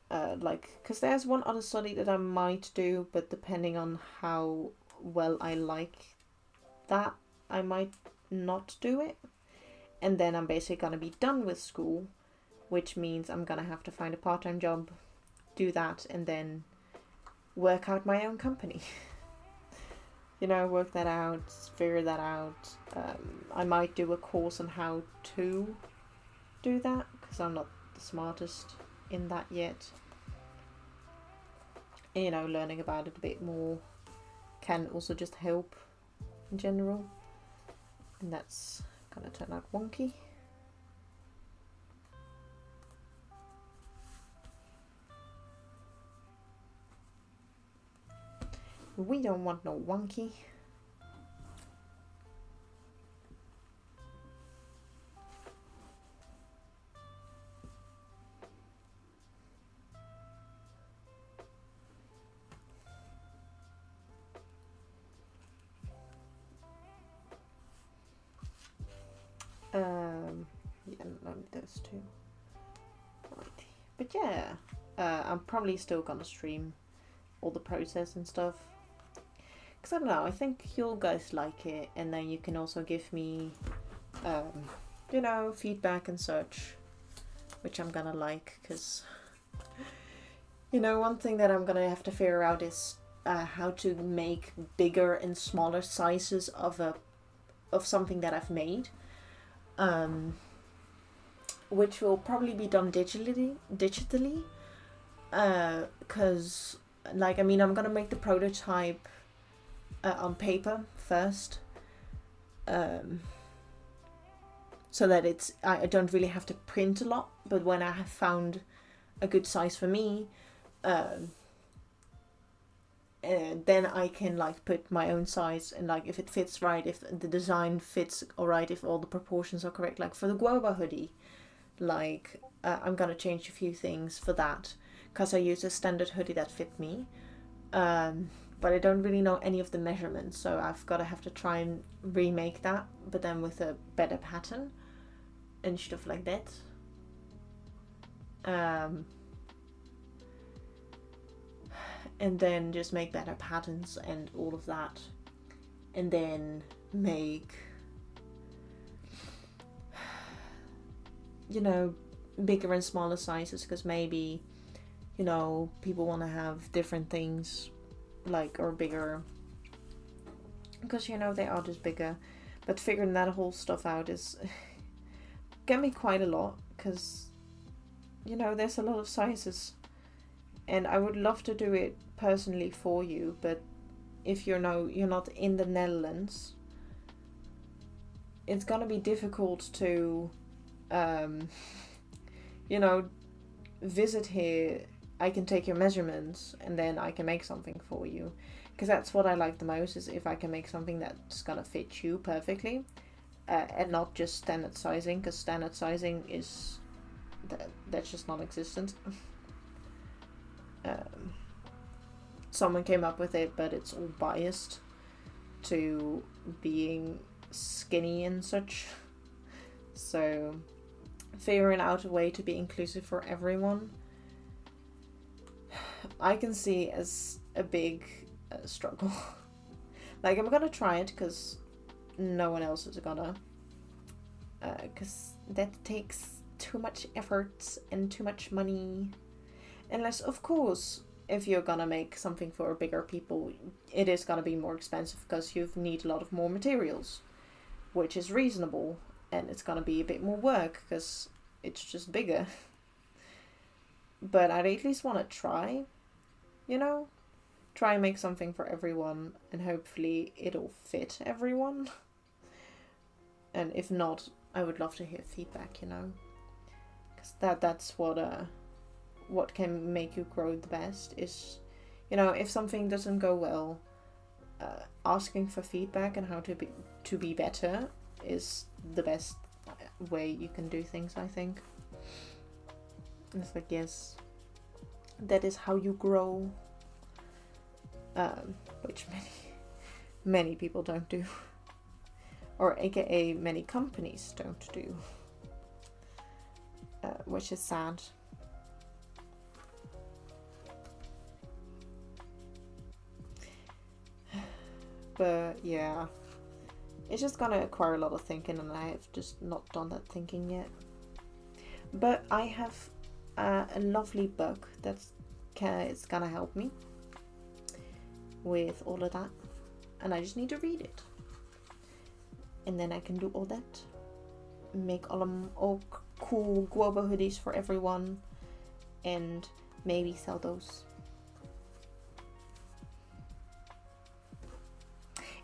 A: Because there's one other study that I might do, but depending on how well I like that, I might not do it. And then I'm basically going to be done with school, which means I'm going to have to find a part-time job, do that, and then work out my own company. You know, work that out, figure that out. I might do a course on how to do that, because I'm not the smartest in that yet. And, you know, learning about it a bit more can also just help in general. And that's gonna turn out wonky. We don't want no wonky. Yeah, only those two. Right. But yeah, I'm probably still gonna stream all the process and stuff. Because I don't know, I think you'll guys like it, and then you can also give me, you know, feedback and such, which I'm gonna like, because, you know, one thing that I'm gonna have to figure out is how to make bigger and smaller sizes of something that I've made, which will probably be done digitally, because, like, I mean, I'm gonna make the prototype on paper first, so that I don't really have to print a lot, but when I have found a good size for me, then I can like put my own size, and like if it fits right, if the design fits alright, if all the proportions are correct, like for the guava hoodie, like I'm gonna change a few things for that, because I use a standard hoodie that fit me, but I don't really know any of the measurements, so I've have to try and remake that, but then with a better pattern and stuff like that. And then just make better patterns and all of that, and then make you know, bigger and smaller sizes, because maybe, you know, people want to have different things, like, or bigger, because, you know, they are just bigger. But figuring that whole stuff out is can be quite a lot, because, you know, there's a lot of sizes, and I would love to do it personally for you, but if you're not in the Netherlands, it's gonna be difficult to you know, visit here. I can take your measurements and then I can make something for you, because that's what I like the most, is if I can make something that's gonna fit you perfectly, and not just standard sizing, because standard sizing is that's just non-existent. Someone came up with it, but it's all biased to being skinny and such. So figuring out a way to be inclusive for everyone, I can see as a big struggle. Like, I'm gonna try it because no one else is gonna, because that takes too much effort and too much money. Unless, of course, if you're gonna make something for bigger people, it is gonna be more expensive because you need a lot of more materials, which is reasonable, and it's gonna be a bit more work because it's just bigger. But I'd at least want to try, you know? Try and make something for everyone, and hopefully it'll fit everyone. And if not, I would love to hear feedback, you know? Because that's what can make you grow the best is, you know, if something doesn't go well, asking for feedback and how to be better is the best way you can do things, I think. It's like, yes, that is how you grow, which many people don't do, or aka many companies don't do, which is sad. But yeah, it's just gonna require a lot of thinking, and I have just not done that thinking yet. But I have a lovely book it's gonna help me with all of that, and I just need to read it, and then I can do all that, make all cool global hoodies for everyone, and maybe sell those.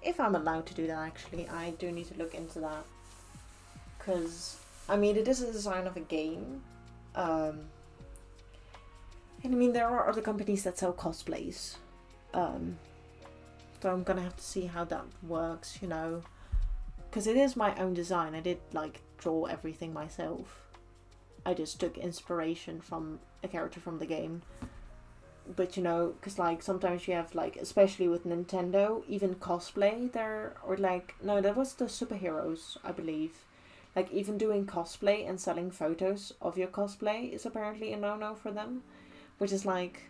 A: If I'm allowed to do that, actually, I do need to look into that. Because, I mean, it is a design of a game. And I mean, there are other companies that sell cosplays. So I'm gonna have to see how that works, you know. Because it is my own design. I did, like, draw everything myself. I just took inspiration from a character from the game. But, you know, because, like, sometimes you have, like, especially with Nintendo, even cosplay there, or, like, no, that was the superheroes, I believe. Like, even doing cosplay and selling photos of your cosplay is apparently a no-no for them. Which is, like,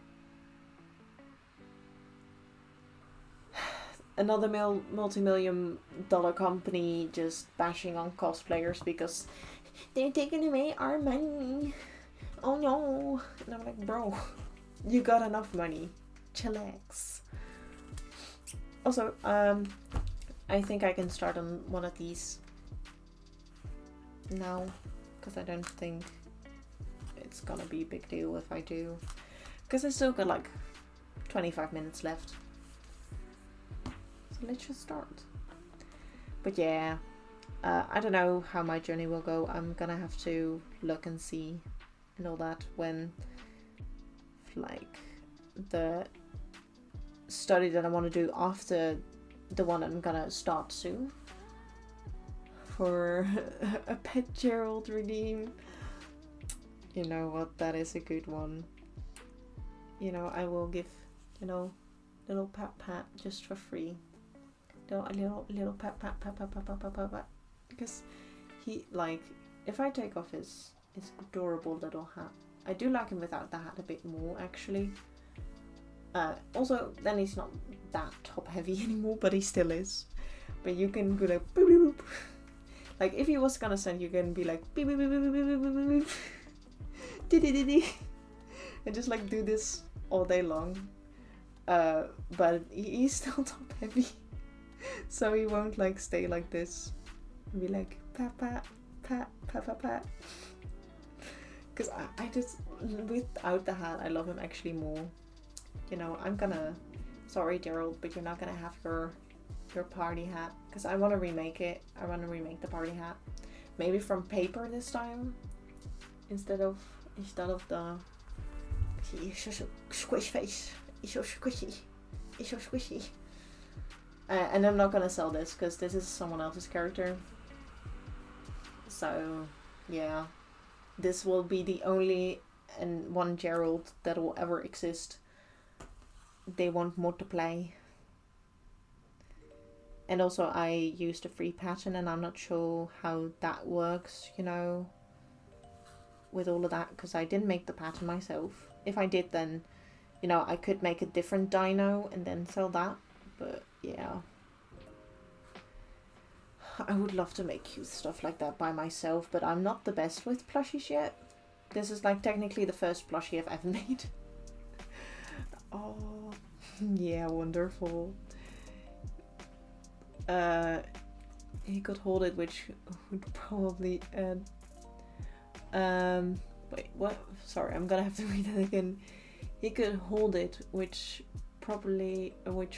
A: another multi-million-dollar company just bashing on cosplayers because they're taking away our money. Oh, no. And I'm like, bro, you got enough money. Chillax. Also, I think I can start on one of these now, because I don't think it's gonna be a big deal if I do, because I still got like 25 minutes left, so let's just start. But yeah, I don't know how my journey will go. I'm gonna have to look and see and all that when, like, the study that I want to do after the one I'm gonna start soon for a Pet Gerald redeem. You know what, that is a good one. You know, I will give, you know, little pat just for free. A little pat. Because he, like, if I take off his adorable little hat, I do like him without the hat a bit more, actually. Also, then he's not that top heavy anymore, but he still is. But you can go like boop, boop, boop. Like if he was gonna send, you're gonna be like beep beep beep beep beep beep beep beep beep beep and just like do this all day long. But he's still top heavy, so he won't like stay like this. He'll be like pat pat pat pat pat pat. Because I just, without the hat, I love him actually more. You know, I'm gonna, sorry Gerald, but you're not gonna have your party hat, because I want to remake it. I want to remake the party hat, maybe from paper this time, instead of the. He's such a squish face. He's so squishy. He's so squishy. And I'm not gonna sell this because this is someone else's character. So yeah, this will be the only and one Gerald that will ever exist. They want more to play. And also I used a free pattern and I'm not sure how that works, you know, with all of that, because I didn't make the pattern myself. If I did, then, you know, I could make a different dino and then sell that, but yeah. I would love to make cute stuff like that by myself, but I'm not the best with plushies yet. This is like technically the first plushie I've ever made. Oh, yeah, wonderful. He could hold it, which would probably add... wait, what? Sorry, I'm gonna have to read that again. He could hold it, which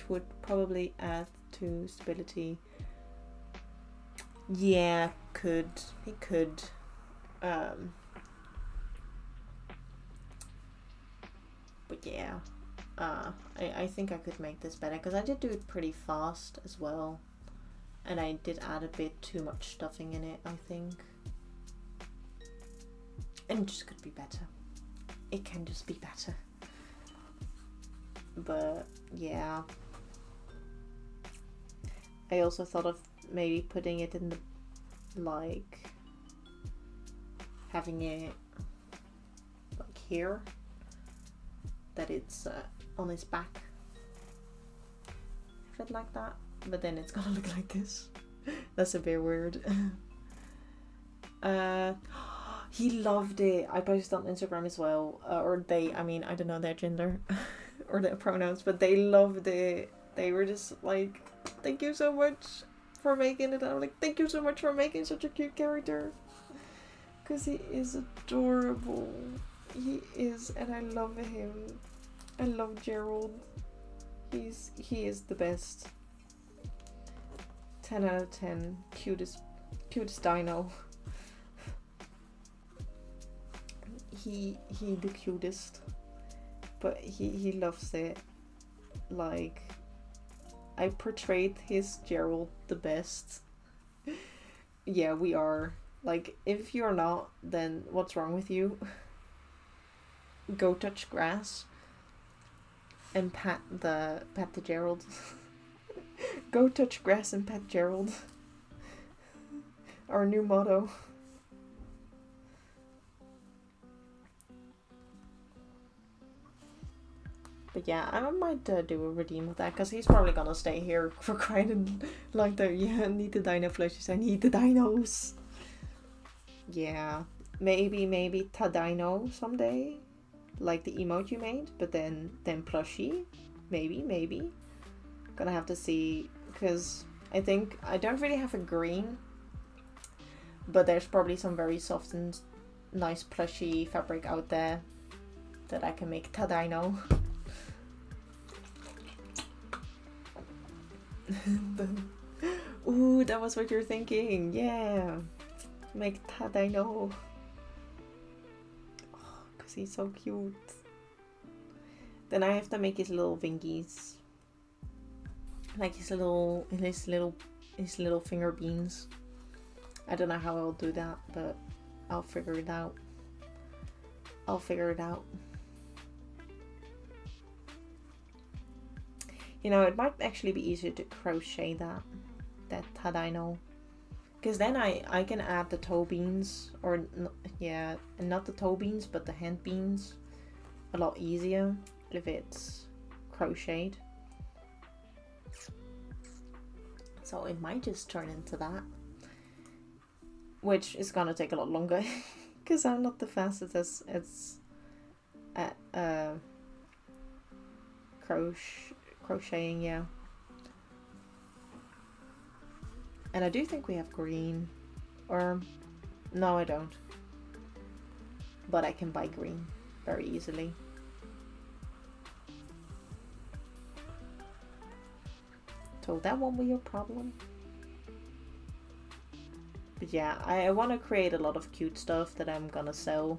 A: would probably add to stability. Yeah, could. He could. But yeah. I think I could make this better, because I did do it pretty fast as well. And I did add a bit too much stuffing in it, I think. And it just could be better. It can just be better. But yeah. I also thought of maybe putting it in the, like, having it like here, that it's on his back, have it like that, but then it's gonna look like this. That's a bit weird. He loved it. I posted on Instagram as well, or they, I mean, I don't know their gender or their pronouns, but they loved it. They were just like, thank you so much for making it. I'm like, thank you so much for making such a cute character, because he is adorable. He is, and I love him. I love Gerald. He is the best. 10 out of 10. Cutest dino. He the cutest, but he loves it. Like, I portrayed his Gerald the best. Yeah, we are. Like, if you're not, then what's wrong with you? Go touch grass and pat the Gerald. Go touch grass and pet Gerald. Our new motto. But yeah, I might do a redeem with that, because he's probably gonna stay here for quite a long time. Yeah, I need the dino plushies. I need the dinos. Yeah, maybe Tadino someday, like the emote you made, but then plushie, maybe. Gonna have to see, because I think I don't really have a green, but there's probably some very soft and nice plushy fabric out there that I can make Tadino. Ooh, that was what you're thinking. Yeah, make Tadino. Oh, cause he's so cute. Then I have to make his little fingies, like his little finger beans. I don't know how I'll do that, but I'll figure it out. You know, it might actually be easier to crochet that Tadino, because then I can add the toe beans, or yeah, and not the toe beans but the hand beans, a lot easier if it's crocheted. So it might just turn into that. which is gonna take a lot longer because I'm not the fastest at crocheting, yeah. And I do think we have green, or no, I don't. But I can buy green very easily. So that won't be a problem. But yeah, I want to create a lot of cute stuff that I'm gonna sell.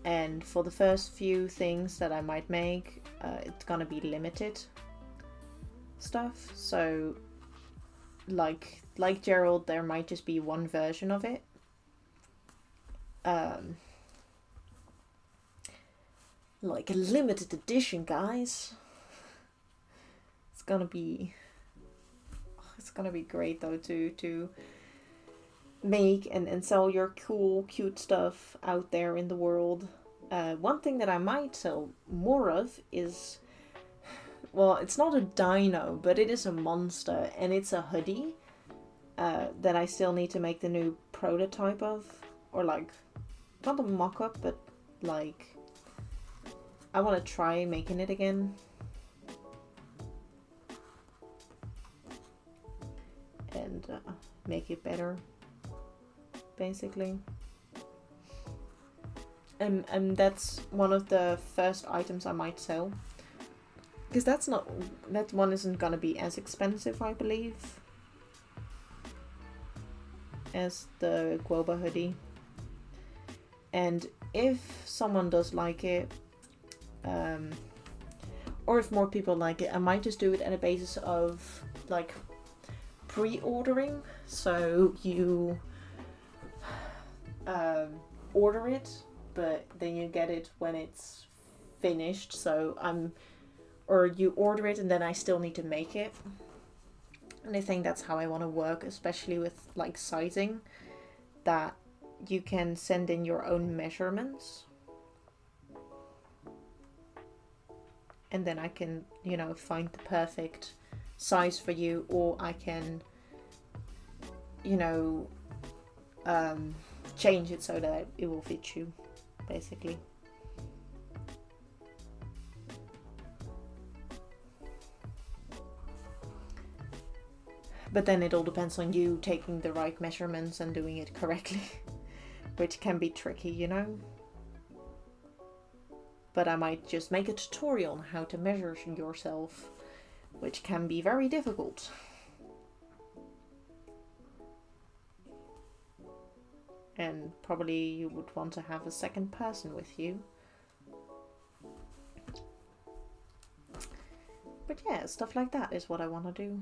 A: And for the first few things that I might make, it's gonna be limited stuff. So like Gerald, there might just be one version of it. Like a limited edition, guys. It's gonna be great though to make and sell your cool, cute stuff out there in the world. One thing that I might sell more of is, well, it's not a dino, but it is a monster, and it's a hoodie that I still need to make the new prototype of, or like, not a mock-up, but like, I want to try making it again. And make it better, basically. And that's one of the first items I might sell, because that one isn't gonna be as expensive, I believe, as the Guoba hoodie. And if someone does like it, or if more people like it, I might just do it on a basis of like pre-ordering. So you order it, but then you get it when it's finished. So or you order it and then I still need to make it. And I think that's how I want to work, especially with like sizing, that you can send in your own measurements. And then I can, you know, find the perfect size for you, or I can, you know, change it so that it will fit you, basically. But then it all depends on you taking the right measurements and doing it correctly, which can be tricky, you know. But I might just make a tutorial on how to measure yourself, which can be very difficult. And probably you would want to have a second person with you. But yeah, stuff like that is what I want to do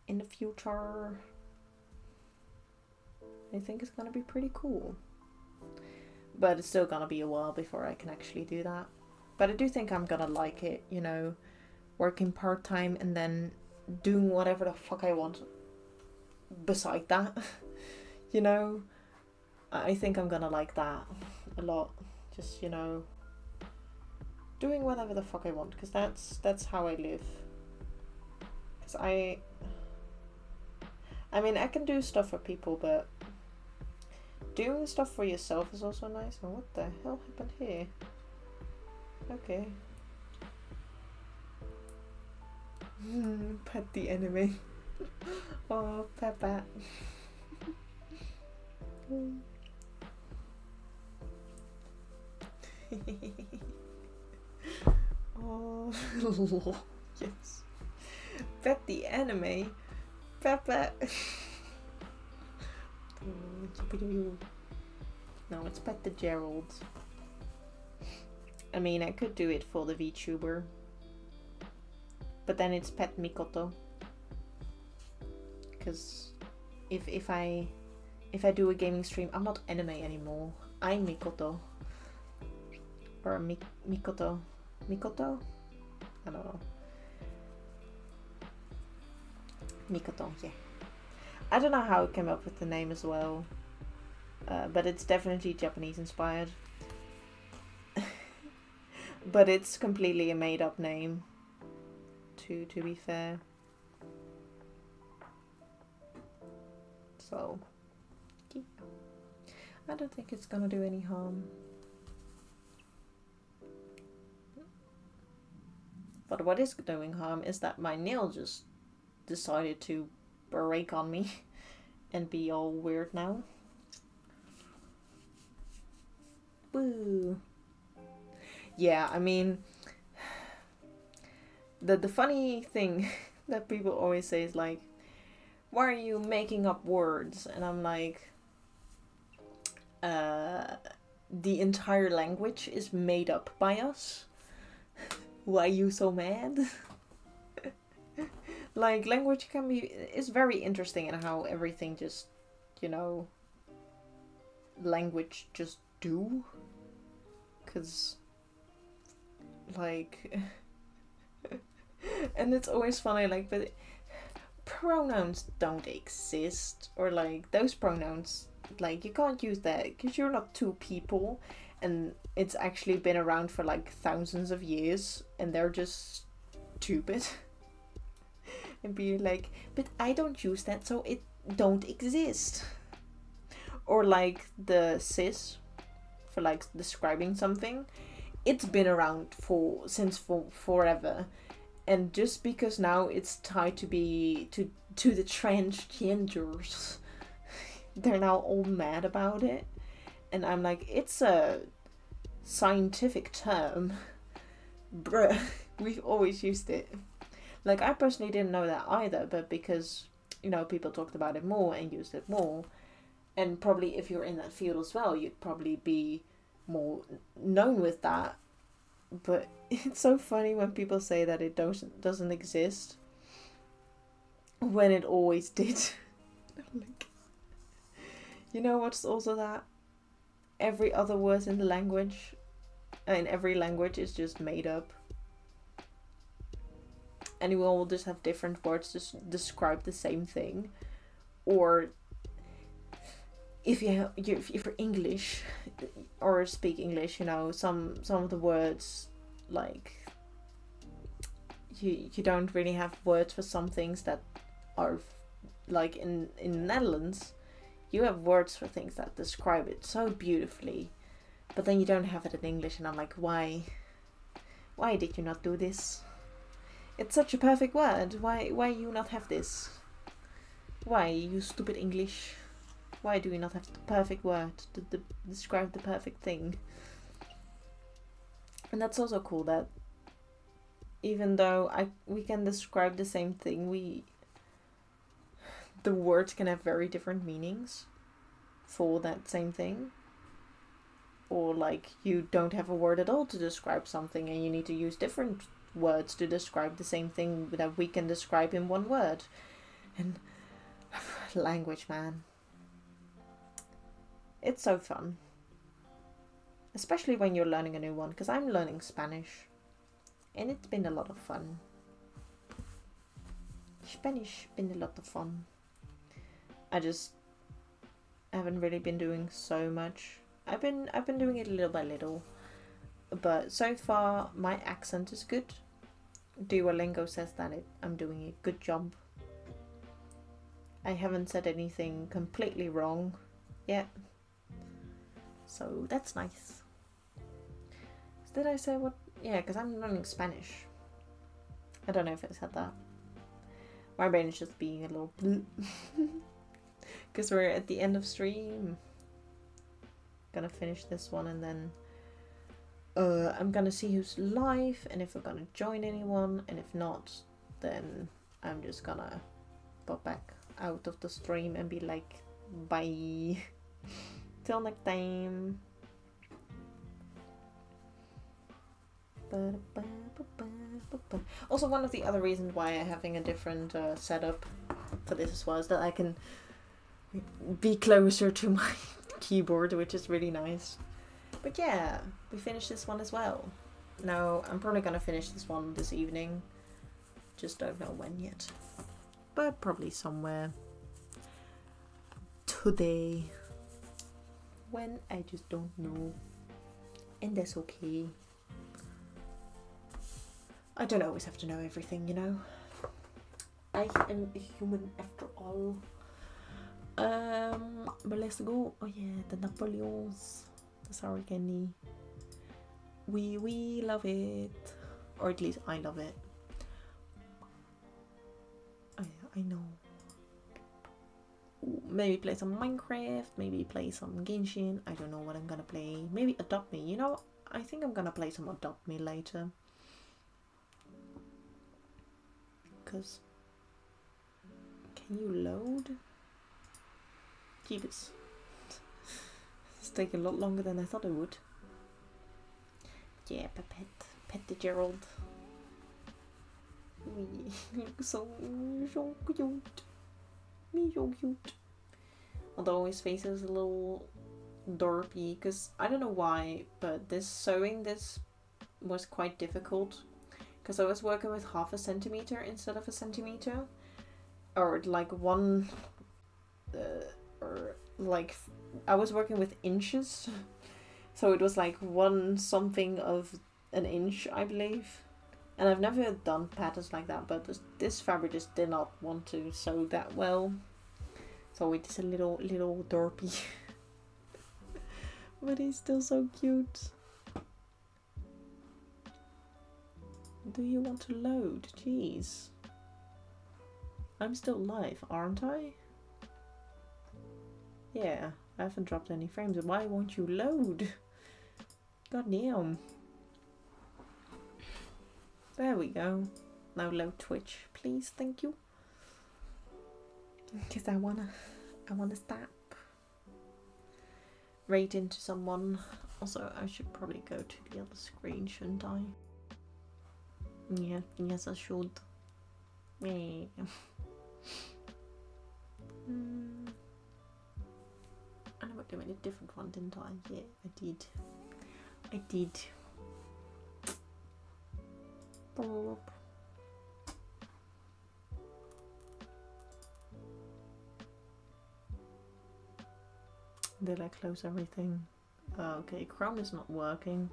A: in the future. I think it's gonna be pretty cool. But it's still gonna be a while before I can actually do that. But I do think I'm gonna like it, you know, working part-time and then doing whatever the fuck I want beside that. You know, I think I'm gonna like that a lot. Just, you know, doing whatever the fuck I want, because that's how I live. Because I mean, I can do stuff for people, but doing stuff for yourself is also nice. And what the hell happened here? Okay. Pet the enemy. Oh, pet bat. Oh, yes. Pet the enemy. Pet bat. No, it's Pet the Gerald. I mean, I could do it for the VTuber, but then it's Pet Mikoto. Because if I do a gaming stream, I'm not anime anymore. I'm Mikoto. Or Mikoto. Mikoto? I don't know. Mikoto, yeah. I don't know how I came up with the name as well. But it's definitely Japanese inspired. But it's completely a made up name, to be fair. So, Yeah. I don't think it's gonna do any harm. But what is doing harm is that my nail just decided to break on me and be all weird now. Woo. Yeah, I mean, the funny thing that people always say is like, why are you making up words? And I'm like, the entire language is made up by us. Why are you so mad? Like, language is very interesting in how everything just, you know, language just do. 'Cause, like, and it's always funny, like, but pronouns don't exist, or like, those pronouns, like, you can't use that because you're not two people, and it's actually been around for like thousands of years, and they're just stupid. And be like, but I don't use that, so it don't exist. Or like the cis, for like describing something, it's been around since forever, and just because now it's tied to the transgenders, they're now all mad about it. And I'm like, it's a scientific term, bruh. We've always used it. Like, I personally didn't know that either, but because, you know, people talked about it more and used it more, and probably if you're in that field as well, you'd probably be more known with that. But it's so funny when people say that it doesn't exist when it always did. Like, you know what's also that? Every other word in the language, in every language, is just made up. And we will just have different words to describe the same thing. Or if you're English or speak English, you know, some of the words, like, you don't really have words for some things that are, like, in the Netherlands, you have words for things that describe it so beautifully, but then you don't have it in English, and I'm like, why did you not do this? It's such a perfect word. Why you not have this? Why, you stupid English? Why do we not have the perfect word to describe the perfect thing? And that's also cool that even though we can describe the same thing, the words can have very different meanings for that same thing. Or like, you don't have a word at all to describe something and you need to use different words to describe the same thing that we can describe in one word. And language, man, it's so fun, especially when you're learning a new one, because I'm learning Spanish and it's been a lot of fun. Spanish been a lot of fun. I just haven't really been doing so much. I've been doing it little by little, but so far my accent is good. Duolingo says that I'm doing a good job. I haven't said anything completely wrong yet, so that's nice. Did I say what? Yeah, because I'm learning Spanish. I don't know if I said that. My brain is just being a little because we're at the end of stream. Gonna finish this one and then I'm gonna see who's live and if we're gonna join anyone, and if not, then I'm just gonna pop back out of the stream and be like, bye. Till next time. Also, one of the other reasons why I'm having a different setup for this as well is that I can be closer to my keyboard, which is really nice. But yeah, we finished this one as well. Now, I'm probably gonna finish this one this evening. Just don't know when yet. But probably somewhere today. When, I just don't know. And that's okay. I don't always have to know everything, you know. I am a human after all. But let's has to go. Oh yeah, the Napoleons. The sour candy. We love it. Or at least I love it. Oh yeah, I know. Ooh, maybe play some Minecraft, maybe play some Genshin. I don't know what I'm gonna play. Maybe Adopt Me. You know, I think I'm gonna play some Adopt Me later. Because... Can you load? Jeebus. It's taking a lot longer than I thought it would. Yeah, pet the Gerald. We look so cute. Me so cute. Although his face is a little dorpy, because I don't know why, but sewing this was quite difficult. Because I was working with 1/2 centimeter instead of 1 centimeter. Or like one... or like... I was working with inches. So it was like 1 something of an inch, I believe. And I've never done patterns like that, but this fabric just did not want to sew that well. So it is a little dorpy. But he's still so cute. Do you want to load? Jeez. I'm still live, aren't I? Yeah, I haven't dropped any frames. Why won't you load? God damn. There we go. Now load Twitch, please. Thank you. Because I wanna stop. Raid into someone. Also, I should probably go to the other screen, shouldn't I? Yeah, yes I should. Yeah. I know I made a different one, didn't I? Yeah, I did. I did. Did I close everything? Okay, Chrome is not working.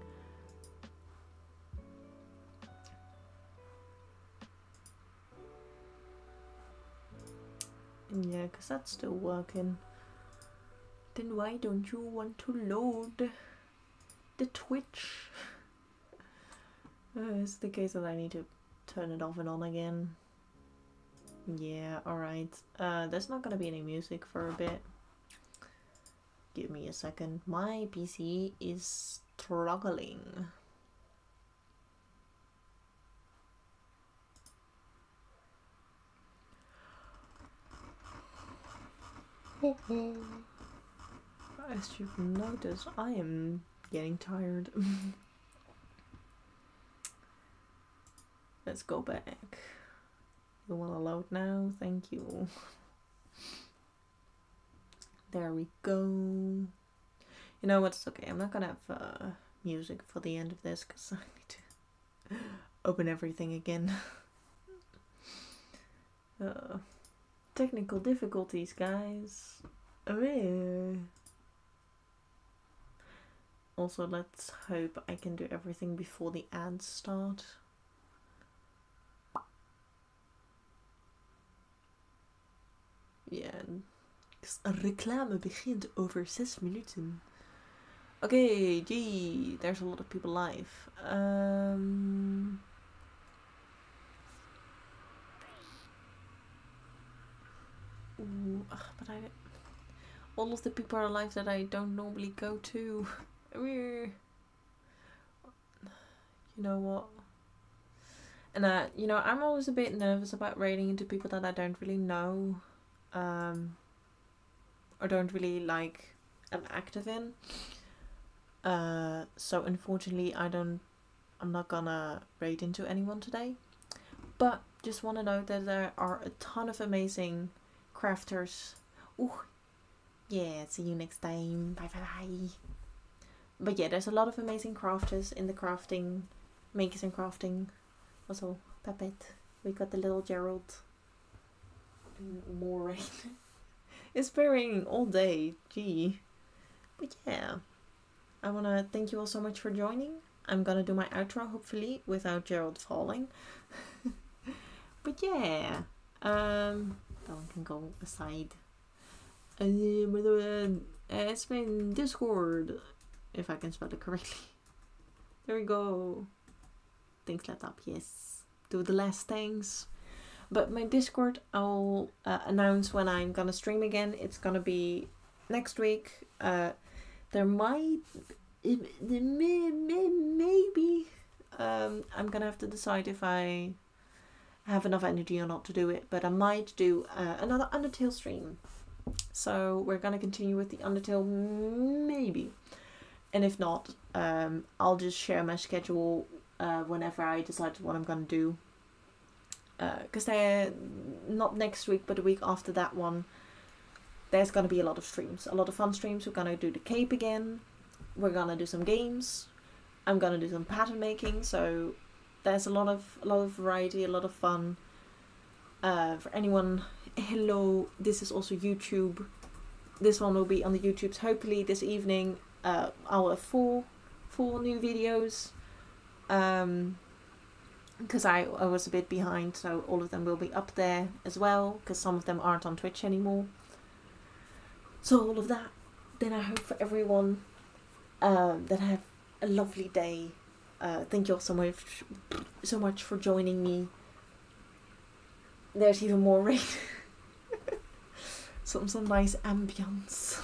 A: Yeah, because that's still working. Then why don't you want to load the Twitch? It's the case that I need to turn it off and on again. Yeah, alright. There's not gonna be any music for a bit. Give me a second. My PC is struggling. As you can notice, I am getting tired. Let's go back. You wanna load now? Thank you. There we go. You know what? It's okay. I'm not gonna have music for the end of this because I need to open everything again. Technical difficulties, guys. Also, let's hope I can do everything before the ads start. Ja, reclame begint over 6 minuten. Okay, gee, there's a lot of people live. Ooh, but all of the people are live that I don't normally go to. You know what? And you know, I'm always a bit nervous about raiding into people that I don't really know. Or don't really like am active in. So unfortunately I'm not gonna raid into anyone today. But just wanna note that there are a ton of amazing crafters. Ooh, yeah, see you next time. Bye bye bye. But yeah, there's a lot of amazing crafters in the crafting, makers and crafting. Also, Puppet. We got the little Gerald. And more rain. It's been raining all day, gee. But yeah, I want to thank you all so much for joining. I'm gonna do my outro, hopefully, without Gerald falling. But yeah, that one can go aside. It's been Discord, if I can spell it correctly. There we go. Things let up, yes. Do the last things. But my Discord, I'll announce when I'm gonna stream again. It's gonna be next week. There might, maybe, I'm gonna have to decide if I have enough energy or not to do it. But I might do another Undertale stream. So we're gonna continue with the Undertale, maybe. And if not, I'll just share my schedule whenever I decide what I'm gonna do. Because they're not next week, but the week after that one, there's gonna be a lot of streams, a lot of fun streams. We're gonna do the Cape again. We're gonna do some games. I'm gonna do some pattern making. So there's a lot of variety, a lot of fun. For anyone, hello. This is also YouTube. This one will be on the YouTubes. Hopefully this evening, I'll have four new videos. Because I was a bit behind, so all of them will be up there as well, because some of them aren't on Twitch anymore. So all of that. Then I hope for everyone that have a lovely day. Thank you all so much for joining me. There's even more rain. some nice ambience.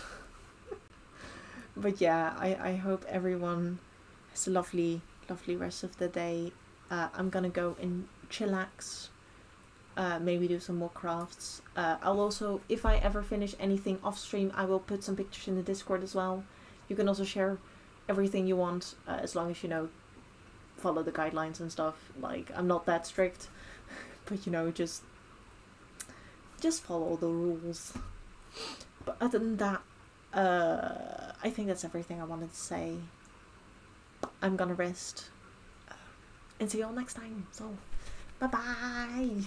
A: But yeah, I hope everyone has a lovely rest of the day. I'm gonna go and chillax, maybe do some more crafts. I'll also, if I ever finish anything off stream, I will put some pictures in the Discord as well. You can also share everything you want, as long as, you know, follow the guidelines and stuff. Like, I'm not that strict, but, you know, just follow the rules. But other than that, I think that's everything I wanted to say. I'm gonna rest. And see you all next time. So, bye bye.